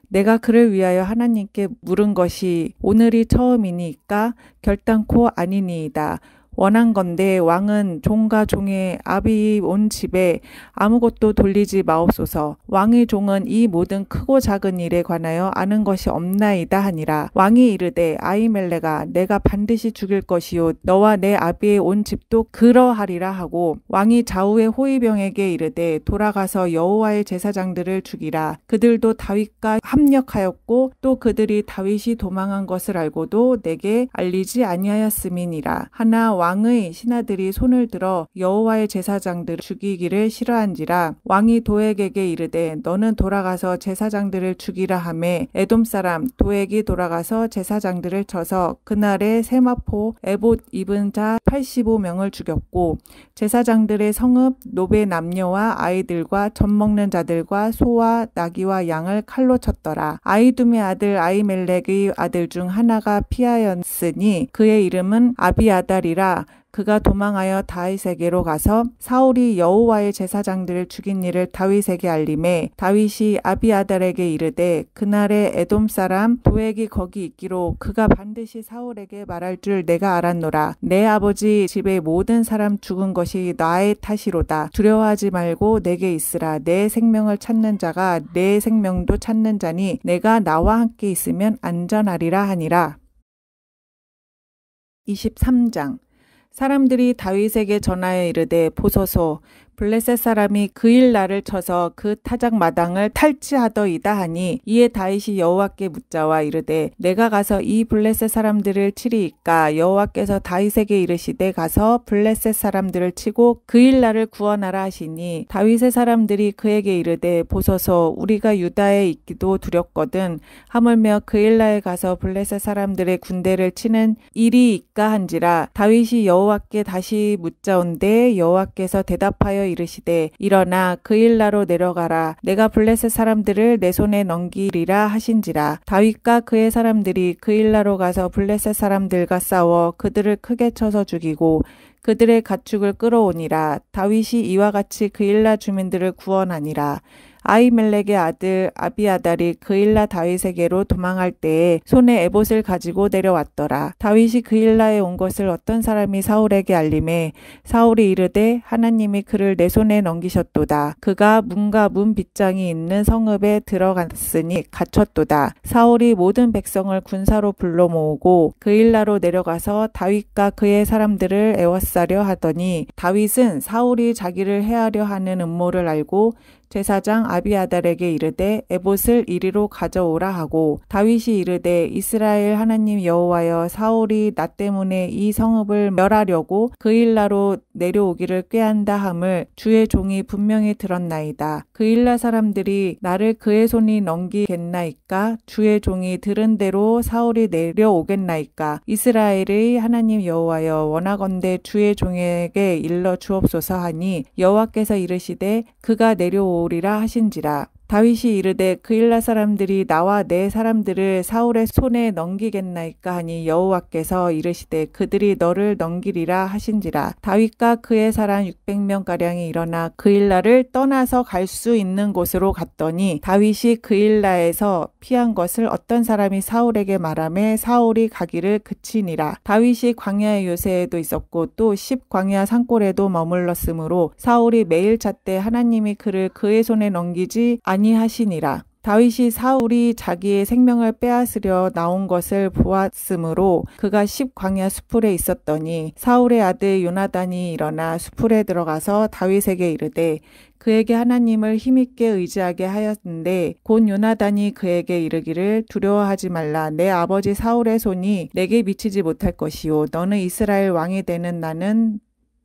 내가 그를 위하여 하나님께 물은 것이 오늘이 처음이니까 결단코 아니니이다. 원한건대 왕은 종과 종의 아비 온 집에 아무것도 돌리지 마옵소서. 왕의 종은 이 모든 크고 작은 일에 관하여 아는 것이 없나이다 하니라. 왕이 이르되 아히멜렉아 내가 반드시 죽일 것이요 너와 내 아비의 온 집도 그러하리라 하고 왕이 좌우의 호위병에게 이르되 돌아가서 여호와의 제사장들을 죽이라. 그들도 다윗과 합력하였고 또 그들이 다윗이 도망한 것을 알고도 내게 알리지 아니하였음이니라. 하나 왕의 신하들이 손을 들어 여호와의 제사장들을 죽이기를 싫어한지라. 왕이 도액에게 이르되 너는 돌아가서 제사장들을 죽이라 하매 에돔 사람 도액이 돌아가서 제사장들을 쳐서 그날에 세마포 에봇 입은 자 85명을 죽였고 제사장들의 성읍 노베 남녀와 아이들과 젖 먹는 자들과 소와 나귀와 양을 칼로 쳤더라. 아이둠의 아들 아히멜렉의 아들 중 하나가 피하였으니 그의 이름은 아비아달이라. 그가 도망하여 다윗에게로 가서 사울이 여호와의 제사장들을 죽인 일을 다윗에게 알림해 다윗이 아비아달에게 이르되 그날에 에돔 사람 도액이 거기 있기로 그가 반드시 사울에게 말할 줄 내가 알았노라. 내 아버지 집의 모든 사람 죽은 것이 나의 탓이로다. 두려워하지 말고 내게 있으라. 내 생명을 찾는 자가 내 생명도 찾는 자니 내가 나와 함께 있으면 안전하리라 하니라. 23장. 사람들이 다윗에게 전하여 이르되 보소서 블레셋 사람이 그 일 나를 쳐서 그 타작 마당을 탈취하더이다 하니 이에 다윗이 여호와께 묻자와 이르되 내가 가서 이 블레셋 사람들을 치리이까. 여호와께서 다윗에게 이르시되 가서 블레셋 사람들을 치고 그 일 나를 구원하라 하시니 다윗의 사람들이 그에게 이르되 보소서 우리가 유다에 있기도 두렵거든 하물며 그 일 나에 가서 블레셋 사람들의 군대를 치는 일이 있까 한지라. 다윗이 여호와께 다시 묻자온데 여호와께서 대답하여 이르시되 일어나 그 일나로 내려가라. 내가 블레셋 사람들을 내 손에 넘기리라 하신지라. 다윗과 그의 사람들이 그 일나로 가서 블레셋 사람들과 싸워 그들을 크게 쳐서 죽이고 그들의 가축을 끌어오니라. 다윗이 이와 같이 그 일나 주민들을 구원하니라. 아히멜렉의 아들 아비아달이 그 일나 다윗에게로 도망할 때에 손에 에봇을 가지고 내려왔더라. 다윗이 그 일나에 온 것을 어떤 사람이 사울에게 알림해 사울이 이르되 하나님이 그를 내 손에 넘기셨도다. 그가 문과 문 빗장이 있는 성읍에 들어갔으니 갇혔도다. 사울이 모든 백성을 군사로 불러 모으고 그 일나로 내려가서 다윗과 그의 사람들을 애워싸려 하더니 다윗은 사울이 자기를 해하려 하는 음모를 알고 제사장 아비아달에게 이르되 에봇을 이리로 가져오라 하고 다윗이 이르되 이스라엘 하나님 여호와여 사울이 나 때문에 이 성읍을 멸하려고 그 일나로 내려오기를 꾀한다 함을 주의 종이 분명히 들었나이다. 그 일나 사람들이 나를 그의 손이 넘기겠나이까? 주의 종이 들은 대로 사울이 내려오겠나이까? 이스라엘의 하나님 여호와여 원하건대 주의 종에게 일러 주옵소서 하니 여호와께서 이르시되 그가 내려오리라 하신지라. 다윗이 이르되 그 일나 사람들이 나와 내 사람들을 사울의 손에 넘기겠나이까 하니 여호와께서 이르시되 그들이 너를 넘기리라 하신지라. 다윗과 그의 사람 600명가량이 일어나 그 일나를 떠나서 갈 수 있는 곳으로 갔더니 다윗이 그 일나에서 피한 것을 어떤 사람이 사울에게 말하매 사울이 가기를 그치니라. 다윗이 광야의 요새에도 있었고 또 광야 산골에도 머물렀으므로 사울이 매일 찾되 하나님이 그를 그의 손에 넘기지 아니하시니라. 다윗이 사울이 자기의 생명을 빼앗으려 나온 것을 보았으므로 그가 광야 수풀에 있었더니 사울의 아들 요나단이 일어나 수풀에 들어가서 다윗에게 이르되 그에게 하나님을 힘있게 의지하게 하였는데 곧 요나단이 그에게 이르기를 두려워하지 말라. 내 아버지 사울의 손이 내게 미치지 못할 것이요 너는 이스라엘 왕이 되는 나는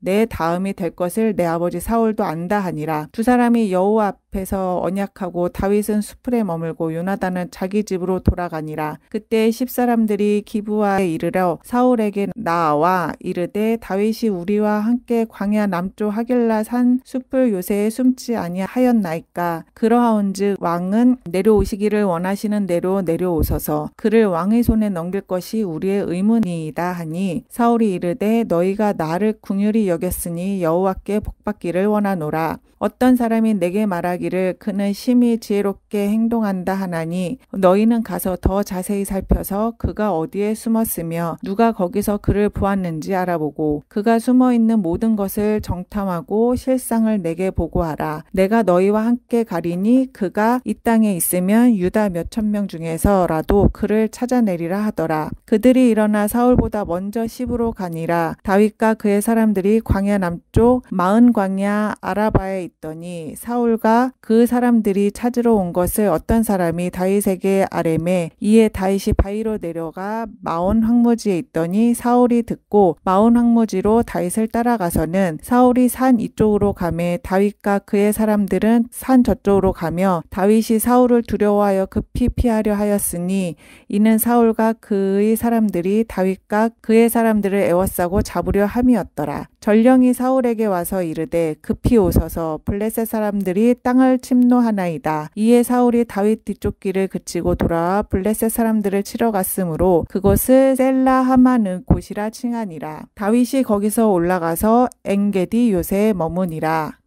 내 다음이 될 것을 내 아버지 사울도 안다 하니라. 두 사람이 여호와 앞에서 언약하고 다윗은 수풀에 머물고 요나단은 자기 집으로 돌아가니라. 그때 10사람들이 기브아에 이르러 사울에게 나와 이르되 다윗이 우리와 함께 광야 남쪽 하길라 산 수풀 요새에 숨지 아니하였나이까? 그러하온즉 왕은 내려오시기를 원하시는 대로 내려오소서. 그를 왕의 손에 넘길 것이 우리의 의문이이다 하니 사울이 이르되 너희가 나를 긍휼히 여겼으니 여호와께 복받기를 원하노라. 어떤 사람이 내게 말하기를 그는 심히 지혜롭게 행동한다 하나니 너희는 가서 더 자세히 살펴서 그가 어디에 숨었으며 누가 거기서 그를 보았는지 알아보고 그가 숨어있는 모든 것을 정탐하고 실상을 내게 보고하라. 내가 너희와 함께 가리니 그가 이 땅에 있으면 유다 몇천 명 중에서라도 그를 찾아내리라 하더라. 그들이 일어나 사울보다 먼저 시브로 가니라. 다윗과 그의 사람들이 광야 남쪽 마은 광야 아라바에 있더니 사울과 그 사람들이 찾으러 온 것을 어떤 사람이 다윗에게 아뢰매 이에 다윗이 바위로 내려가 마온 황무지에 있더니 사울이 듣고 마온 황무지로 다윗을 따라가서는 사울이 산 이쪽으로 가매 다윗과 그의 사람들은 산 저쪽으로 가며 다윗이 사울을 두려워하여 급히 피하려 하였으니 이는 사울과 그의 사람들이 다윗과 그의 사람들을 에워싸고 잡으려 함이었더라. 전령이 사울에게 와서 이르되 급히 오소서 블레셋 사람들이 땅을 침노하나이다. 이에 사울이 다윗 뒤쪽 길을 그치고 돌아와 블레셋 사람들을 치러 갔으므로 그곳을 셀라 하마느 곳이라 칭하니라. 다윗이 거기서 올라가서 엔게디 요새에 머무니라.